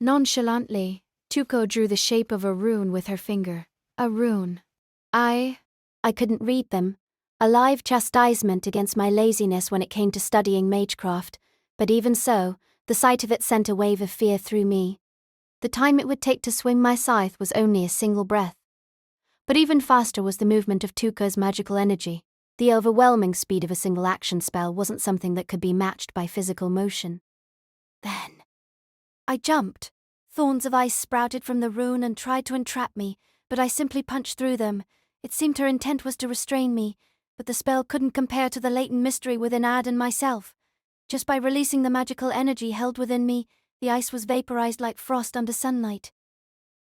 Nonchalantly, Tuko drew the shape of a rune with her finger. A rune. I couldn't read them. A live chastisement against my laziness when it came to studying magecraft, but even so, the sight of it sent a wave of fear through me. The time it would take to swing my scythe was only a single breath. But even faster was the movement of Tuko's magical energy. The overwhelming speed of a single action spell wasn't something that could be matched by physical motion. Then I jumped. Thorns of ice sprouted from the rune and tried to entrap me, but I simply punched through them. It seemed her intent was to restrain me, but the spell couldn't compare to the latent mystery within Ad and myself. Just by releasing the magical energy held within me, the ice was vaporized like frost under sunlight.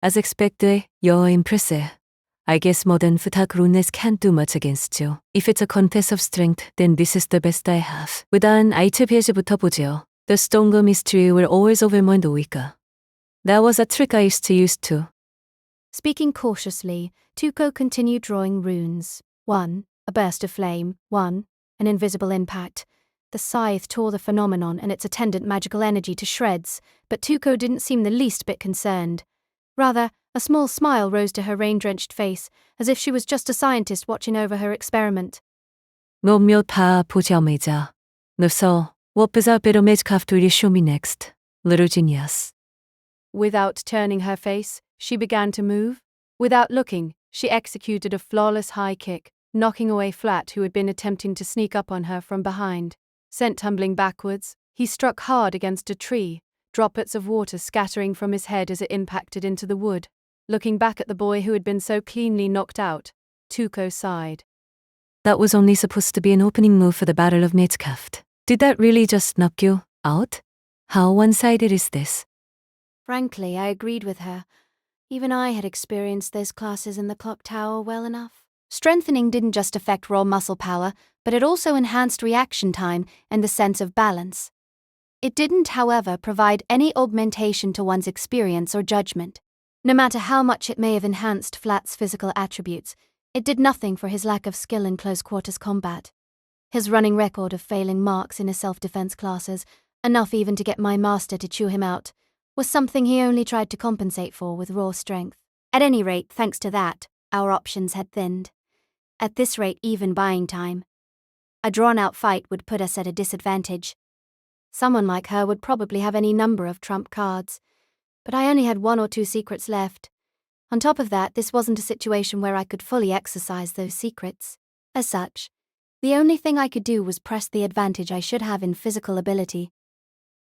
As expected, you're impressive. I guess modern Futak runes can't do much against you. If it's a contest of strength, then this is the best I have. 일단 아이체 페이지부터 보지요. The stronger mystery will always overwhelm the weaker. That was a trick I used to use too. Speaking cautiously, Tuko continued drawing runes. 1. A burst of flame. 1. An invisible impact. The scythe tore the phenomenon and its attendant magical energy to shreds, but Tuko didn't seem the least bit concerned. Rather, a small smile rose to her rain-drenched face, as if she was just a scientist watching over her experiment. 몇몇 다 보자마자. So, what bizarre bit of magecraft will you show me next, little genius? Without turning her face, she began to move. Without looking, she executed a flawless high kick, knocking away Flat, who had been attempting to sneak up on her from behind. Sent tumbling backwards, he struck hard against a tree, droplets of water scattering from his head as it impacted into the wood. Looking back at the boy who had been so cleanly knocked out, Tuko sighed. That was only supposed to be an opening move for the Battle of Magecraft. Did that really just knock you out? How one-sided is this? Frankly, I agreed with her. Even I had experienced those classes in the clock tower well enough. Strengthening didn't just affect raw muscle power, but it also enhanced reaction time and the sense of balance. It didn't, however, provide any augmentation to one's experience or judgment. No matter how much it may have enhanced Flat's physical attributes, it did nothing for his lack of skill in close-quarters combat. His running record of failing marks in his self-defense classes, enough even to get my master to chew him out, was something he only tried to compensate for with raw strength. At any rate, thanks to that, our options had thinned. At this rate, even buying time. A drawn-out fight would put us at a disadvantage. Someone like her would probably have any number of trump cards, but I only had 1 or 2 secrets left. On top of that, this wasn't a situation where I could fully exercise those secrets. As such, the only thing I could do was press the advantage I should have in physical ability.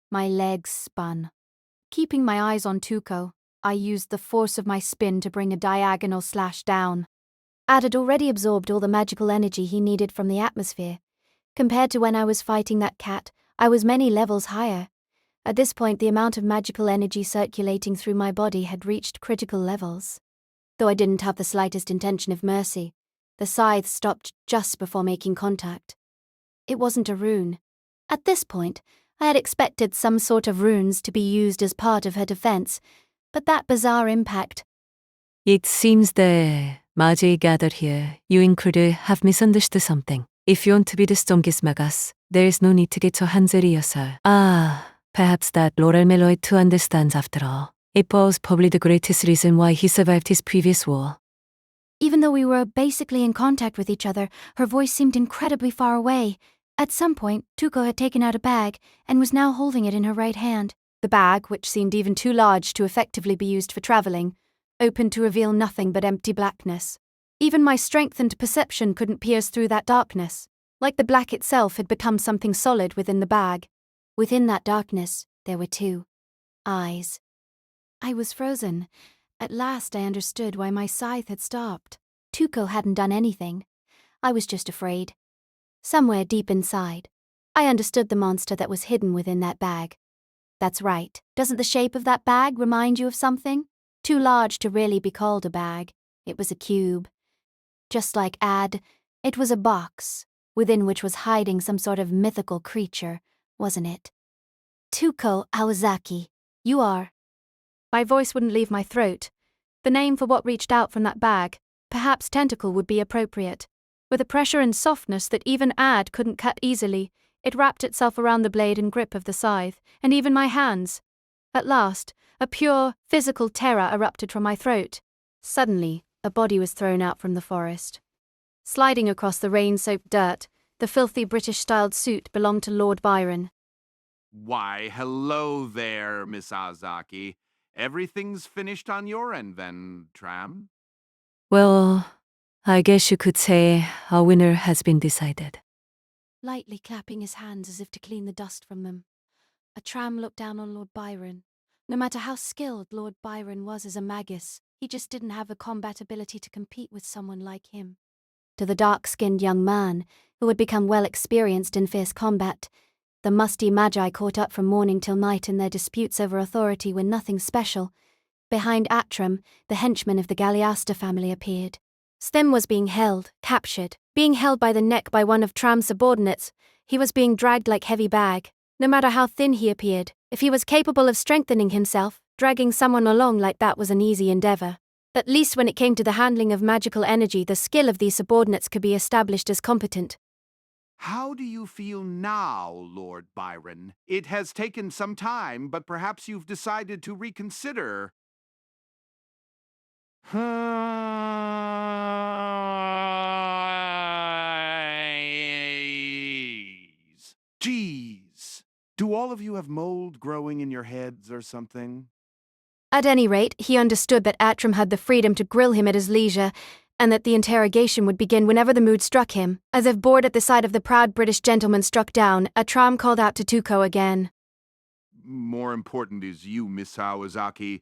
My legs spun. Keeping my eyes on Tuko, I used the force of my spin to bring a diagonal slash down. Ad had already absorbed all the magical energy he needed from the atmosphere. Compared to when I was fighting that cat, I was many levels higher. At this point, the amount of magical energy circulating through my body had reached critical levels. Though I didn't have the slightest intention of mercy, the scythe stopped just before making contact. It wasn't a rune. At this point, I had expected some sort of runes to be used as part of her defense, but that bizarre impact. It seems the magi gathered here, you included, have misunderstood something. If you want to be the strongest magus, there is no need to get your hands dirty yourself. Perhaps that El-Melloi II understands after all. It was probably the greatest reason why he survived his previous war. Even though we were basically in contact with each other, her voice seemed incredibly far away. At some point, Tuko had taken out a bag and was now holding it in her right hand. The bag, which seemed even too large to effectively be used for traveling, opened to reveal nothing but empty blackness. Even my strengthened perception couldn't pierce through that darkness, like the black itself had become something solid within the bag. Within that darkness, there were 2 eyes. I was frozen. At last I understood why my scythe had stopped. Tuko hadn't done anything. I was just afraid. Somewhere deep inside, I understood the monster that was hidden within that bag. That's right. Doesn't the shape of that bag remind you of something? Too large to really be called a bag. It was a cube. Just like Ad, it was a box, within which was hiding some sort of mythical creature, wasn't it? Tuko Awazaki, you are. My voice wouldn't leave my throat. The name for what reached out from that bag, perhaps tentacle, would be appropriate. With a pressure and softness that even Ad couldn't cut easily, it wrapped itself around the blade and grip of the scythe, and even my hands. At last, A pure, physical terror erupted from my throat. Suddenly, a body was thrown out from the forest. Sliding across the rain-soaked dirt, the filthy British-styled suit belonged to Lord Byron. Why, hello there, Miss Azaki. Everything's finished on your end then, Tram? Well, I guess you could say our winner has been decided. Lightly clapping his hands as if to clean the dust from them, Tram looked down on Lord Byron. No matter how skilled Lord Byron was as a magus, he just didn't have the combat ability to compete with someone like him. To the dark-skinned young man, who had become well experienced in fierce combat, the musty magi caught up from morning till night in their disputes over authority were nothing special. Behind Atram, the henchman of the Galeaster family appeared. Stem was being held, captured, being held by the neck by one of Tram's subordinates. He was being dragged like heavy bag. No matter how thin he appeared, if he was capable of strengthening himself, dragging someone along like that was an easy endeavor. At least when it came to the handling of magical energy, the skill of these subordinates could be established as competent. How do you feel now, Lord Byron? It has taken some time, but perhaps you've decided to reconsider. Jeez. Do all of you have mold growing in your heads or something? At any rate, he understood that Atram had the freedom to grill him at his leisure, and that the interrogation would begin whenever the mood struck him. As if bored at the sight of the proud British gentleman struck down, Atram called out to Tuko again. More important is you, Miss Awazaki.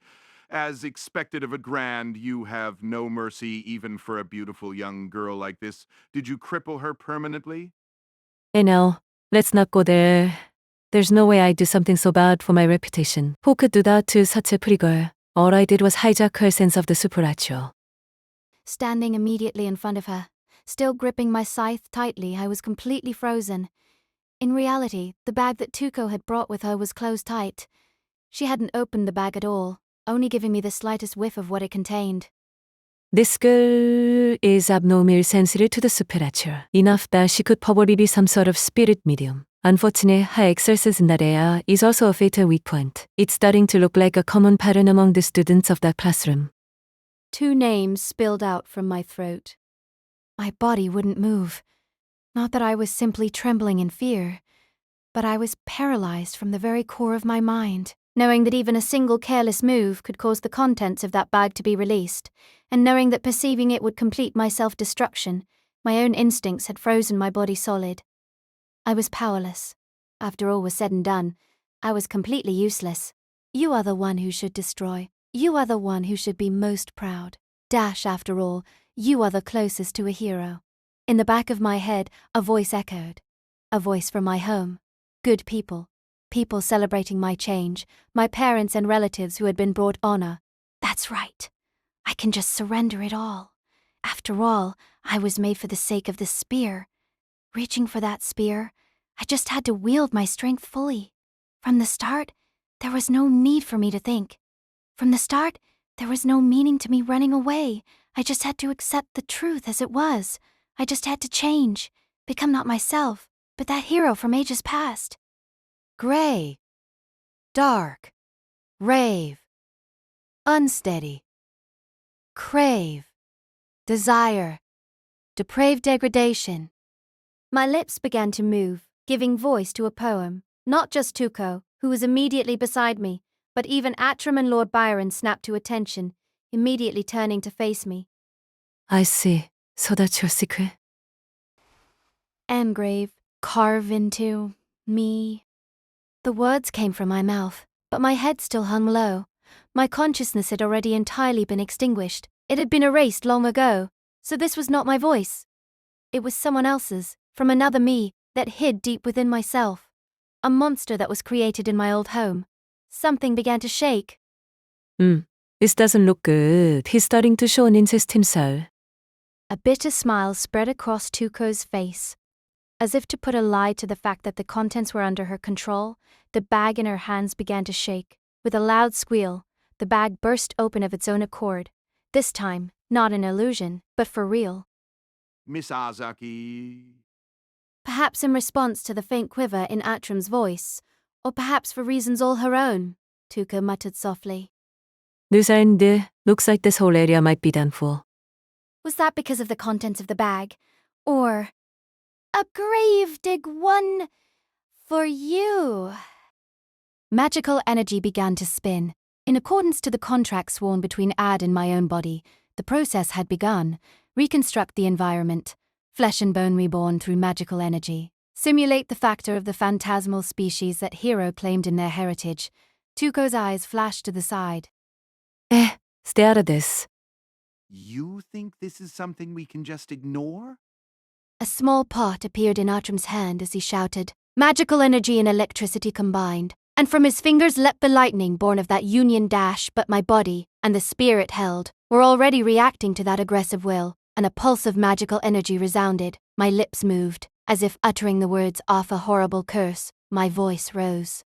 As expected of a grand, you have no mercy even for a beautiful young girl like this. Did you cripple her permanently? Hey now, let's not go there. There's no way I'd do something so bad for my reputation. Who could do that to such a pretty girl? All I did was hijack her sense of the supernatural. Standing immediately in front of her, still gripping my scythe tightly, I was completely frozen. In reality, the bag that Tuko had brought with her was closed tight. She hadn't opened the bag at all, only giving me the slightest whiff of what it contained. This girl is abnormally sensitive to the supernatural, enough that she could probably be some sort of spirit medium. Unfortunately, her exercise in that area is also a fatal weak point. It's starting to look like a common pattern among the students of that classroom. 2 names spilled out from my throat. My body wouldn't move. Not that I was simply trembling in fear, but I was paralyzed from the very core of my mind, knowing that even a single careless move could cause the contents of that bag to be released, and knowing that perceiving it would complete my self-destruction, my own instincts had frozen my body solid. I was powerless. After all was said and done, I was completely useless. You are the one who should destroy. You are the one who should be most proud. Dash, after all, you are the closest to a hero. In the back of my head, a voice echoed. A voice from my home. Good people. People celebrating my change. My parents and relatives who had been brought honor. That's right. I can just surrender it all. After all, I was made for the sake of the spear. Reaching for that spear, I just had to wield my strength fully. From the start, there was no need for me to think. From the start, there was no meaning to me running away. I just had to accept the truth as it was. I just had to change, become not myself, but that hero from ages past. Gray. Dark. Rave. Unsteady. Crave. Desire. Depraved degradation. My lips began to move, giving voice to a poem. Not just Tuko, who was immediately beside me, but even Atram and Lord Byron snapped to attention, immediately turning to face me. I see. So that's your secret? Engrave, carve into, me. The words came from my mouth, but my head still hung low. My consciousness had already entirely been extinguished. It had been erased long ago, so this was not my voice. It was someone else's, from another me, that hid deep within myself. A monster that was created in my old home. Something began to shake. This doesn't look good. He's starting to show an incest himself. A bitter smile spread across Tuko's face. As if to put a lie to the fact that the contents were under her control, the bag in her hands began to shake. With a loud squeal, the bag burst open of its own accord. This time, not an illusion, but for real. Miss Azaki. Perhaps in response to the faint quiver in Atram's voice, or perhaps for reasons all her own. Tuka muttered softly. Designed, looks like this whole area might be done for. Was that because of the contents of the bag? Or a grave dig one for you? Magical energy began to spin. In accordance to the contract sworn between Ad and my own body, the process had begun. Reconstruct the environment, flesh and bone reborn through magical energy. Simulate the factor of the phantasmal species that Hero claimed in their heritage. Tuko's eyes flashed to the side. Stay out of this. You think this is something we can just ignore? A small pot appeared in Artram's hand as he shouted, magical energy and electricity combined, and from his fingers leapt the lightning born of that union dash, but my body, and the spear it held, were already reacting to that aggressive will, and a pulse of magical energy resounded. My lips moved, as if uttering the words off a horrible curse. My voice rose.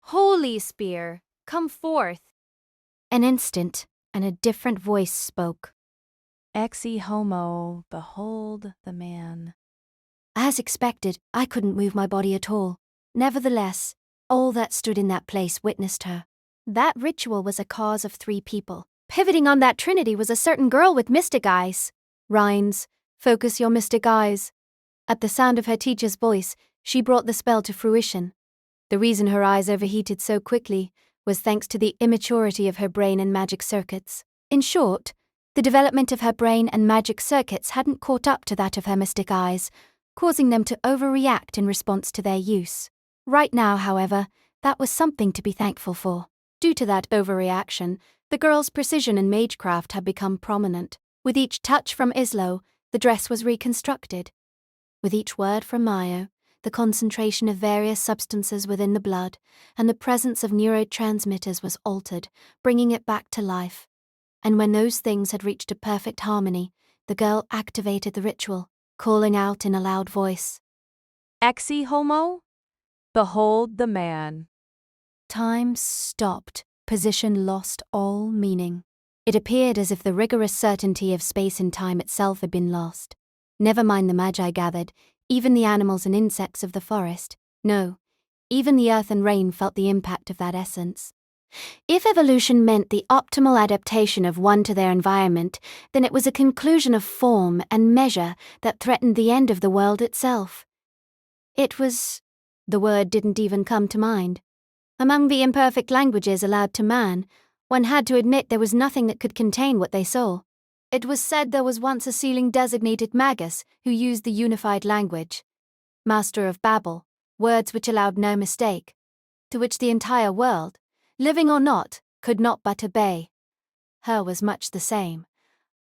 Holy spear, come forth. An instant, and a different voice spoke. Ex homo, behold the man. As expected, I couldn't move my body at all. Nevertheless, all that stood in that place witnessed her. That ritual was a cause of 3 people. Pivoting on that trinity was a certain girl with mystic eyes. Rhines, focus your mystic eyes. At the sound of her teacher's voice, she brought the spell to fruition. The reason her eyes overheated so quickly was thanks to the immaturity of her brain and magic circuits. In short, the development of her brain and magic circuits hadn't caught up to that of her mystic eyes, causing them to overreact in response to their use. Right now, however, that was something to be thankful for. Due to that overreaction, the girl's precision and magecraft had become prominent. With each touch from Islo, the dress was reconstructed. With each word from Mayo, the concentration of various substances within the blood and the presence of neurotransmitters was altered, bringing it back to life. And when those things had reached a perfect harmony, the girl activated the ritual, calling out in a loud voice, Ex homo, behold the man. Time stopped, position lost all meaning. It appeared as if the rigorous certainty of space and time itself had been lost. Never mind the magi gathered, even the animals and insects of the forest. No, even the earth and rain felt the impact of that essence. If evolution meant the optimal adaptation of one to their environment, then it was a conclusion of form and measure that threatened the end of the world itself. It was... the word didn't even come to mind. Among the imperfect languages allowed to man, one had to admit there was nothing that could contain what they saw. It was said there was once a sealing designated magus who used the unified language. Master of Babel, words which allowed no mistake, to which the entire world, living or not, could not but obey. Her was much the same,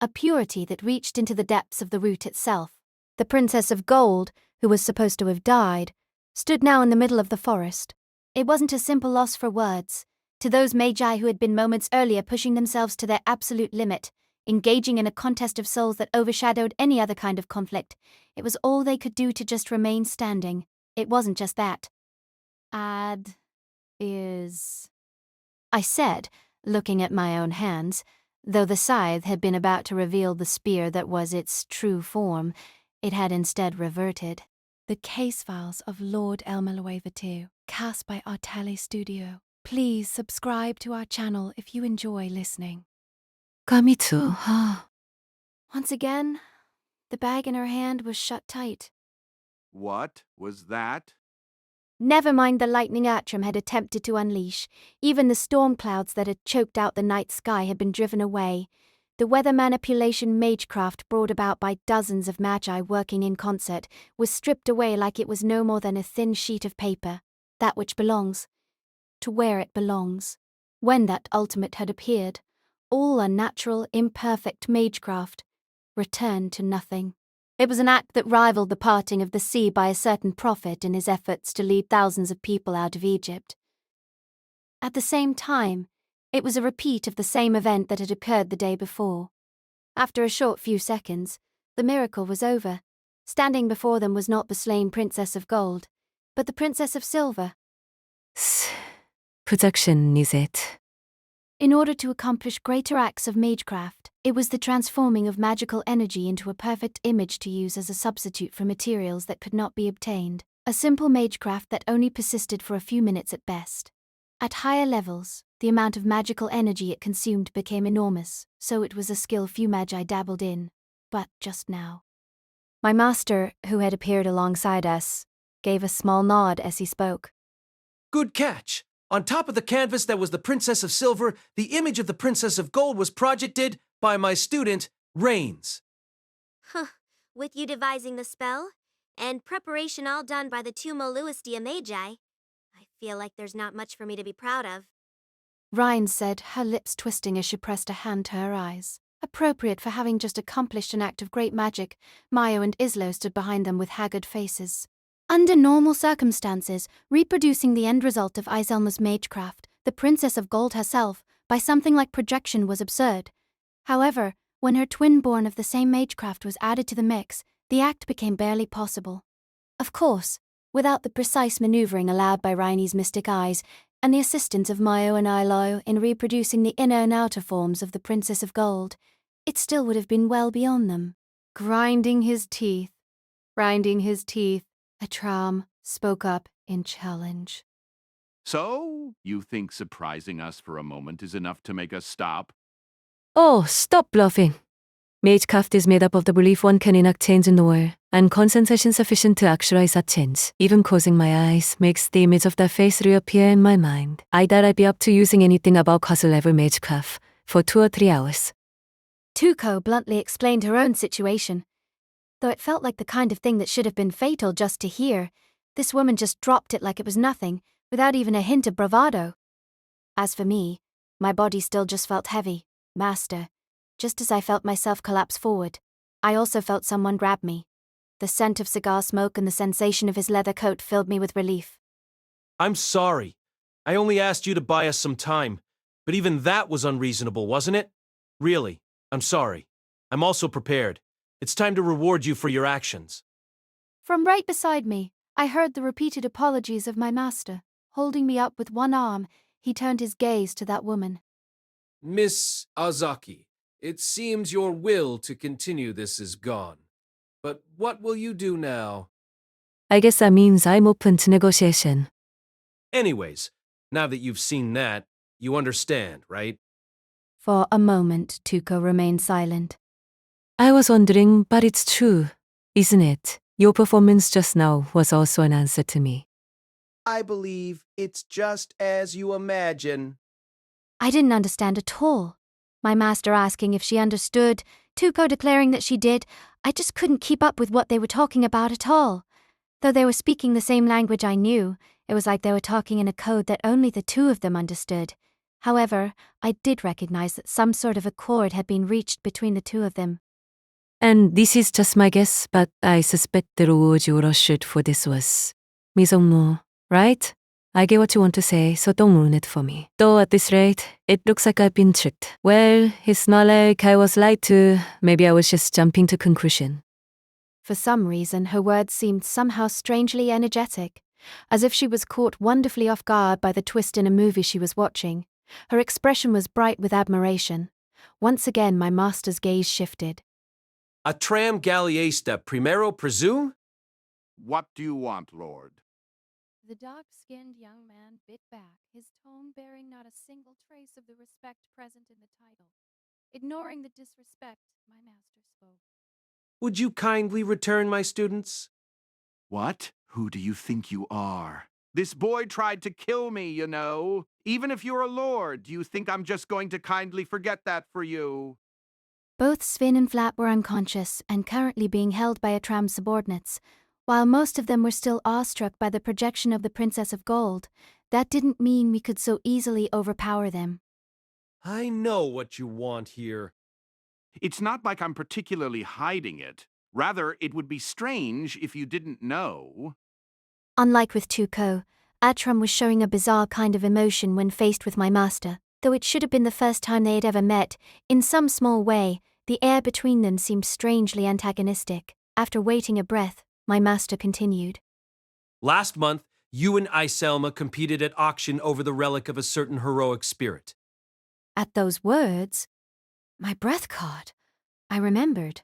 a purity that reached into the depths of the root itself. The Princess of Gold, who was supposed to have died, stood now in the middle of the forest. It wasn't a simple loss for words. To those magi who had been moments earlier pushing themselves to their absolute limit, engaging in a contest of souls that overshadowed any other kind of conflict, it was all they could do to just remain standing. It wasn't just that. Ad is... I said, looking at my own hands, though the scythe had been about to reveal the spear that was its true form, it had instead reverted. The case files of Lord El-Melloi II, cast by Artale Studio. Please subscribe to our channel if you enjoy listening. Kamitsu, Once again, the bag in her hand was shut tight. What was that? Never mind the lightning Atram had attempted to unleash. Even the storm clouds that had choked out the night sky had been driven away. The weather manipulation magecraft brought about by dozens of magi working in concert was stripped away like it was no more than a thin sheet of paper, that which belongs, to where it belongs. When that ultimate had appeared, all unnatural, imperfect magecraft returned to nothing. It was an act that rivaled the parting of the sea by a certain prophet in his efforts to lead thousands of people out of Egypt. At the same time, it was a repeat of the same event that had occurred the day before. After a short few seconds, the miracle was over. Standing before them was not the slain Princess of Gold, but the Princess of Silver. Projection is it. In order to accomplish greater acts of magecraft, it was the transforming of magical energy into a perfect image to use as a substitute for materials that could not be obtained. A simple magecraft that only persisted for a few minutes at best. At higher levels, the amount of magical energy it consumed became enormous, so it was a skill few magi dabbled in. But just now. My master, who had appeared alongside us, gave a small nod as he spoke. Good catch. On top of the canvas that was the Princess of Silver, the image of the Princess of Gold was projected by my student, Rains. Huh, with you devising the spell, and preparation all done by the two El-Melloi and Magi, I feel like there's not much for me to be proud of. Rhine said, her lips twisting as she pressed a hand to her eyes. Appropriate for having just accomplished an act of great magic, Mayo and Islo stood behind them with haggard faces. Under normal circumstances, reproducing the end result of Iselma's magecraft, the Princess of Gold herself, by something like projection was absurd. However, when her twin born of the same magecraft was added to the mix, the act became barely possible. Of course, without the precise maneuvering allowed by Rainie's mystic eyes, and the assistance of Mayo and El-Melloi in reproducing the inner and outer forms of the Princess of Gold, it still would have been well beyond them. Grinding his teeth, Atram spoke up in challenge. So, you think surprising us for a moment is enough to make us stop? Oh, stop bluffing. Magecraft is made up of the belief one can enact change in the world, and concentration sufficient to actualize that change. Even closing my eyes makes the image of that face reappear in my mind. I doubt I'd be up to using anything about castle-level magecraft for 2 or 3 hours. Tuco bluntly explained her own situation. Though it felt like the kind of thing that should have been fatal just to hear, this woman just dropped it like it was nothing, without even a hint of bravado. As for me, my body still just felt heavy, master. Just as I felt myself collapse forward, I also felt someone grab me. The scent of cigar smoke and the sensation of his leather coat filled me with relief. I'm sorry. I only asked you to buy us some time, but even that was unreasonable, wasn't it? Really, I'm sorry. I'm also prepared. It's time to reward you for your actions. From right beside me, I heard the repeated apologies of my master. Holding me up with one arm, he turned his gaze to that woman. Miss Azaki, it seems your will to continue this is gone. But what will you do now? I guess that means I'm open to negotiation. Anyways, now that you've seen that, you understand, right? For a moment, Tuco remained silent. I was wondering, but it's true, isn't it? Your performance just now was also an answer to me. I believe it's just as you imagine. I didn't understand at all. My master asking if she understood, Tuco declaring that she did. I just couldn't keep up with what they were talking about at all. Though they were speaking the same language I knew, it was like they were talking in a code that only the two of them understood. However, I did recognize that some sort of accord had been reached between the two of them. And this is just my guess, but I suspect the reward you rushed for this was 미성노, right? I get what you want to say, so don't ruin it for me. Though at this rate, it looks like I've been tricked. Well, it's not like I was lied to. Maybe I was just jumping to conclusion. For some reason, her words seemed somehow strangely energetic, as if she was caught wonderfully off guard by the twist in a movie she was watching. Her expression was bright with admiration. Once again, my master's gaze shifted. Atram galliesta primero presume? What do you want, Lord? The dark-skinned young man bit back, his tone bearing not a single trace of the respect present in the title. Ignoring the disrespect, my master spoke. Would you kindly return my students? What? Who do you think you are? This boy tried to kill me, you know. Even if you're a lord, do you think I'm just going to kindly forget that for you? Both Svin and Flap were unconscious and currently being held by Atram's subordinates. While most of them were still awestruck by the projection of the Princess of Gold, that didn't mean we could so easily overpower them. I know what you want here. It's not like I'm particularly hiding it. Rather, it would be strange if you didn't know. Unlike with Tuco, Atram was showing a bizarre kind of emotion when faced with my master. Though it should have been the first time they had ever met, in some small way, the air between them seemed strangely antagonistic. After waiting a breath, my master continued. Last month, you and Iselma competed at auction over the relic of a certain heroic spirit. At those words, my breath caught. I remembered.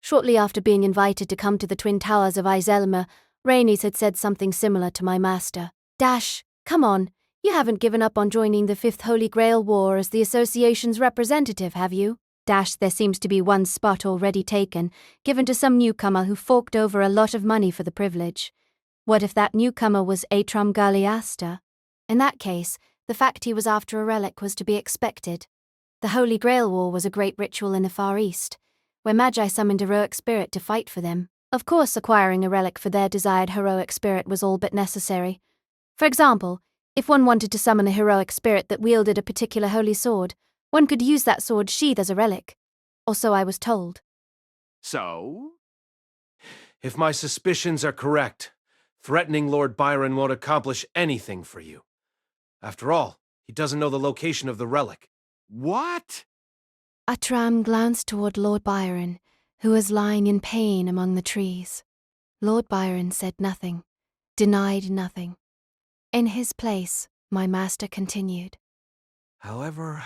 Shortly after being invited to come to the Twin Towers of Iselma, Rhaenys had said something similar to my master. Dash, come on, You haven't given up on joining the Fifth Holy Grail War as the association's representative, have you? There seems to be one spot already taken, given to some newcomer who forked over a lot of money for the privilege. What if that newcomer was El-Melloi? In that case, the fact he was after a relic was to be expected. The Holy Grail War was a great ritual in the Far East, where magi summoned a heroic spirit to fight for them. Of course, acquiring a relic for their desired heroic spirit was all but necessary. For example, if one wanted to summon a heroic spirit that wielded a particular holy sword, one could use that sword sheath as a relic. Or so I was told. So? If my suspicions are correct, threatening Lord Byron won't accomplish anything for you. After all, he doesn't know the location of the relic. What? Atram glanced toward Lord Byron, who was lying in pain among the trees. Lord Byron said nothing, denied nothing. In his place, my master continued. However,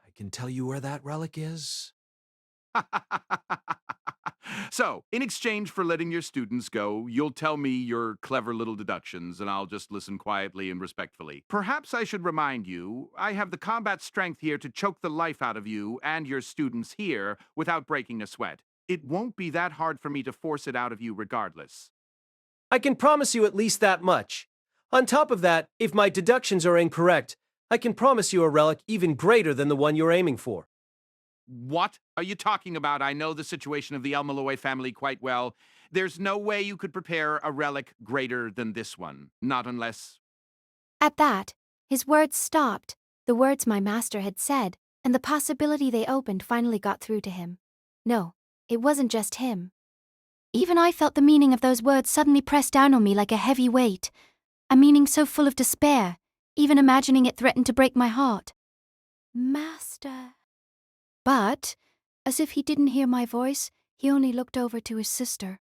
I can tell you where that relic is. So, in exchange for letting your students go, you'll tell me your clever little deductions, and I'll just listen quietly and respectfully. Perhaps I should remind you, I have the combat strength here to choke the life out of you and your students here without breaking a sweat. It won't be that hard for me to force it out of you regardless. I can promise you at least that much. On top of that, if my deductions are incorrect, I can promise you a relic even greater than the one you're aiming for. What are you talking about? I know the situation of the El-Melloi family quite well. There's no way you could prepare a relic greater than this one. Not unless... At that, his words stopped, the words my master had said, and the possibility they opened finally got through to him. No, it wasn't just him. Even I felt the meaning of those words suddenly press down on me like a heavy weight, a meaning so full of despair, even imagining it threatened to break my heart. Master. But, as if he didn't hear my voice, he only looked over to his sister.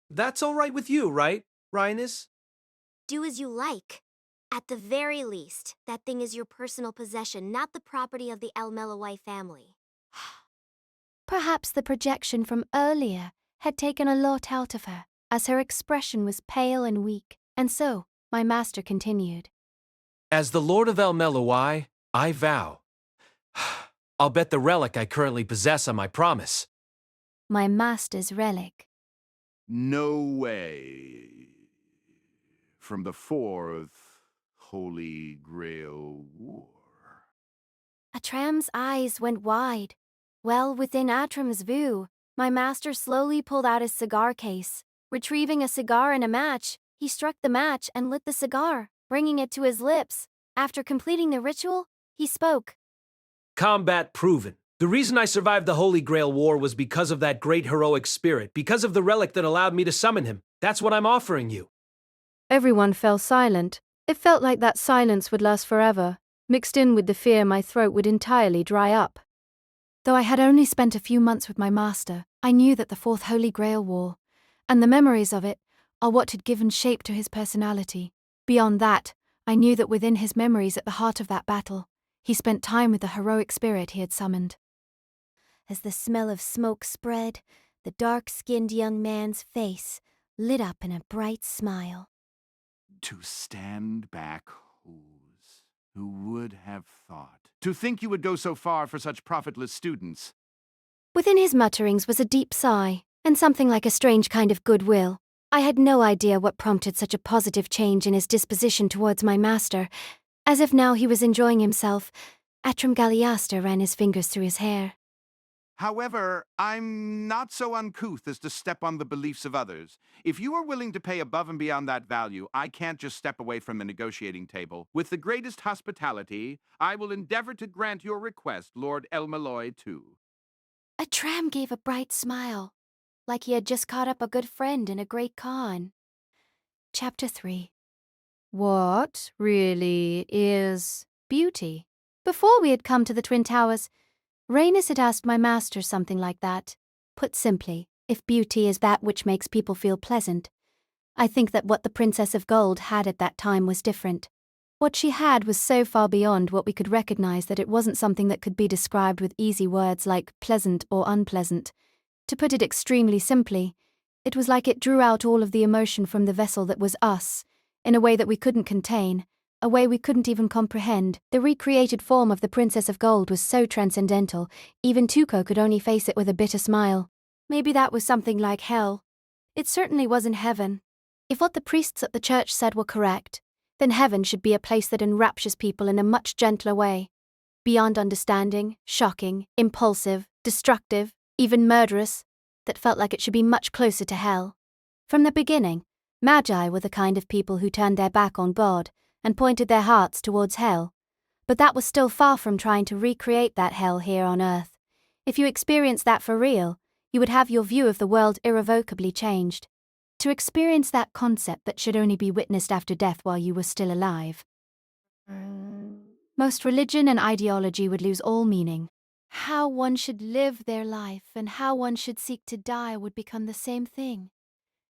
That's all right with you, right, Rhinus? Do as you like. At the very least, that thing is your personal possession, not the property of the El-Melloi family. Perhaps the projection from earlier had taken a lot out of her, as her expression was pale and weak, and so my master continued. As the Lord of El-Melloi, I vow. I'll bet the relic I currently possess on my promise. My master's relic. No way. From the Fourth Holy Grail War. Atram's eyes went wide. Well within Atram's view, my master slowly pulled out his cigar case. Retrieving a cigar and a match, he struck the match and lit the cigar, bringing it to his lips. After completing the ritual, he spoke. Combat proven. The reason I survived the Holy Grail War was because of that great heroic spirit, because of the relic that allowed me to summon him. That's what I'm offering you. Everyone fell silent. It felt like that silence would last forever, mixed in with the fear my throat would entirely dry up. Though I had only spent a few months with my master, I knew that the Fourth Holy Grail War, and the memories of it, are what had given shape to his personality. Beyond that, I knew that within his memories at the heart of that battle, he spent time with the heroic spirit he had summoned. As the smell of smoke spread, the dark-skinned young man's face lit up in a bright smile. To stand back, who would have thought? To think you would go so far for such profitless students. Within his mutterings was a deep sigh, and something like a strange kind of goodwill. I had no idea what prompted such a positive change in his disposition towards my master. As if now he was enjoying himself, Atram ran his fingers through his hair. However, I'm not so uncouth as to step on the beliefs of others. If you are willing to pay above and beyond that value, I can't just step away from the negotiating table. With the greatest hospitality, I will endeavor to grant your request, Lord El-Melloi II. Atram gave a bright smile, like he had just caught up a good friend in a great con. Chapter 3. What, really, is beauty? Before we had come to the Twin Towers, Rhaenys had asked my master something like that. Put simply, if beauty is that which makes people feel pleasant. I think that what the Princess of Gold had at that time was different. What she had was so far beyond what we could recognize that it wasn't something that could be described with easy words like pleasant or unpleasant. To put it extremely simply, it was like it drew out all of the emotion from the vessel that was us, in a way that we couldn't contain, a way we couldn't even comprehend. The recreated form of the Princess of Gold was so transcendental, even Tuco could only face it with a bitter smile. Maybe that was something like hell. It certainly wasn't heaven. If what the priests at the church said were correct, then heaven should be a place that enraptures people in a much gentler way. Beyond understanding, shocking, impulsive, destructive, even murderous, that felt like it should be much closer to hell. From the beginning, magi were the kind of people who turned their back on God and pointed their hearts towards hell. But that was still far from trying to recreate that hell here on earth. If you experienced that for real, you would have your view of the world irrevocably changed. To experience that concept that should only be witnessed after death while you were still alive. Most religion and ideology would lose all meaning. How one should live their life and how one should seek to die would become the same thing.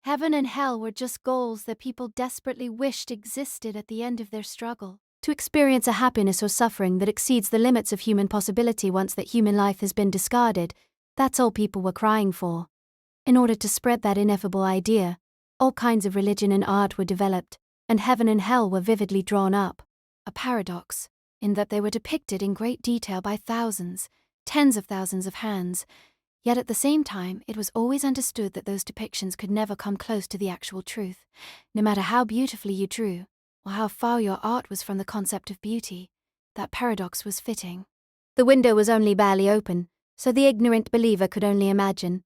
Heaven and hell were just goals that people desperately wished existed at the end of their struggle. To experience a happiness or suffering that exceeds the limits of human possibility once that human life has been discarded, that's all people were crying for. In order to spread that ineffable idea, all kinds of religion and art were developed, and heaven and hell were vividly drawn up. A paradox, in that they were depicted in great detail by thousands, tens of thousands of hands, yet at the same time it was always understood that those depictions could never come close to the actual truth. No matter how beautifully you drew, or how far your art was from the concept of beauty, that paradox was fitting. The window was only barely open, so the ignorant believer could only imagine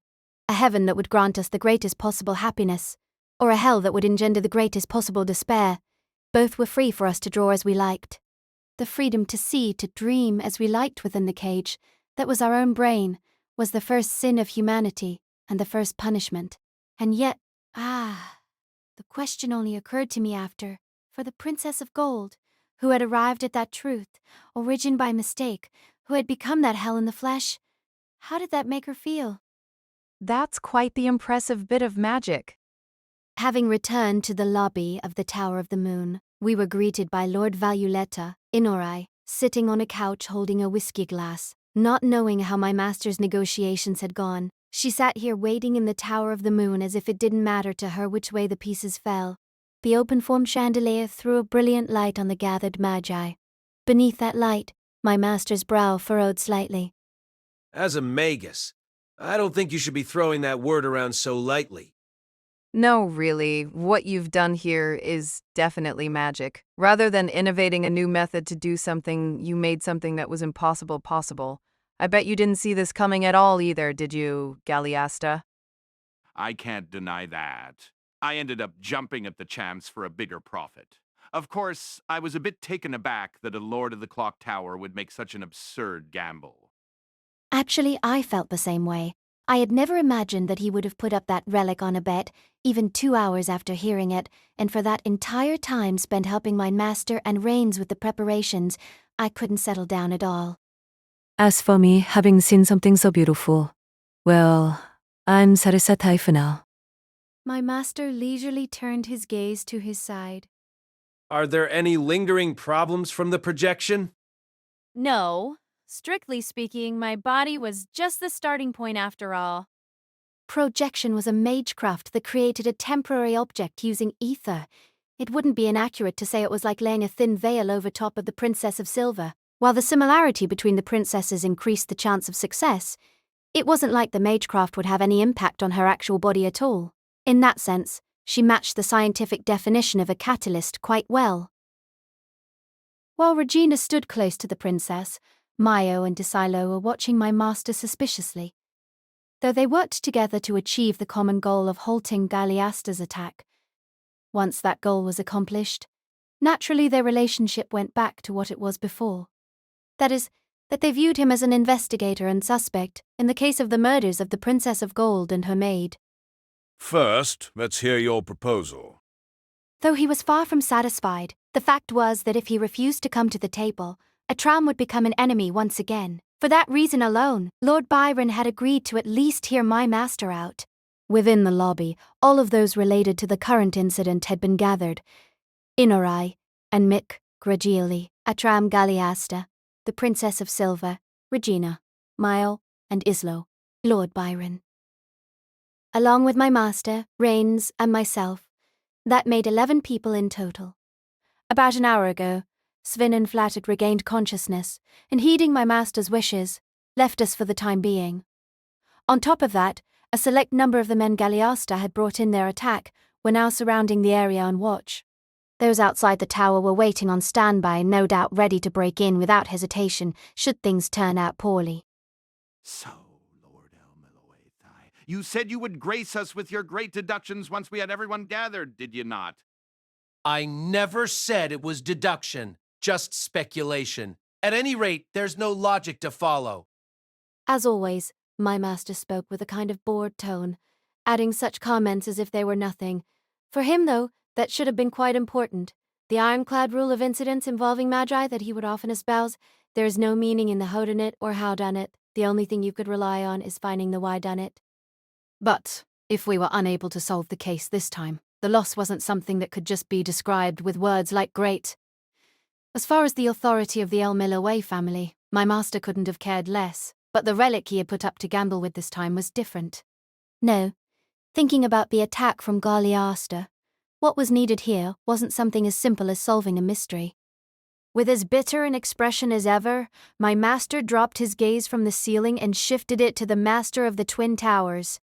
a heaven that would grant us the greatest possible happiness, or a hell that would engender the greatest possible despair. Both were free for us to draw as we liked. The freedom to see, to dream as we liked within the cage, that was our own brain, was the first sin of humanity and the first punishment. And yet, the question only occurred to me after, for the Princess of Gold, who had arrived at that truth, origin by mistake, who had become that hell in the flesh, how did that make her feel? That's quite the impressive bit of magic. Having returned to the lobby of the Tower of the Moon, we were greeted by Lord Valuletta, Inorai, sitting on a couch holding a whiskey glass. Not knowing how my master's negotiations had gone, she sat here waiting in the Tower of the Moon as if it didn't matter to her which way the pieces fell. The open-formed chandelier threw a brilliant light on the gathered magi. Beneath that light, my master's brow furrowed slightly. As a magus, I don't think you should be throwing that word around so lightly. No, really, what you've done here is definitely magic. Rather than innovating a new method to do something, you made something that was impossible possible. I bet you didn't see this coming at all either, did you, Galliasta? I can't deny that. I ended up jumping at the chance for a bigger profit. Of course, I was a bit taken aback that a Lord of the Clock Tower would make such an absurd gamble. Actually, I felt the same way. I had never imagined that he would have put up that relic on a bet, even 2 hours after hearing it, and for that entire time spent helping my master and Rains with the preparations, I couldn't settle down at all. As for me, having seen something so beautiful, well, I'm satisfied for now. My master leisurely turned his gaze to his side. Are there any lingering problems from the projection? No. Strictly speaking, my body was just the starting point after all. Projection was a magecraft that created a temporary object using ether. It wouldn't be inaccurate to say it was like laying a thin veil over top of the Princess of Silver. While the similarity between the princesses increased the chance of success, it wasn't like the magecraft would have any impact on her actual body at all. In that sense, she matched the scientific definition of a catalyst quite well. While Regina stood close to the princess, Maio and Isilo were watching my master suspiciously. Though they worked together to achieve the common goal of halting Galliasta's attack. Once that goal was accomplished, naturally their relationship went back to what it was before. That is, that they viewed him as an investigator and suspect in the case of the murders of the Princess of Gold and her maid. First, let's hear your proposal. Though he was far from satisfied, the fact was that if he refused to come to the table, Atram would become an enemy once again. For that reason alone, Lord Byron had agreed to at least hear my master out. Within the lobby, all of those related to the current incident had been gathered. Inorai, and Mick, Gragioli, Atram Galliasta, the Princess of Silver, Regina, Maio, and Islo, Lord Byron. Along with my master, Rains, and myself, that made 11 people in total. About an hour ago, Svin and Flat had regained consciousness, and heeding my master's wishes, left us for the time being. On top of that, a select number of the men Galeasta had brought in their attack were now surrounding the area on watch. Those outside the tower were waiting on standby, no doubt ready to break in without hesitation should things turn out poorly. So, Lord El-Melloi II, you said you would grace us with your great deductions once we had everyone gathered, did you not? I never said it was deduction, just speculation. At any rate, there's no logic to follow. As always, my master spoke with a kind of bored tone, adding such comments as if they were nothing. For him, though, that should have been quite important. The ironclad rule of incidents involving magi that he would often espouse, there is no meaning in the how done it or how done it. The only thing you could rely on is finding the why done it. But if we were unable to solve the case this time, the loss wasn't something that could just be described with words like great. As far as the authority of the El-Melloi family, my master couldn't have cared less, but the relic he had put up to gamble with this time was different. No, thinking about the attack from Galeasta, what was needed here wasn't something as simple as solving a mystery. With as bitter an expression as ever, my master dropped his gaze from the ceiling and shifted it to the master of the Twin Towers.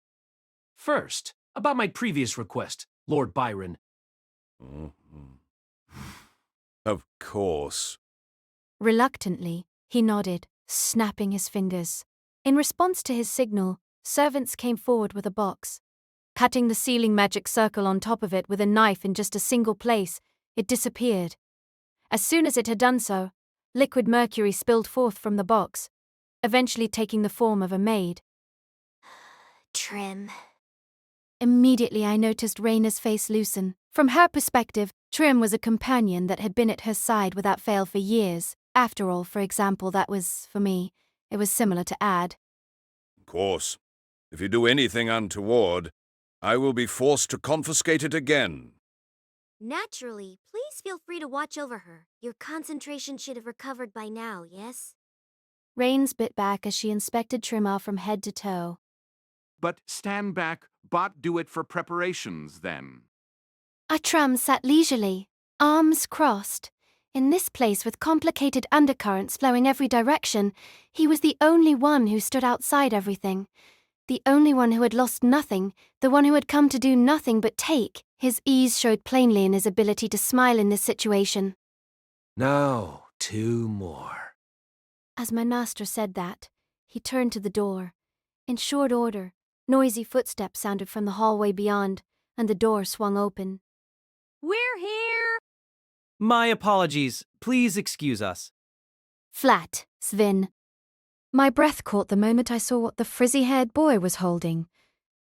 First, about my previous request, Lord Byron. Of course. Reluctantly, he nodded, snapping his fingers. In response to his signal, servants came forward with a box. Cutting the sealing magic circle on top of it with a knife in just a single place, it disappeared. As soon as it had done so, liquid mercury spilled forth from the box, eventually taking the form of a maid. Trim. Immediately I noticed Raina's face loosen. From her perspective, Trim was a companion that had been at her side without fail for years. After all, for example, that was, for me, it was similar to Ad. Of course. If you do anything untoward, I will be forced to confiscate it again. Naturally, please feel free to watch over her. Your concentration should have recovered by now, yes? Rains bit back as she inspected Trimma from head to toe. But stand back, bot do it for preparations, then. Tram sat leisurely, arms crossed. In this place with complicated undercurrents flowing every direction, he was the only one who stood outside everything. The only one who had lost nothing, the one who had come to do nothing but take. His ease showed plainly in his ability to smile in this situation. Now, 2 more. As my master said that, he turned to the door. In short order, noisy footsteps sounded from the hallway beyond, and the door swung open. We're here! My apologies. Please excuse us. Flat, Svin. My breath caught the moment I saw what the frizzy-haired boy was holding.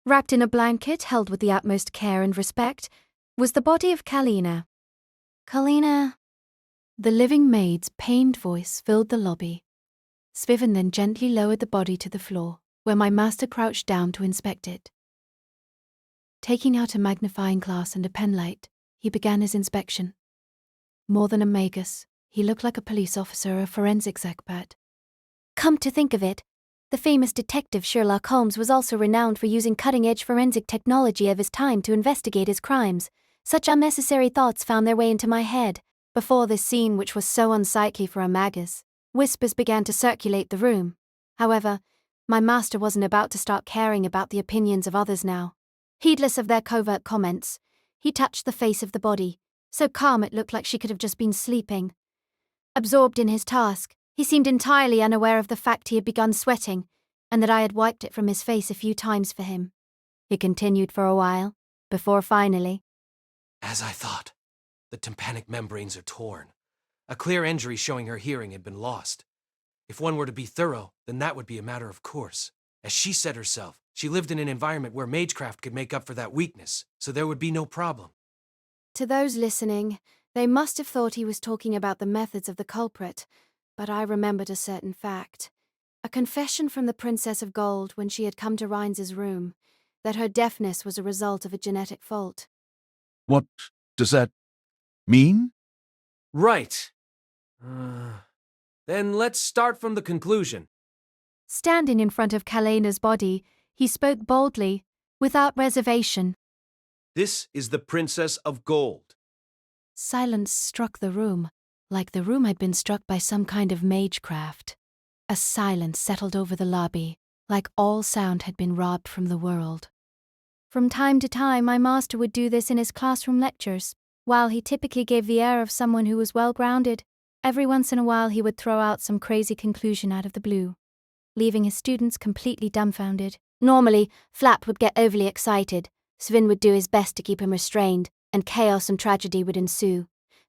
Wrapped in a blanket held with the utmost care and respect was the body of Kalina. Kalina. The living maid's pained voice filled the lobby. Svivin then gently lowered the body to the floor, where my master crouched down to inspect it. Taking out a magnifying glass and a penlight, he began his inspection. More than a magus, he looked like a police officer or a forensics expert. Come to think of it, the famous detective Sherlock Holmes was also renowned for using cutting-edge forensic technology of his time to investigate his crimes. Such unnecessary thoughts found their way into my head. Before this scene, which was so unsightly for a magus, whispers began to circulate the room. However, my master wasn't about to start caring about the opinions of others now. Heedless of their covert comments, he touched the face of the body, so calm it looked like she could have just been sleeping. Absorbed in his task, he seemed entirely unaware of the fact he had begun sweating, and that I had wiped it from his face a few times for him. He continued for a while, before finally, As I thought, the tympanic membranes are torn. A clear injury showing her hearing had been lost. If one were to be thorough, then that would be a matter of course. As she said herself, she lived in an environment where magecraft could make up for that weakness, so there would be no problem. To those listening, they must have thought he was talking about the methods of the culprit, but I remembered a certain fact. A confession from the Princess of Gold when she had come to Rhines's room, that her deafness was a result of a genetic fault. What does that mean? Right. Then let's start from the conclusion. Standing in front of Kalena's body, he spoke boldly, without reservation. This is the Princess of Gold. Silence struck the room, like the room had been struck by some kind of magecraft. A silence settled over the lobby, like all sound had been robbed from the world. From time to time, my master would do this in his classroom lectures. While he typically gave the air of someone who was well-grounded, every once in a while he would throw out some crazy conclusion out of the blue, leaving his students completely dumbfounded. Normally, Flap would get overly excited, Svin would do his best to keep him restrained, and chaos and tragedy would ensue.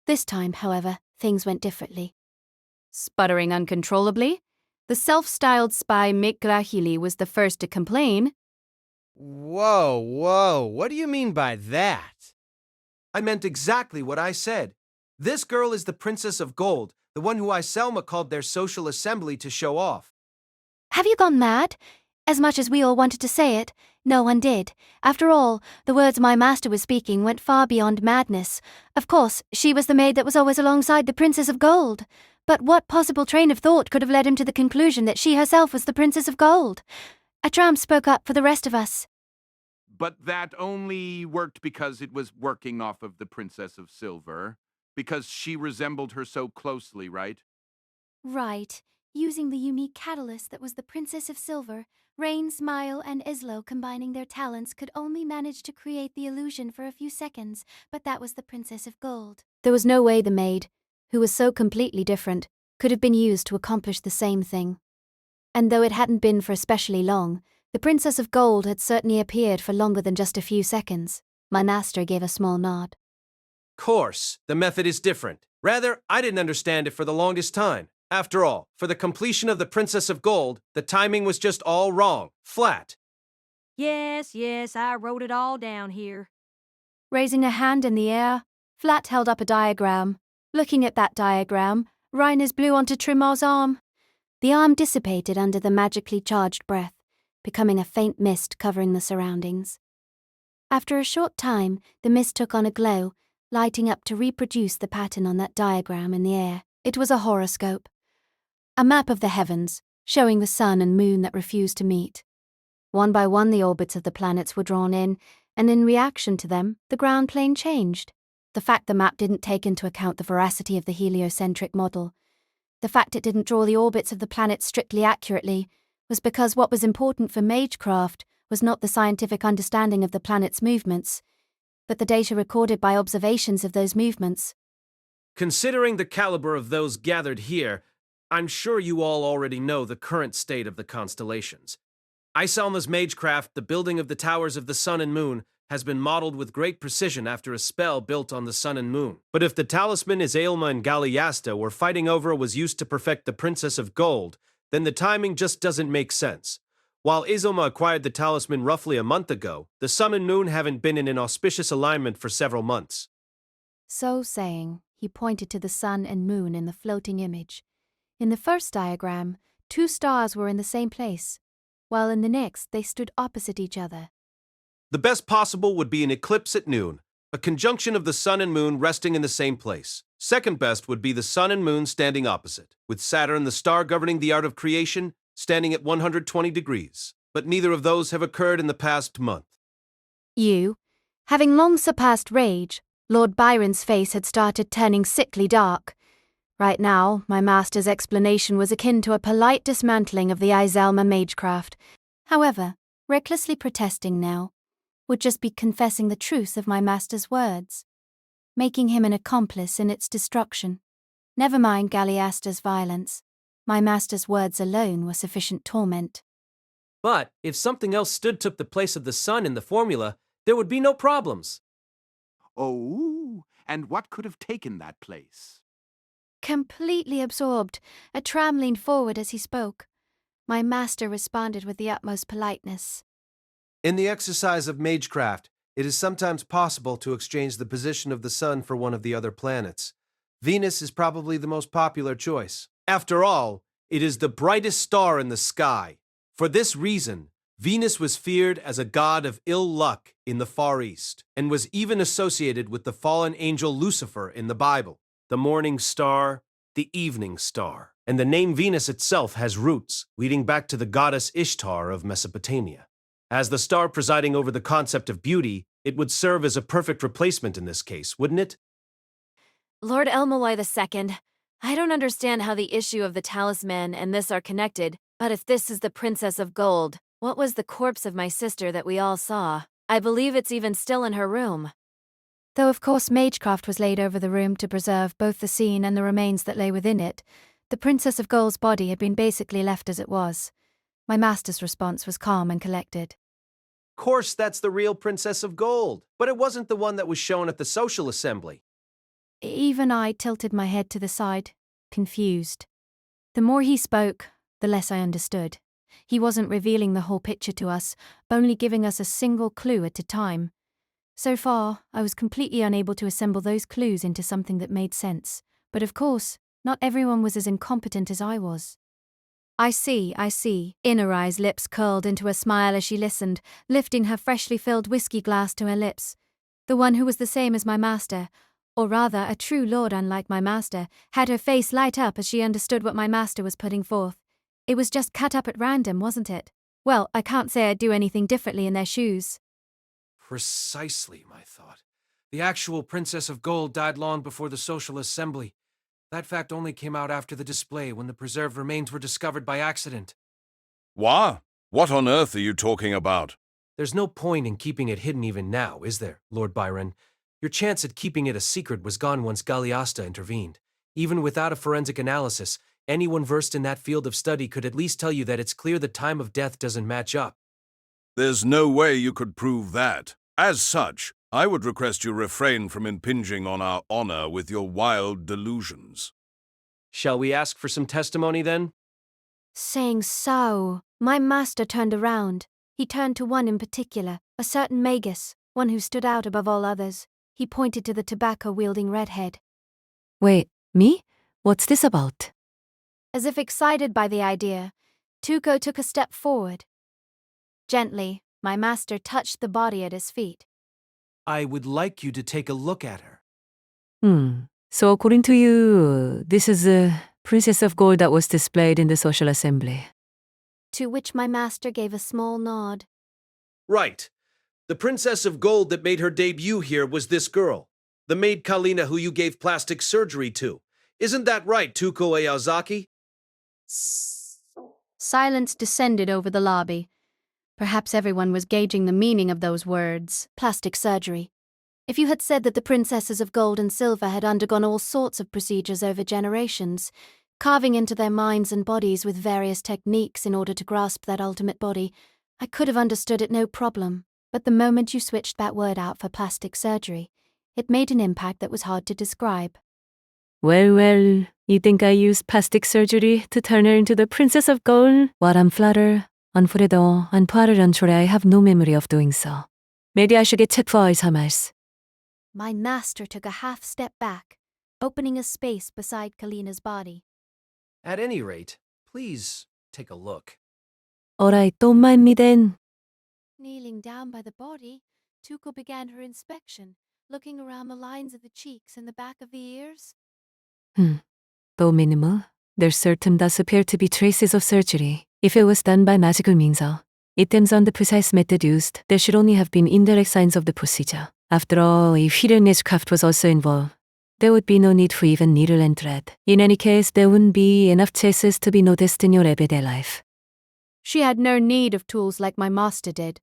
This time, however, things went differently. Sputtering uncontrollably, the self-styled spy Mick Grahili was the first to complain. Whoa, what do you mean by that? I meant exactly what I said. This girl is the Princess of Gold, the one who Iselma called their social assembly to show off. Have you gone mad? As much as we all wanted to say it, no one did. After all, the words my master was speaking went far beyond madness. Of course, she was the maid that was always alongside the Princess of Gold. But what possible train of thought could have led him to the conclusion that she herself was the Princess of Gold? A tramp spoke up for the rest of us. But that only worked because it was working off of the Princess of Silver, because she resembled her so closely, right? Right. Using the unique catalyst that was the Princess of Silver, Rain, Smile, and Islo combining their talents could only manage to create the illusion for a few seconds, but that was the Princess of Gold. There was no way the maid, who was so completely different, could have been used to accomplish the same thing. And though it hadn't been for especially long, the Princess of Gold had certainly appeared for longer than just a few seconds. My master gave a small nod. Course, the method is different. Rather, I didn't understand it for the longest time. After all, for the completion of the Princess of Gold, the timing was just all wrong. Flat. Yes, I wrote it all down here. Raising a hand in the air, Flat held up a diagram. Looking at that diagram, Reiners blew onto Trimar's arm. The arm dissipated under the magically charged breath, becoming a faint mist covering the surroundings. After a short time, the mist took on a glow, lighting up to reproduce the pattern on that diagram in the air. It was a horoscope. A map of the heavens, showing the sun and moon that refused to meet. One by one the orbits of the planets were drawn in, and in reaction to them, the ground plane changed. The fact the map didn't take into account the veracity of the heliocentric model, the fact it didn't draw the orbits of the planets strictly accurately, was because what was important for magecraft was not the scientific understanding of the planet's movements, but the data recorded by observations of those movements. Considering the caliber of those gathered here, I'm sure you all already know the current state of the constellations. Iselma's magecraft, the building of the towers of the sun and moon, has been modeled with great precision after a spell built on the sun and moon. But if the talisman Iselma and Galiasta were fighting over was used to perfect the Princess of Gold, then the timing just doesn't make sense. While Iselma acquired the talisman roughly a month ago, the sun and moon haven't been in an auspicious alignment for several months. So saying, he pointed to the sun and moon in the floating image. In the first diagram, 2 stars were in the same place, while in the next they stood opposite each other. The best possible would be an eclipse at noon, a conjunction of the sun and moon resting in the same place. Second best would be the sun and moon standing opposite, with Saturn, the star governing the art of creation, standing at 120 degrees. But neither of those have occurred in the past month. You, having long surpassed rage, Lord Byron's face had started turning sickly dark. Right now, my master's explanation was akin to a polite dismantling of the Iselma magecraft. However, recklessly protesting now would just be confessing the truth of my master's words, making him an accomplice in its destruction. Never mind Galiasta's violence. My master's words alone were sufficient torment. But if something else took the place of the sun in the formula, there would be no problems. Oh, and what could have taken that place? Completely absorbed, a tram leaned forward as he spoke. My master responded with the utmost politeness. In the exercise of magecraft, it is sometimes possible to exchange the position of the sun for one of the other planets. Venus is probably the most popular choice. After all, it is the brightest star in the sky. For this reason, Venus was feared as a god of ill luck in the Far East, and was even associated with the fallen angel Lucifer in the Bible. The morning star, the evening star, and the name Venus itself has roots leading back to the goddess Ishtar of Mesopotamia. As the star presiding over the concept of beauty, it would serve as a perfect replacement in this case, wouldn't it? Lord El-Melloi II, I don't understand how the issue of the talisman and this are connected, but if this is the Princess of Gold, what was the corpse of my sister that we all saw? I believe it's even still in her room. Though of course magecraft was laid over the room to preserve both the scene and the remains that lay within it, the Princess of Gold's body had been basically left as it was. My master's response was calm and collected. Course, that's the real Princess of Gold, but it wasn't the one that was shown at the social assembly. Even I tilted my head to the side, confused. The more he spoke, the less I understood. He wasn't revealing the whole picture to us, only giving us a single clue at a time. So far, I was completely unable to assemble those clues into something that made sense. But of course, not everyone was as incompetent as I was. I see. Inner Eye's lips curled into a smile as she listened, lifting her freshly filled whiskey glass to her lips. The one who was the same as my master, or rather a true lord unlike my master, had her face light up as she understood what my master was putting forth. It was just cut up at random, wasn't it? Well, I can't say I'd do anything differently in their shoes. Precisely, my thought. The actual Princess of Gold died long before the social assembly. That fact only came out after the display when the preserved remains were discovered by accident. What? What on earth are you talking about? There's no point in keeping it hidden even now, is there, Lord Byron? Your chance at keeping it a secret was gone once Galeasta intervened. Even without a forensic analysis, anyone versed in that field of study could at least tell you that it's clear the time of death doesn't match up. There's no way you could prove that. As such, I would request you refrain from impinging on our honor with your wild delusions. Shall we ask for some testimony then? Saying so, my master turned around. He turned to one in particular, a certain magus, one who stood out above all others. He pointed to the tobacco-wielding redhead. Wait, me? What's this about? As if excited by the idea, Tuco took a step forward. Gently, my master touched the body at his feet. I would like you to take a look at her. So according to you, this is the Princess of Gold that was displayed in the social assembly. To which my master gave a small nod. Right. The Princess of Gold that made her debut here was this girl, the maid Kalina who you gave plastic surgery to. Isn't that right, Tuko Aozaki? Silence descended over the lobby. Perhaps everyone was gauging the meaning of those words. Plastic surgery. If you had said that the princesses of gold and silver had undergone all sorts of procedures over generations, carving into their minds and bodies with various techniques in order to grasp that ultimate body, I could have understood it no problem. But the moment you switched that word out for plastic surgery, it made an impact that was hard to describe. Well, you think I used plastic surgery to turn her into the Princess of Gold? While I'm flattered, unfortunately, and probably I have no memory of doing so. Maybe I should get checked for Alzheimer's. My master took a half step back, opening a space beside Kalina's body. At any rate, please take a look. Alright, don't mind me then. Kneeling down by the body, Tuco began her inspection, looking around the lines of the cheeks and the back of the ears. Though minimal, there certain does appear to be traces of surgery. If it was done by magical means, it depends on the precise method used. There should only have been indirect signs of the procedure. After all, if hidden witchcraft was also involved, there would be no need for even needle and thread. In any case, there wouldn't be enough traces to be noticed in your everyday life. She had no need of tools like my master did.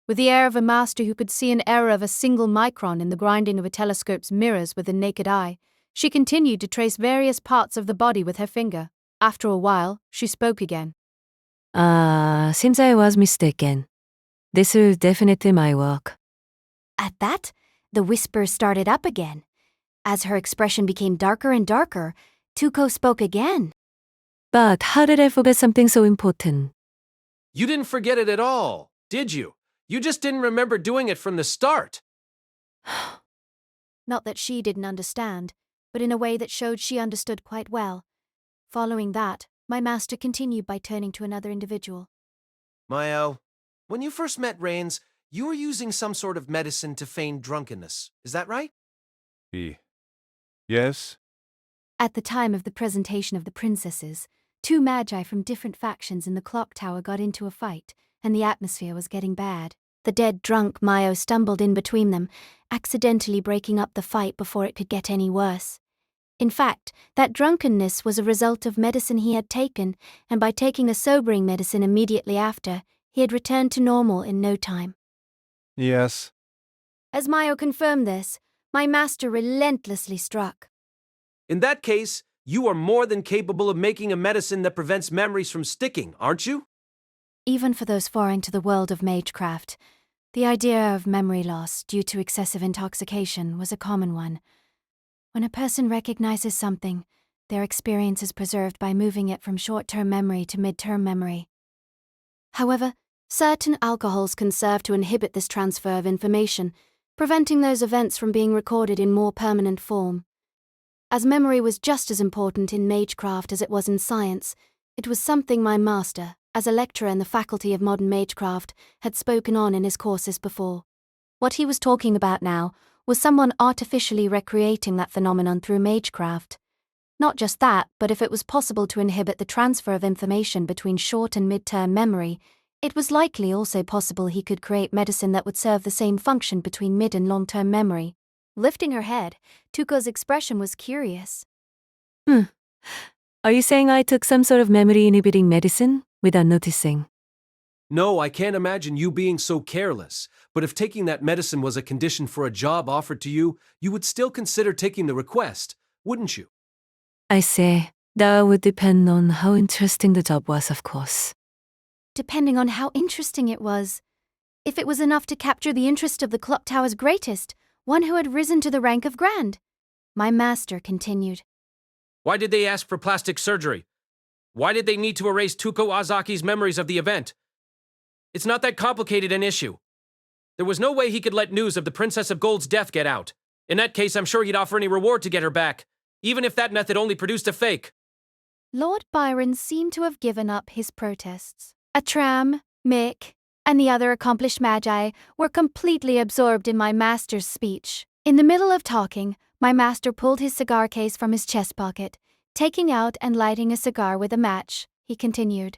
With the air of a master who could see an error of a single micron in the grinding of a telescope's mirrors with the naked eye, she continued to trace various parts of the body with her finger. After a while, she spoke again. Seems I was mistaken. This is definitely my work. At that, the whispers started up again. As her expression became darker and darker, Tuco spoke again. But how did I forget something so important? You didn't forget it at all, did you? You just didn't remember doing it from the start. Not that she didn't understand, but in a way that showed she understood quite well. Following that, my master continued by turning to another individual. Mayo, when you first met Rains, you were using some sort of medicine to feign drunkenness. Is that right? Yes? At the time of the presentation of the princesses, 2 magi from different factions in the clock tower got into a fight, and the atmosphere was getting bad. The dead drunk Mayo stumbled in between them, accidentally breaking up the fight before it could get any worse. In fact, that drunkenness was a result of medicine he had taken, and by taking a sobering medicine immediately after, he had returned to normal in no time. Yes. As Mayo confirmed this, my master relentlessly struck. In that case, you are more than capable of making a medicine that prevents memories from sticking, aren't you? Even for those foreign to the world of magecraft, the idea of memory loss due to excessive intoxication was a common one. When a person recognizes something, their experience is preserved by moving it from short-term memory to mid-term memory. However, certain alcohols can serve to inhibit this transfer of information, preventing those events from being recorded in more permanent form. As memory was just as important in magecraft as it was in science, it was something my master, as a lecturer in the Faculty of Modern Magecraft, had spoken on in his courses before. What he was talking about now was someone artificially recreating that phenomenon through magecraft. Not just that, but if it was possible to inhibit the transfer of information between short and mid-term memory, it was likely also possible he could create medicine that would serve the same function between mid and long-term memory. Lifting her head, Tuko's expression was curious. Are you saying I took some sort of memory-inhibiting medicine without noticing? No, I can't imagine you being so careless. But if taking that medicine was a condition for a job offered to you, you would still consider taking the request, wouldn't you? I say, that would depend on how interesting the job was, of course. Depending on how interesting it was. If it was enough to capture the interest of the clock tower's greatest, one who had risen to the rank of grand. My master continued. Why did they ask for plastic surgery? Why did they need to erase Tuko Azaki's memories of the event? It's not that complicated an issue. There was no way he could let news of the Princess of Gold's death get out. In that case, I'm sure he'd offer any reward to get her back, even if that method only produced a fake. Lord Byron seemed to have given up his protests. Atram, Mick, and the other accomplished magi were completely absorbed in my master's speech. In the middle of talking, my master pulled his cigar case from his chest pocket. Taking out and lighting a cigar with a match, he continued.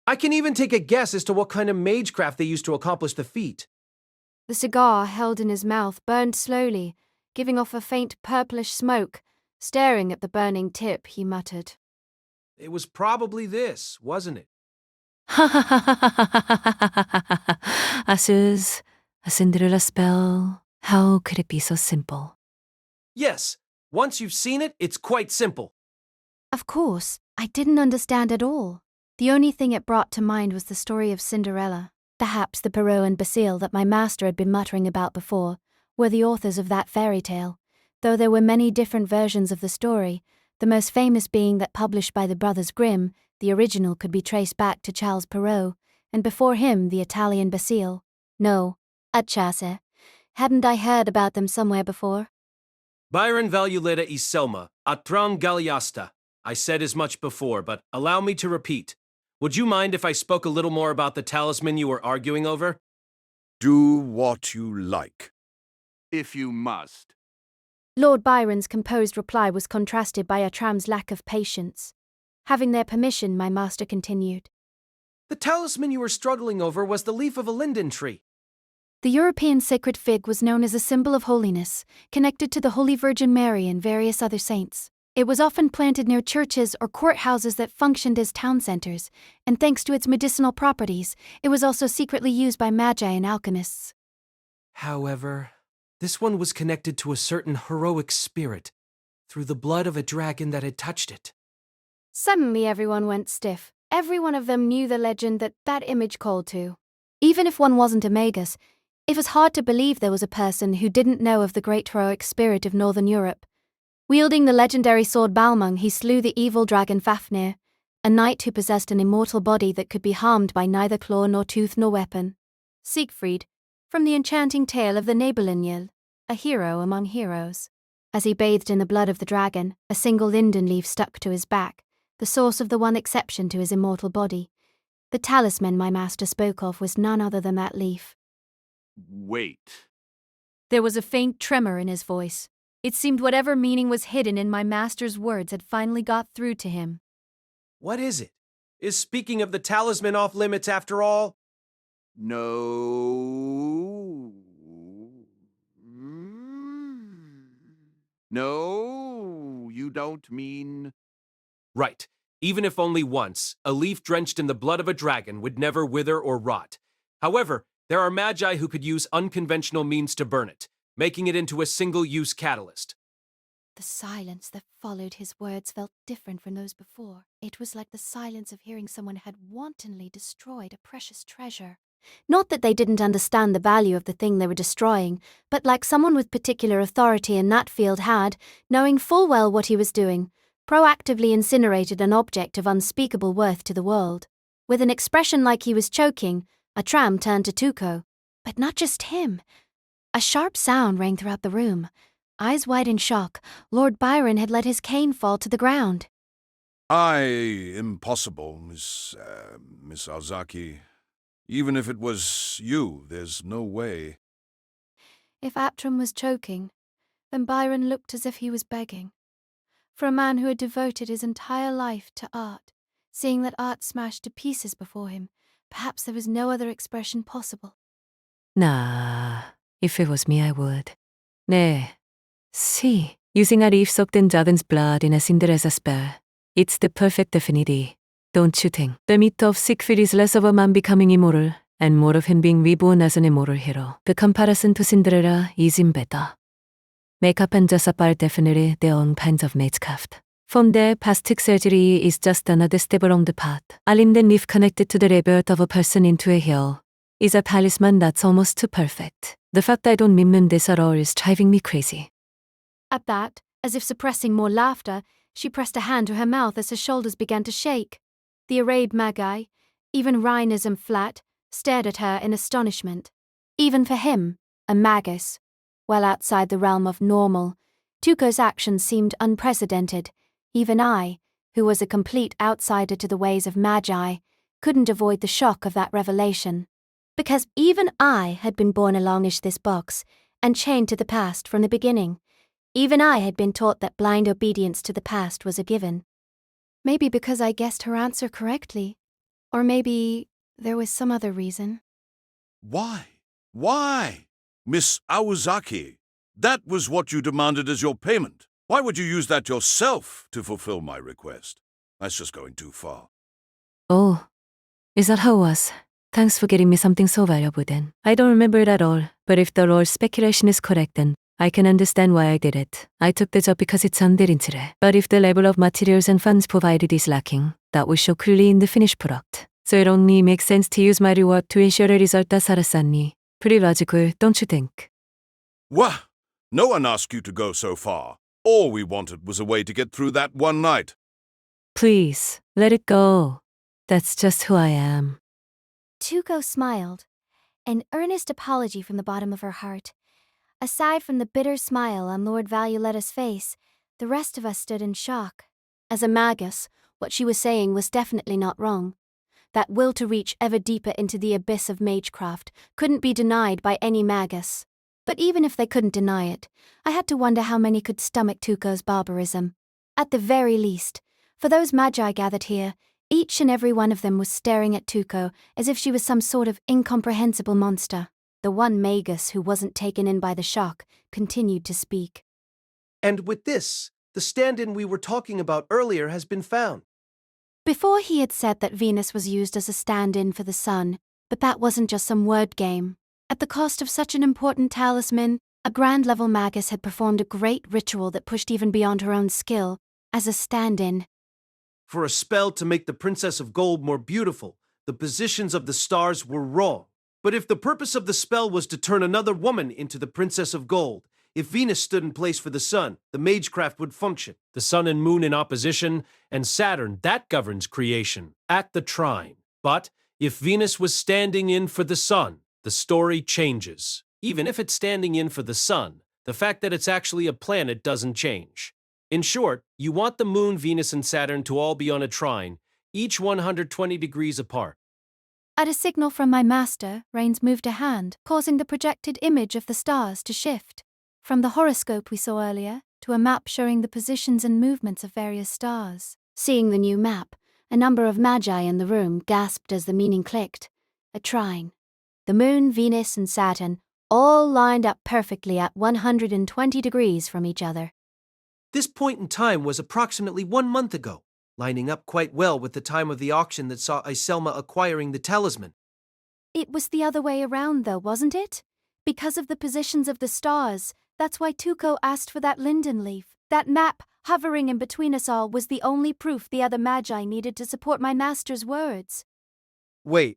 I can even take a guess as to what kind of magecraft they used to accomplish the feat. The cigar held in his mouth burned slowly, giving off a faint purplish smoke. Staring at the burning tip, he muttered. It was probably this, wasn't it? Ashes, a Cinderella spell. How could it be so simple? Yes, once you've seen it, it's quite simple. Of course, I didn't understand at all. The only thing it brought to mind was the story of Cinderella. Perhaps the Perrault and Basile that my master had been muttering about before were the authors of that fairy tale, though there were many different versions of the story, the most famous being that published by the Brothers Grimm, the original could be traced back to Charles Perrault, and before him the Italian Basile. No, Atchase. Hadn't I heard about them somewhere before? Byron Valuleta Iselma, Atran Galliasta. I said as much before, but allow me to repeat. Would you mind if I spoke a little more about the talisman you were arguing over? Do what you like. If you must. Lord Byron's composed reply was contrasted by Atram's lack of patience. Having their permission, my master continued. The talisman you were struggling over was the leaf of a linden tree. The European sacred fig was known as a symbol of holiness, connected to the Holy Virgin Mary and various other saints. It was often planted near churches or courthouses that functioned as town centers, and thanks to its medicinal properties, it was also secretly used by magi and alchemists. However, this one was connected to a certain heroic spirit, through the blood of a dragon that had touched it. Suddenly everyone went stiff. Every one of them knew the legend that image called to. Even if one wasn't a magus, it was hard to believe there was a person who didn't know of the great heroic spirit of Northern Europe. Wielding the legendary sword Balmung, he slew the evil dragon Fafnir, a knight who possessed an immortal body that could be harmed by neither claw nor tooth nor weapon. Siegfried, from the enchanting tale of the Nibelungenlied, a hero among heroes. As he bathed in the blood of the dragon, a single linden leaf stuck to his back, the source of the one exception to his immortal body. The talisman my master spoke of was none other than that leaf. Wait. There was a faint tremor in his voice. It seemed whatever meaning was hidden in my master's words had finally got through to him. What is it? Is speaking of the talisman off limits after all? No. No, you don't mean... Right. Even if only once, a leaf drenched in the blood of a dragon would never wither or rot. However, there are magi who could use unconventional means to burn it, making it into a single-use catalyst. The silence that followed his words felt different from those before. It was like the silence of hearing someone had wantonly destroyed a precious treasure. Not that they didn't understand the value of the thing they were destroying, but like someone with particular authority in that field had, knowing full well what he was doing, proactively incinerated an object of unspeakable worth to the world. With an expression like he was choking, Atram turned to Tuco. But not just him. A sharp sound rang throughout the room. Eyes wide in shock, Lord Byron had let his cane fall to the ground. Impossible, Miss Ozaki. Even if it was you, there's no way. If Atram was choking, then Byron looked as if he was begging. For a man who had devoted his entire life to art, seeing that art smashed to pieces before him, perhaps there was no other expression possible. Nah, if it was me, I would. 네. See, using a leaf soaked in dragon's blood in a Cinderella spell. It's the perfect definity, don't you think? The myth of Siegfried is less of a man becoming immortal and more of him being reborn as an immortal hero. The comparison to Cinderella is in better. Makeup and dress-up are definitely their own kinds of magecraft. From there, plastic surgery is just another step along the path. A linden leaf connected to the rebirth of a person into a hero is a talisman that's almost too perfect. The fact I don't mean this at all is driving me crazy. At that, as if suppressing more laughter, she pressed a hand to her mouth as her shoulders began to shake. The arrayed magi, even Rhiners and Flat, stared at her in astonishment. Even for him, a magus, well outside the realm of normal, Tuco's actions seemed unprecedented. Even I, who was a complete outsider to the ways of magi, couldn't avoid the shock of that revelation. Because even I had been born alongish this box and chained to the past from the beginning. Even I had been taught that blind obedience to the past was a given. Maybe because I guessed her answer correctly. Or maybe there was some other reason. Why? Why? Miss Awazaki, that was what you demanded as your payment. Why would you use that yourself to fulfill my request? That's just going too far. Oh, is that how it was? Thanks for getting me something so valuable then. I don't remember it at all, but if the Lord's speculation is correct then I can understand why I did it. I took the job because it sounded interesting. But if the level of materials and funds provided is lacking, that will show clearly in the finished product. So it only makes sense to use my reward to ensure a result that's satisfactory. Pretty logical, don't you think? What? No one asked you to go so far. All we wanted was a way to get through that one night. Please, let it go. That's just who I am. Tuco smiled, an earnest apology from the bottom of her heart. Aside from the bitter smile on Lord Valuletta's face, the rest of us stood in shock. As a magus, what she was saying was definitely not wrong. That will to reach ever deeper into the abyss of magecraft couldn't be denied by any magus. But even if they couldn't deny it, I had to wonder how many could stomach Tuco's barbarism. At the very least, for those magi gathered here, each and every one of them was staring at Tuco as if she was some sort of incomprehensible monster. The one magus who wasn't taken in by the shock continued to speak. And with this, the stand-in we were talking about earlier has been found. Before he had said that Venus was used as a stand-in for the sun, but that wasn't just some word game. At the cost of such an important talisman, a grand-level magus had performed a great ritual that pushed even beyond her own skill, as a stand-in. For a spell to make the Princess of Gold more beautiful, the positions of the stars were wrong. But if the purpose of the spell was to turn another woman into the Princess of Gold, if Venus stood in place for the sun, the magecraft would function. The sun and moon in opposition, and Saturn, that governs creation, at the trine. But if Venus was standing in for the sun, the story changes. Even if it's standing in for the sun, the fact that it's actually a planet doesn't change. In short, you want the moon, Venus, and Saturn to all be on a trine, each 120 degrees apart. At a signal from my master, Rains moved a hand, causing the projected image of the stars to shift. From the horoscope we saw earlier, to a map showing the positions and movements of various stars. Seeing the new map, a number of magi in the room gasped as the meaning clicked. A trine. The moon, Venus, and Saturn all lined up perfectly at 120 degrees from each other. This point in time was approximately 1 month ago, lining up quite well with the time of the auction that saw Iselma acquiring the talisman. It was the other way around, though, wasn't it? Because of the positions of the stars. That's why Tuco asked for that linden leaf. That map, hovering in between us all, was the only proof the other magi needed to support my master's words. Wait.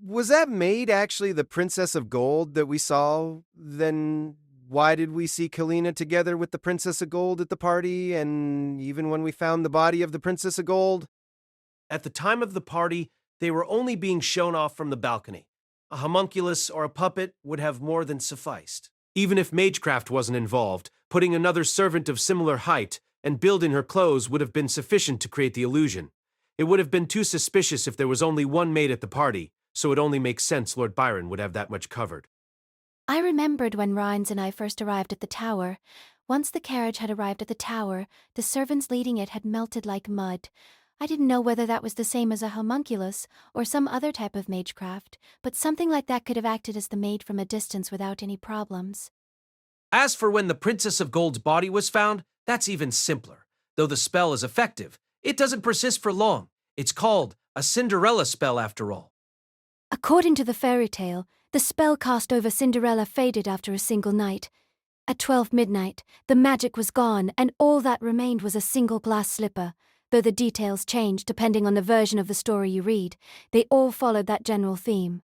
Was that maid actually the Princess of Gold that we saw? Then why did we see Kalina together with the Princess of Gold at the party, and even when we found the body of the Princess of Gold? At the time of the party, they were only being shown off from the balcony. A homunculus or a puppet would have more than sufficed. Even if magecraft wasn't involved, putting another servant of similar height and build in her clothes would have been sufficient to create the illusion. It would have been too suspicious if there was only one maid at the party, so it only makes sense Lord Byron would have that much covered. I remembered when Rhines and I first arrived at the tower. Once the carriage had arrived at the tower, the servants leading it had melted like mud. I didn't know whether that was the same as a homunculus or some other type of magecraft, but something like that could have acted as the maid from a distance without any problems. As for when the Princess of Gold's body was found, that's even simpler. Though the spell is effective, it doesn't persist for long. It's called a Cinderella spell after all. According to the fairy tale, the spell cast over Cinderella faded after a single night. At 12 midnight, the magic was gone, and all that remained was a single glass slipper. Though the details change depending on the version of the story you read, they all followed that general theme.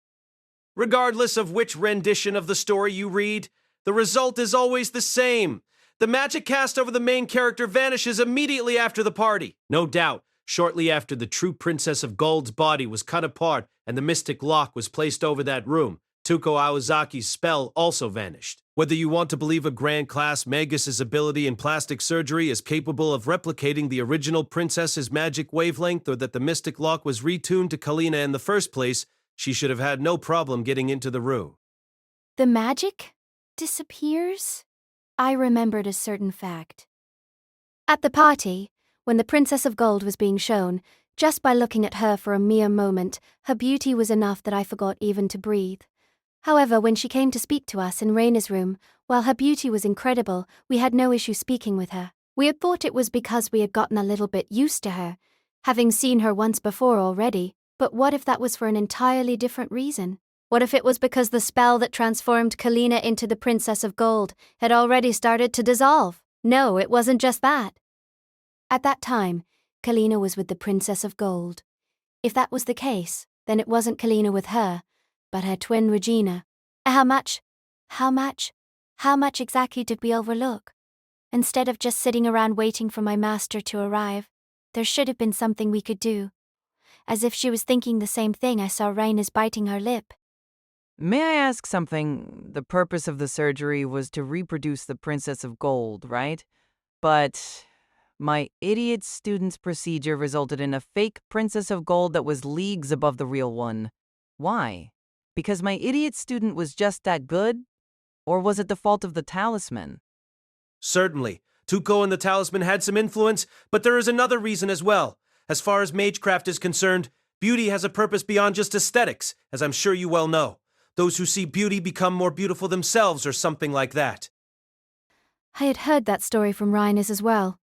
Regardless of which rendition of the story you read, the result is always the same. The magic cast over the main character vanishes immediately after the party. No doubt, shortly after the true Princess of Gold's body was cut apart and the mystic lock was placed over that room, Tuco Aozaki's spell also vanished. Whether you want to believe a Grand Class Magus's ability in plastic surgery is capable of replicating the original princess's magic wavelength, or that the mystic lock was retuned to Kalina in the first place, she should have had no problem getting into the room. The magic disappears? I remembered a certain fact. At the party, when the Princess of Gold was being shown, just by looking at her for a mere moment, her beauty was enough that I forgot even to breathe. However, when she came to speak to us in Raina's room, while her beauty was incredible, we had no issue speaking with her. We had thought it was because we had gotten a little bit used to her, having seen her once before already, but what if that was for an entirely different reason? What if it was because the spell that transformed Kalina into the Princess of Gold had already started to dissolve? No, it wasn't just that. At that time, Kalina was with the Princess of Gold. If that was the case, then it wasn't Kalina with her, but her twin Regina. How much exactly did we overlook? Instead of just sitting around waiting for my master to arrive, there should have been something we could do. As if she was thinking the same thing, I saw Raina's biting her lip. May I ask something? The purpose of the surgery was to reproduce the Princess of Gold, right? But my idiot student's procedure resulted in a fake Princess of Gold that was leagues above the real one. Why? Because my idiot student was just that good? Or was it the fault of the talisman? Certainly, Tuco and the talisman had some influence, but there is another reason as well. As far as magecraft is concerned, beauty has a purpose beyond just aesthetics, as I'm sure you well know. Those who see beauty become more beautiful themselves, or something like that. I had heard that story from Rhinus as well.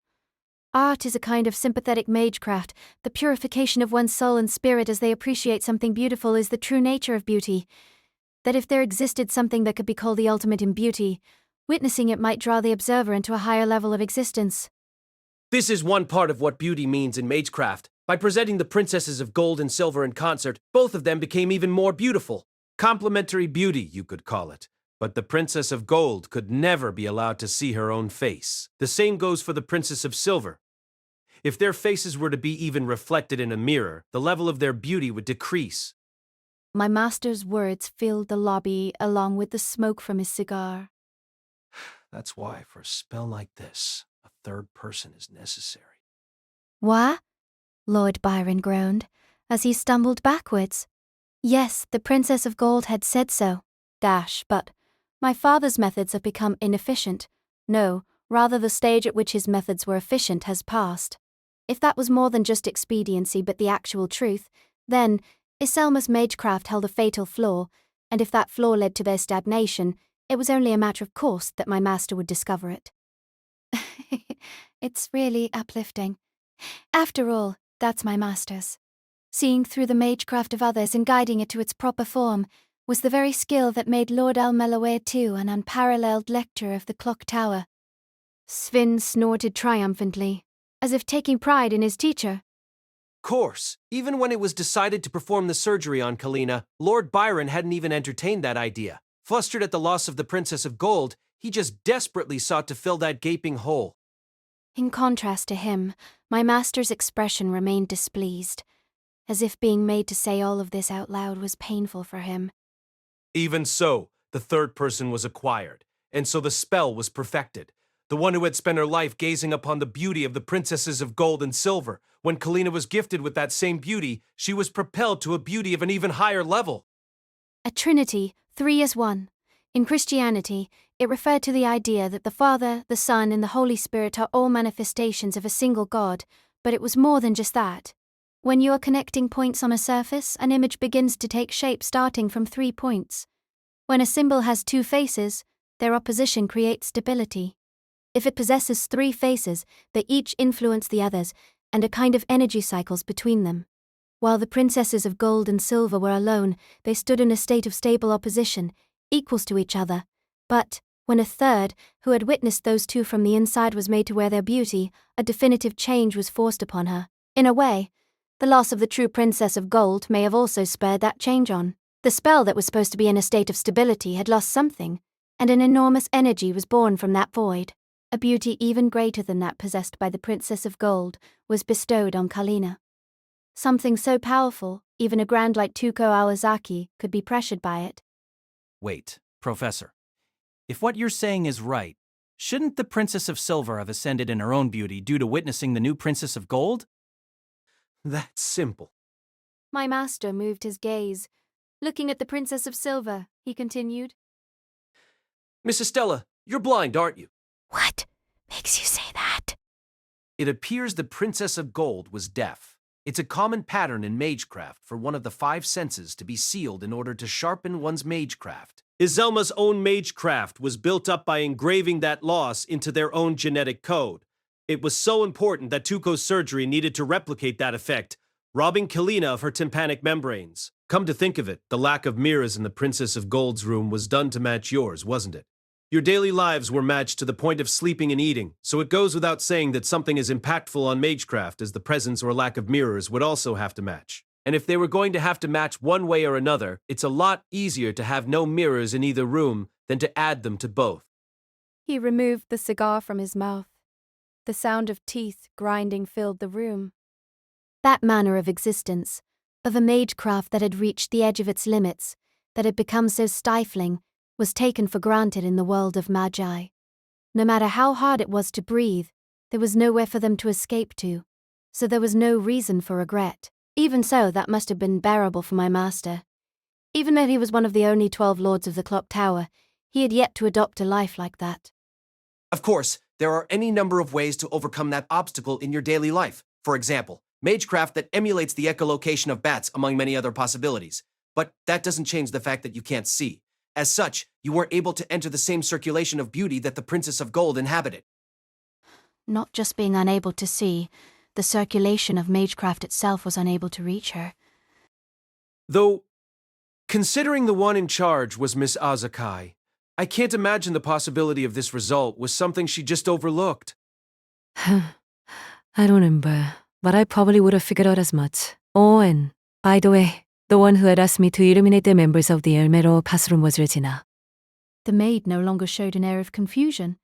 Art is a kind of sympathetic magecraft. The purification of one's soul and spirit as they appreciate something beautiful is the true nature of beauty. That if there existed something that could be called the ultimate in beauty, witnessing it might draw the observer into a higher level of existence. This is one part of what beauty means in magecraft. By presenting the princesses of gold and silver in concert, both of them became even more beautiful. Complementary beauty, you could call it. But the Princess of Gold could never be allowed to see her own face. The same goes for the Princess of Silver. If their faces were to be even reflected in a mirror, the level of their beauty would decrease. My master's words filled the lobby along with the smoke from his cigar. That's why, for a spell like this, a third person is necessary. What? Lord Byron groaned, as he stumbled backwards. Yes, the Princess of Gold had said so. But my father's methods have become inefficient. No, rather the stage at which his methods were efficient has passed. If that was more than just expediency but the actual truth, then Iselma's magecraft held a fatal flaw, and if that flaw led to their stagnation, it was only a matter of course that my master would discover it. It's really uplifting. After all, that's my master's. Seeing through the magecraft of others and guiding it to its proper form was the very skill that made Lord El-Melloi II an unparalleled lecturer of the clock tower. Sven snorted triumphantly, as if taking pride in his teacher. Course, even when it was decided to perform the surgery on Kalina, Lord Byron hadn't even entertained that idea. Flustered at the loss of the Princess of Gold, he just desperately sought to fill that gaping hole. In contrast to him, my master's expression remained displeased, as if being made to say all of this out loud was painful for him. Even so, the third person was acquired, and so the spell was perfected. The one who had spent her life gazing upon the beauty of the princesses of gold and silver. When Kalina was gifted with that same beauty, she was propelled to a beauty of an even higher level. A trinity, 3 as 1. In Christianity, it referred to the idea that the Father, the Son, and the Holy Spirit are all manifestations of a single God, but it was more than just that. When you are connecting points on a surface, an image begins to take shape starting from 3 points. When a symbol has 2 faces, their opposition creates stability. If it possesses 3 faces, they each influence the others, and a kind of energy cycles between them. While the princesses of gold and silver were alone, they stood in a state of stable opposition, equals to each other. But when a third, who had witnessed those two from the inside, was made to wear their beauty, a definitive change was forced upon her. In a way, the loss of the true princess of gold may have also spurred that change on. The spell that was supposed to be in a state of stability had lost something, and an enormous energy was born from that void. A beauty even greater than that possessed by the Princess of Gold was bestowed on Kalina. Something so powerful, even a grand like Tuko Awazaki could be pressured by it. Wait, Professor. If what you're saying is right, shouldn't the Princess of Silver have ascended in her own beauty due to witnessing the new Princess of Gold? That's simple. My master moved his gaze. Looking at the Princess of Silver, he continued. Miss Estella, you're blind, aren't you? What makes you say that? It appears the Princess of Gold was deaf. It's a common pattern in magecraft for one of the 5 senses to be sealed in order to sharpen one's magecraft. Iselma's own magecraft was built up by engraving that loss into their own genetic code. It was so important that Tuko's surgery needed to replicate that effect, robbing Kalina of her tympanic membranes. Come to think of it, the lack of mirrors in the Princess of Gold's room was done to match yours, wasn't it? Your daily lives were matched to the point of sleeping and eating, so it goes without saying that something as impactful on magecraft as the presence or lack of mirrors would also have to match. And if they were going to have to match one way or another, it's a lot easier to have no mirrors in either room than to add them to both. He removed the cigar from his mouth. The sound of teeth grinding filled the room. That manner of existence, of a magecraft that had reached the edge of its limits, that had become so stifling, was taken for granted in the world of magi. No matter how hard it was to breathe, there was nowhere for them to escape to, so there was no reason for regret. Even so, that must have been bearable for my master. Even though he was one of the only 12 lords of the clock tower, he had yet to adopt a life like that. Of course, there are any number of ways to overcome that obstacle in your daily life. For example, magecraft that emulates the echolocation of bats, among many other possibilities. But that doesn't change the fact that you can't see. As such, you weren't able to enter the same circulation of beauty that the Princess of Gold inhabited. Not just being unable to see, the circulation of magecraft itself was unable to reach her. Though, considering the one in charge was Miss Azakai, I can't imagine the possibility of this result was something she just overlooked. I don't remember, but I probably would have figured out as much. Oh, and by the way, the one who had asked me to eliminate the members of the El-Melloi classroom was Regina. The maid no longer showed an air of confusion.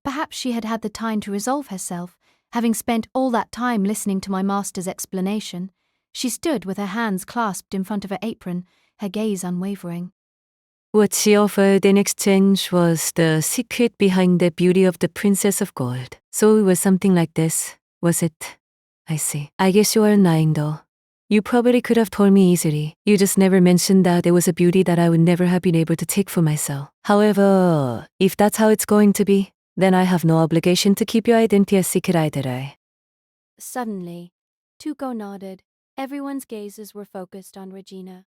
Perhaps she had had the time to resolve herself, having spent all that time listening to my master's explanation. She stood with her hands clasped in front of her apron, her gaze unwavering. What she offered in exchange was the secret behind the beauty of the Princess of Gold. So it was something like this, was it? I see. I guess you are lying though. You probably could have told me easily. You just never mentioned that there was a beauty that I would never have been able to take for myself. However, if that's how it's going to be, then I have no obligation to keep your identity a secret either. Suddenly, Tuko nodded. Everyone's gazes were focused on Regina.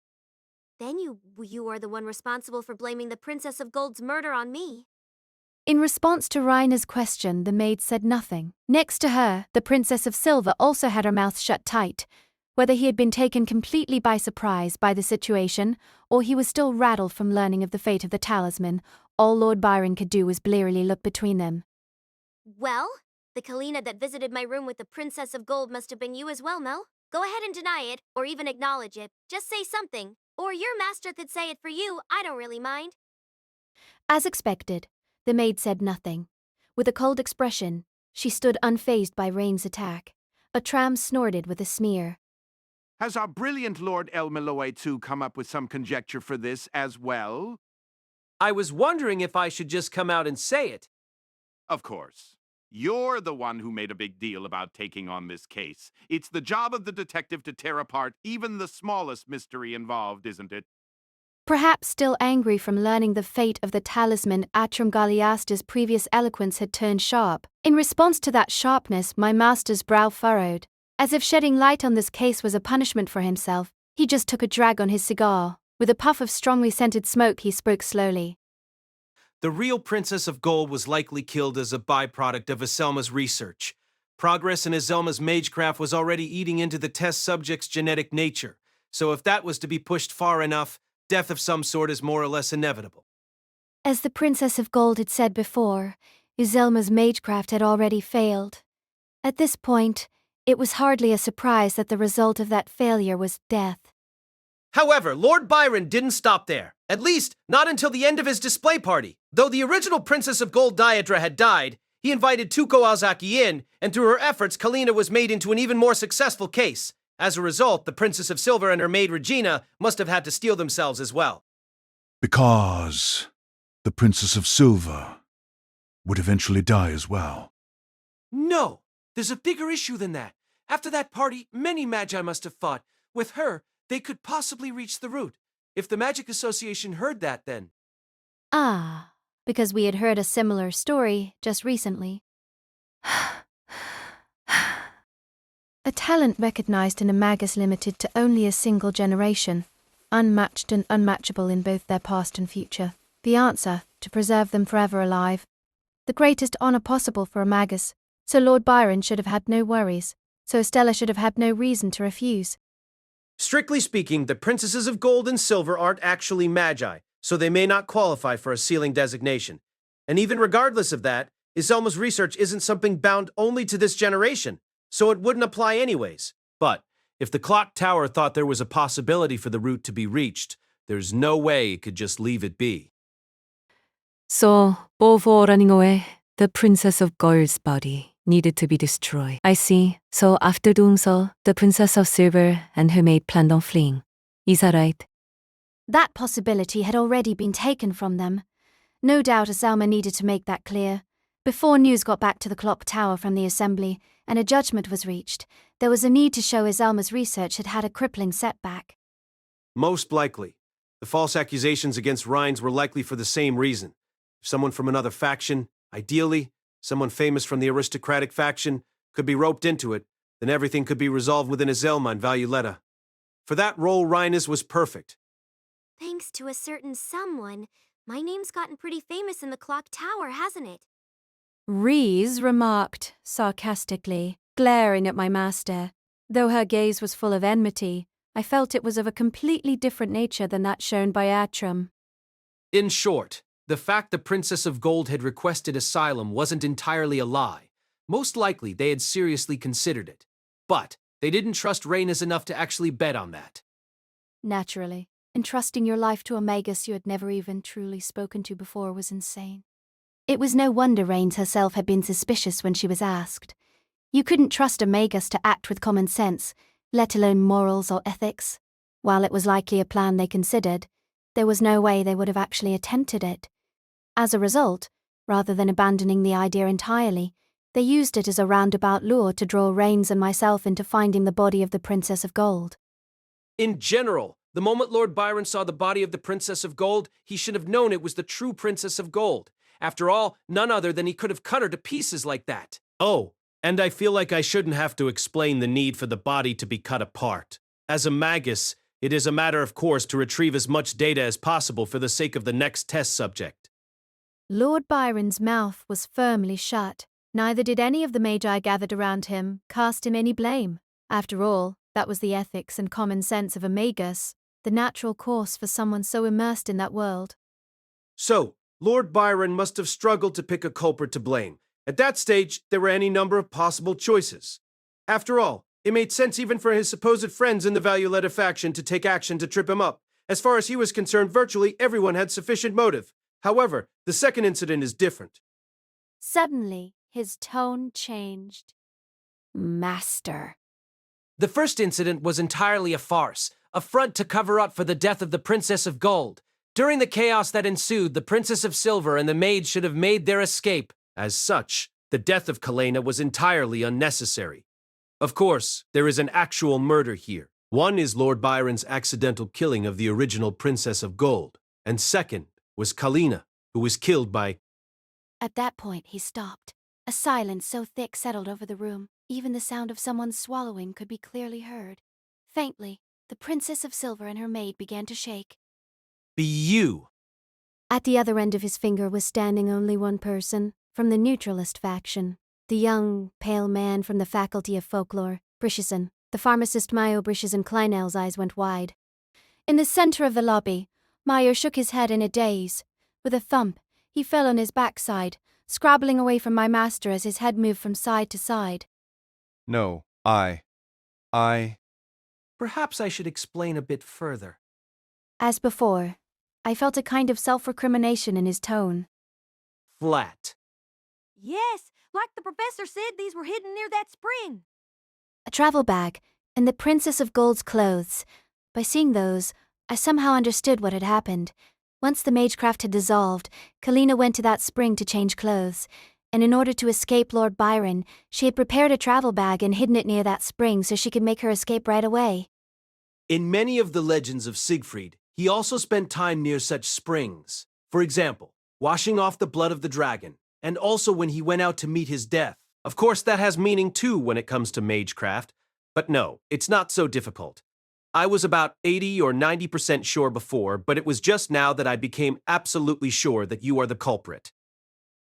Then you are the one responsible for blaming the Princess of Gold's murder on me. In response to Rainer's question, the maid said nothing. Next to her, the Princess of Silver also had her mouth shut tight. Whether he had been taken completely by surprise by the situation, or he was still rattled from learning of the fate of the talisman, all Lord Byron could do was blearily look between them. Well, the Kalina that visited my room with the Princess of Gold must have been you as well, Mel. Go ahead and deny it, or even acknowledge it. Just say something. Or your master could say it for you, I don't really mind. As expected, the maid said nothing. With a cold expression, she stood unfazed by Rain's attack. A tram snorted with a sneer. Has our brilliant Lord El-Melloi II come up with some conjecture for this as well? I was wondering if I should just come out and say it. Of course. You're the one who made a big deal about taking on this case. It's the job of the detective to tear apart even the smallest mystery involved, isn't it? Perhaps still angry from learning the fate of the talisman, Atram Galiasta's previous eloquence had turned sharp. In response to that sharpness, my master's brow furrowed. As if shedding light on this case was a punishment for himself, he just took a drag on his cigar. With a puff of strongly scented smoke, he spoke slowly. The real Princess of Gold was likely killed as a byproduct of Iselma's research. Progress in Iselma's magecraft was already eating into the test subject's genetic nature, so if that was to be pushed far enough, death of some sort is more or less inevitable. As the Princess of Gold had said before, Iselma's magecraft had already failed. At this point, it was hardly a surprise that the result of that failure was death. However, Lord Byron didn't stop there. At least, not until the end of his display party. Though the original Princess of Gold Diadra had died, he invited Tuko Ozaki in, and through her efforts, Kalina was made into an even more successful case. As a result, the Princess of Silver and her maid Regina must have had to steel themselves as well. Because the Princess of Silver would eventually die as well. No, there's a bigger issue than that. After that party, many magi must have fought. With her, they could possibly reach the root. If the Magic Association heard that, then... Ah, because we had heard a similar story just recently. A talent recognized in a magus limited to only a single generation, unmatched and unmatchable in both their past and future. The answer, to preserve them forever alive. The greatest honor possible for a magus, so Lord Byron should have had no worries, so Estella should have had no reason to refuse. Strictly speaking, the Princesses of Gold and Silver aren't actually magi, so they may not qualify for a sealing designation. And even regardless of that, Iselma's research isn't something bound only to this generation, so it wouldn't apply anyways. But if the clock tower thought there was a possibility for the root to be reached, there's no way it could just leave it be. So, before running away, the Princess of Gold's body needed to be destroyed. I see. So after doing so, the Princess of Silver and her maid planned on fleeing. Is that right? That possibility had already been taken from them. No doubt Iselma needed to make that clear. Before news got back to the clock tower from the assembly and a judgment was reached, there was a need to show Iselma's research had had a crippling setback. Most likely. The false accusations against Rhines were likely for the same reason. If someone from another faction, ideally, someone famous from the aristocratic faction, could be roped into it, then everything could be resolved within Iselma and Valuletta. For that role, Rhinus was perfect. Thanks to a certain someone, my name's gotten pretty famous in the clock tower, hasn't it? Reese remarked, sarcastically, glaring at my master. Though her gaze was full of enmity, I felt it was of a completely different nature than that shown by Atram. In short, the fact the Princess of Gold had requested asylum wasn't entirely a lie. Most likely, they had seriously considered it. But they didn't trust Rhaenys enough to actually bet on that. Naturally, entrusting your life to a magus you had never even truly spoken to before was insane. It was no wonder Rhaenys herself had been suspicious when she was asked. You couldn't trust a magus to act with common sense, let alone morals or ethics. While it was likely a plan they considered, there was no way they would have actually attempted it. As a result, rather than abandoning the idea entirely, they used it as a roundabout lure to draw Rhaenys and myself into finding the body of the Princess of Gold. In general, the moment Lord Byron saw the body of the Princess of Gold, he should have known it was the true Princess of Gold. After all, none other than he could have cut her to pieces like that. Oh, and I feel like I shouldn't have to explain the need for the body to be cut apart. As a magus, it is a matter of course to retrieve as much data as possible for the sake of the next test subject. Lord Byron's mouth was firmly shut. Neither did any of the magi gathered around him cast him any blame. After all, that was the ethics and common sense of a magus, the natural course for someone so immersed in that world. So, Lord Byron must have struggled to pick a culprit to blame. At that stage, there were any number of possible choices. After all, it made sense even for his supposed friends in the Valuetta faction to take action to trip him up. As far as he was concerned, virtually everyone had sufficient motive. However, the second incident is different. Suddenly, his tone changed. Master. The first incident was entirely a farce, a front to cover up for the death of the Princess of Gold. During the chaos that ensued, the Princess of Silver and the maid should have made their escape. As such, the death of Kalena was entirely unnecessary. Of course, there is an actual murder here. One is Lord Byron's accidental killing of the original Princess of Gold, and second was Kalena, who was killed by... At that point, he stopped. A silence so thick settled over the room, even the sound of someone swallowing could be clearly heard. Faintly, the Princess of Silver and her maid began to shake. Be you! At the other end of his finger was standing only one person, from the neutralist faction. The young, pale man from the Faculty of Folklore, Brishison. The pharmacist Mayo Brishison Kleinel's eyes went wide. In the center of the lobby, Mayo shook his head in a daze. With a thump, he fell on his backside, scrabbling away from my master as his head moved from side to side. No, Perhaps I should explain a bit further. As before, I felt a kind of self-recrimination in his tone. Flat. Yes, like the professor said, these were hidden near that spring. A travel bag, and the Princess of Gold's clothes. By seeing those, I somehow understood what had happened. Once the magecraft had dissolved, Kalena went to that spring to change clothes, and in order to escape Lord Byron, she had prepared a travel bag and hidden it near that spring so she could make her escape right away. In many of the legends of Siegfried, he also spent time near such springs. For example, washing off the blood of the dragon, and also when he went out to meet his death. Of course, that has meaning too when it comes to magecraft. But no, it's not so difficult. I was about 80 or 90% sure before, but it was just now that I became absolutely sure that you are the culprit.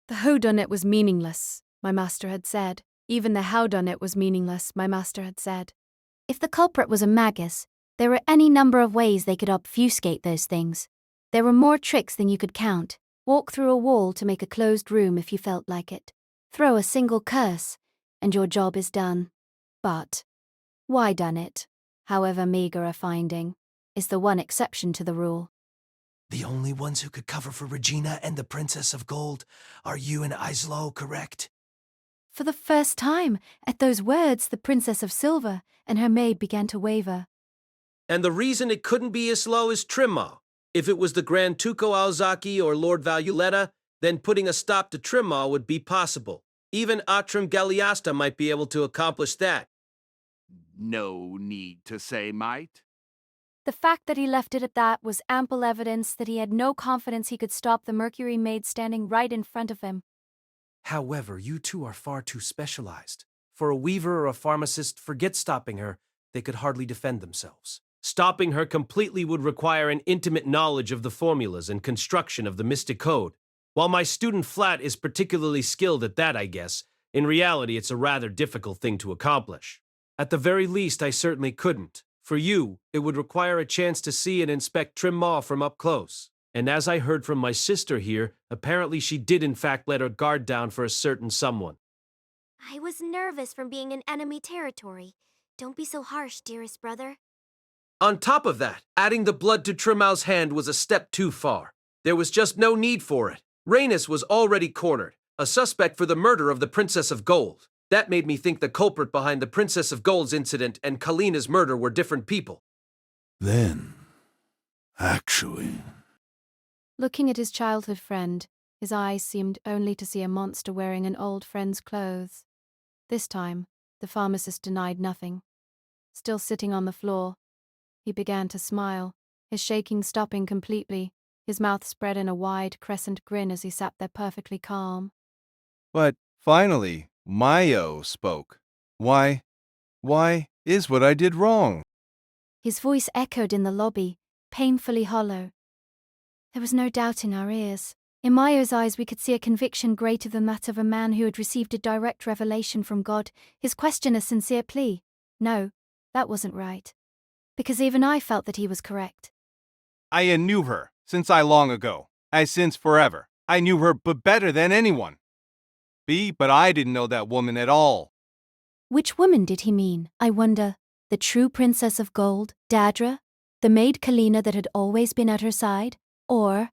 The whodunit was meaningless, my master had said. Even the howdunit was meaningless, my master had said. If the culprit was a magus, there were any number of ways they could obfuscate those things. There were more tricks than you could count. Walk through a wall to make a closed room if you felt like it. Throw a single curse, and your job is done. But why done it, however meager a finding, is the one exception to the rule. The only ones who could cover for Regina and the Princess of Gold are you and Iselma, correct? For the first time, at those words, the Princess of Silver and her maid began to waver. And the reason it couldn't be Iselma is Trimma. If it was the Grand Tuco Alzaki or Lord Valuetta, then putting a stop to Trimma would be possible. Even Atrim Galliasta might be able to accomplish that. No need to say might. The fact that he left it at that was ample evidence that he had no confidence he could stop the Mercury maid standing right in front of him. However, you two are far too specialized. For a weaver or a pharmacist, forget stopping her. They could hardly defend themselves. Stopping her completely would require an intimate knowledge of the formulas and construction of the mystic code. While my student Flat is particularly skilled at that, I guess, in reality it's a rather difficult thing to accomplish. At the very least, I certainly couldn't. For you, it would require a chance to see and inspect Trimma from up close. And as I heard from my sister here, apparently she did in fact let her guard down for a certain someone. I was nervous from being in enemy territory. Don't be so harsh, dearest brother. On top of that, adding the blood to Trimmal's hand was a step too far. There was just no need for it. Rhaenys was already cornered, a suspect for the murder of the Princess of Gold. That made me think the culprit behind the Princess of Gold's incident and Kalena's murder were different people. Then, actually... Looking at his childhood friend, his eyes seemed only to see a monster wearing an old friend's clothes. This time, the pharmacist denied nothing. Still sitting on the floor, he began to smile, his shaking stopping completely, his mouth spread in a wide crescent grin as he sat there perfectly calm. But finally, Mayo spoke. Why is what I did wrong? His voice echoed in the lobby, painfully hollow. There was no doubt in our ears. In Mayo's eyes, we could see a conviction greater than that of a man who had received a direct revelation from God, his question a sincere plea. No, that wasn't right. Because even I felt that he was correct. I knew her since I long ago, as since forever. I knew her but better than anyone. But I didn't know that woman at all. Which woman did he mean, I wonder? The true Princess of Gold, Dadra? The maid Kalina that had always been at her side? Or...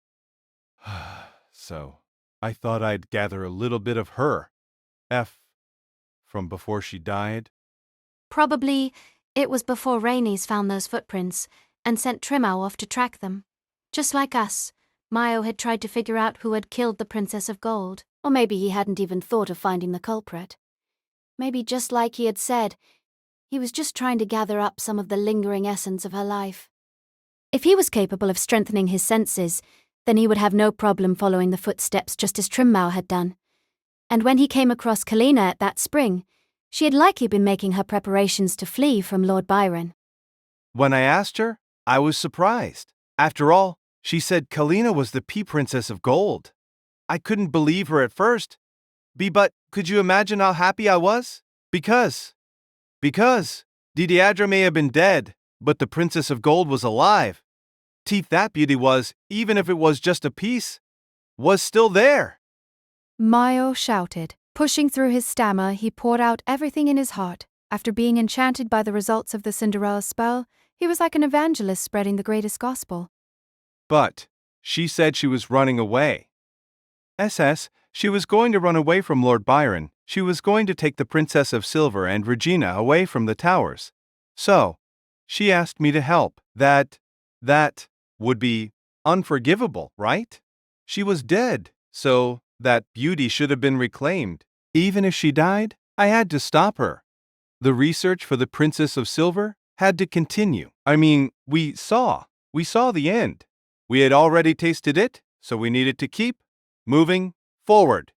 So, I thought I'd gather a little bit of her. From before she died. Probably it was before Rainey's found those footprints and sent Trimau off to track them. Just like us, Mayo had tried to figure out who had killed the Princess of Gold. Or maybe he hadn't even thought of finding the culprit. Maybe just like he had said, he was just trying to gather up some of the lingering essence of her life. If he was capable of strengthening his senses, then he would have no problem following the footsteps just as Trimau had done. And when he came across Kalina at that spring, she had likely been making her preparations to flee from Lord Byron. When I asked her, I was surprised. After all, she said Kalina was the Princess of Gold. I couldn't believe her at first. But could you imagine how happy I was? Because Didiadra may have been dead, but the Princess of Gold was alive. That beauty was, even if it was just a piece, was still there. Mayo shouted. Pushing through his stammer, he poured out everything in his heart. After being enchanted by the results of the Cinderella spell, he was like an evangelist spreading the greatest gospel. But she said she was running away. She was going to run away from Lord Byron. She was going to take the Princess of Silver and Regina away from the towers. So, she asked me to help. That would be unforgivable, right? She was dead, so that beauty should have been reclaimed. Even if she died, I had to stop her. The research for the Princess of Silver had to continue. We saw the end. We had already tasted it, so we needed to keep moving forward.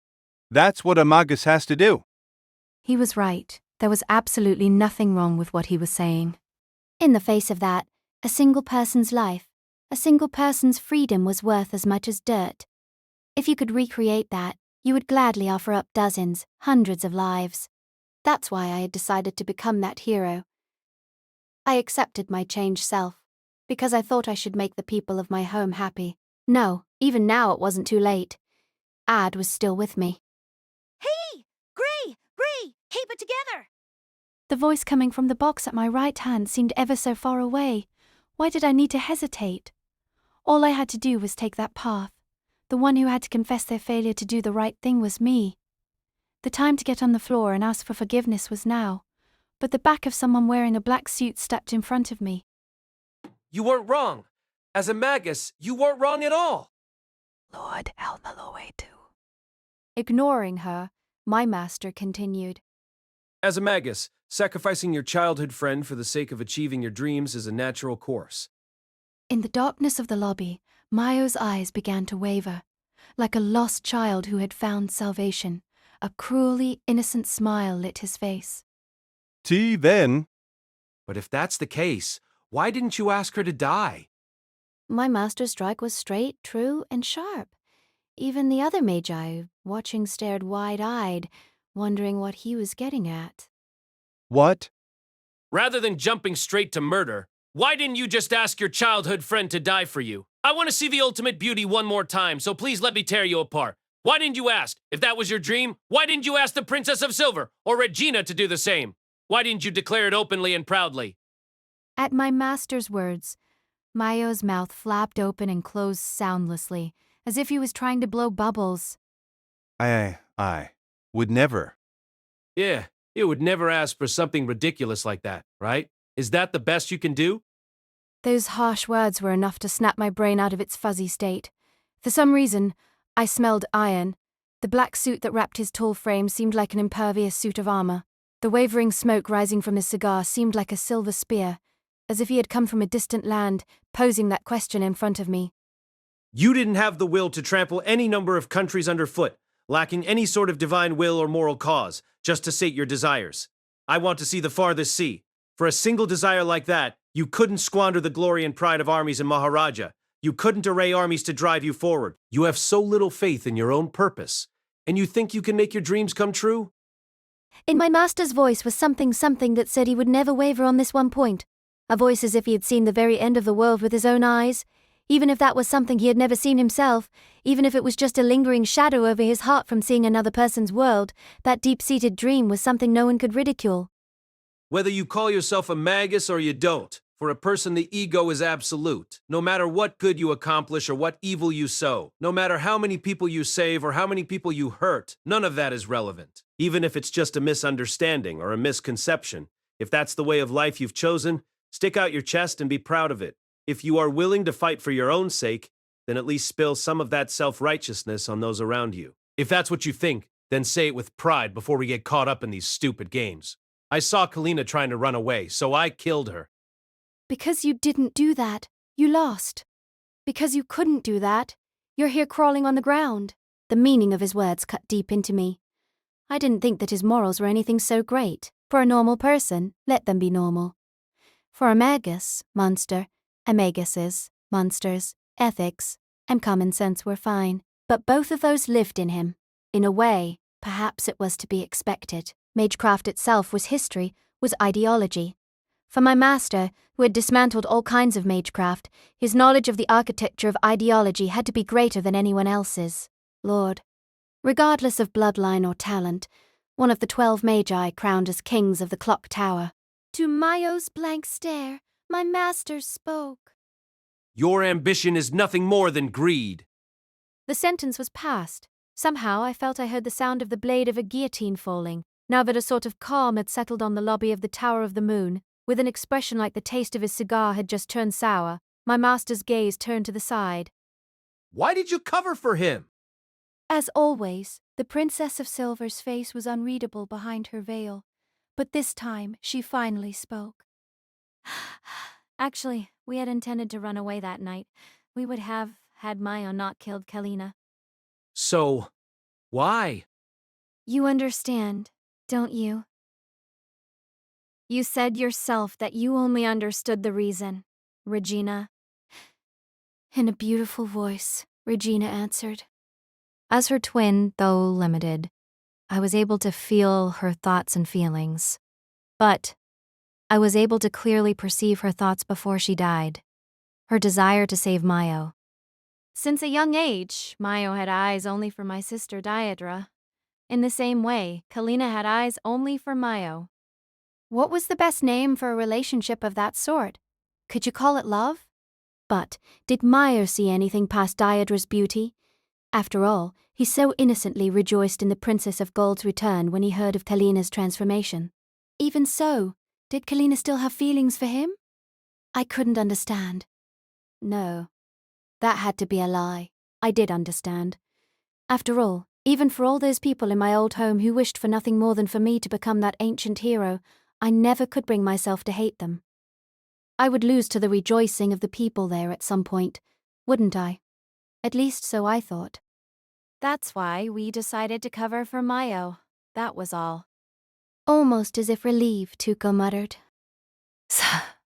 That's what a magus has to do. He was right. There was absolutely nothing wrong with what he was saying. In the face of that, a single person's life, a single person's freedom was worth as much as dirt. If you could recreate that, you would gladly offer up dozens, hundreds of lives. That's why I had decided to become that hero. I accepted my changed self, because I thought I should make the people of my home happy. No, even now it wasn't too late. Ad was still with me. Hey! Gray! Keep it together! The voice coming from the box at my right hand seemed ever so far away. Why did I need to hesitate? All I had to do was take that path. The one who had to confess their failure to do the right thing was me. The time to get on the floor and ask for forgiveness was now, but the back of someone wearing a black suit stepped in front of me. You weren't wrong. As a magus, you weren't wrong at all. Lord El-Melloi II. Ignoring her, my master continued. As a magus, sacrificing your childhood friend for the sake of achieving your dreams is a natural course. In the darkness of the lobby, Mayo's eyes began to waver. Like a lost child who had found salvation, a cruelly innocent smile lit his face. Then. But if that's the case, why didn't you ask her to die? My master's strike was straight, true, and sharp. Even the other magi, watching, stared wide-eyed, wondering what he was getting at. What? Rather than jumping straight to murder, why didn't you just ask your childhood friend to die for you? I want to see the ultimate beauty one more time, so please let me tear you apart. Why didn't you ask? If that was your dream, why didn't you ask the Princess of Silver or Regina to do the same? Why didn't you declare it openly and proudly? At my master's words, Mayo's mouth flapped open and closed soundlessly, as if he was trying to blow bubbles. I would never. Yeah, you would never ask for something ridiculous like that, right? Is that the best you can do? Those harsh words were enough to snap my brain out of its fuzzy state. For some reason, I smelled iron. The black suit that wrapped his tall frame seemed like an impervious suit of armor. The wavering smoke rising from his cigar seemed like a silver spear, as if he had come from a distant land, posing that question in front of me. You didn't have the will to trample any number of countries underfoot, lacking any sort of divine will or moral cause, just to sate your desires. I want to see the farthest sea. For a single desire like that, you couldn't squander the glory and pride of armies in Maharaja, You couldn't array armies to drive you forward. You have so little faith in your own purpose. And you think you can make your dreams come true? In my master's voice was something that said he would never waver on this one point. A voice as if he had seen the very end of the world with his own eyes, even if that was something he had never seen himself, even if it was just a lingering shadow over his heart from seeing another person's world. That deep-seated dream was something no one could ridicule. Whether you call yourself a magus or you don't, for a person the ego is absolute. No matter what good you accomplish or what evil you sow, no matter how many people you save or how many people you hurt, none of that is relevant. Even if it's just a misunderstanding or a misconception, if that's the way of life you've chosen, stick out your chest and be proud of it. If you are willing to fight for your own sake, then at least spill some of that self-righteousness on those around you. If that's what you think, then say it with pride before we get caught up in these stupid games. I saw Kalina trying to run away, so I killed her. Because you didn't do that, you lost. Because you couldn't do that, you're here crawling on the ground. The meaning of his words cut deep into me. I didn't think that his morals were anything so great. For a normal person, let them be normal. For a magus, monster, amaguses, monsters, ethics, and common sense were fine. But both of those lived in him. In a way, perhaps it was to be expected. Magecraft itself was history, was ideology. For my master, who had dismantled all kinds of magecraft, his knowledge of the architecture of ideology had to be greater than anyone else's. Lord, regardless of bloodline or talent, one of the 12 magi crowned as kings of the clock tower. To Mayo's blank stare, my master spoke. Your ambition is nothing more than greed. The sentence was passed. Somehow I felt I heard the sound of the blade of a guillotine falling, now that a sort of calm had settled on the lobby of the Tower of the Moon. With an expression like the taste of his cigar had just turned sour, my master's gaze turned to the side. Why did you cover for him? As always, the Princess of Silver's face was unreadable behind her veil, but this time she finally spoke. Actually, we had intended to run away that night. We would have had Mayo not killed Kalina. So, why? You understand, don't you? You said yourself that you only understood the reason, Regina. In a beautiful voice, Regina answered. As her twin, though limited, I was able to feel her thoughts and feelings. But I was able to clearly perceive her thoughts before she died. Her desire to save Mayo. Since a young age, Mayo had eyes only for my sister Diadra. In the same way, Kalina had eyes only for Mayo. What was the best name for a relationship of that sort? Could you call it love? But did Mayo see anything past Diadra's beauty? After all, he so innocently rejoiced in the Princess of Gold's return when he heard of Kalina's transformation. Even so, did Kalina still have feelings for him? I couldn't understand. No, that had to be a lie. I did understand. After all, even for all those people in my old home who wished for nothing more than for me to become that ancient hero, I never could bring myself to hate them. I would lose to the rejoicing of the people there at some point, wouldn't I? At least so I thought. That's why we decided to cover for Mayo. That was all. Almost as if relieved, Tuco muttered.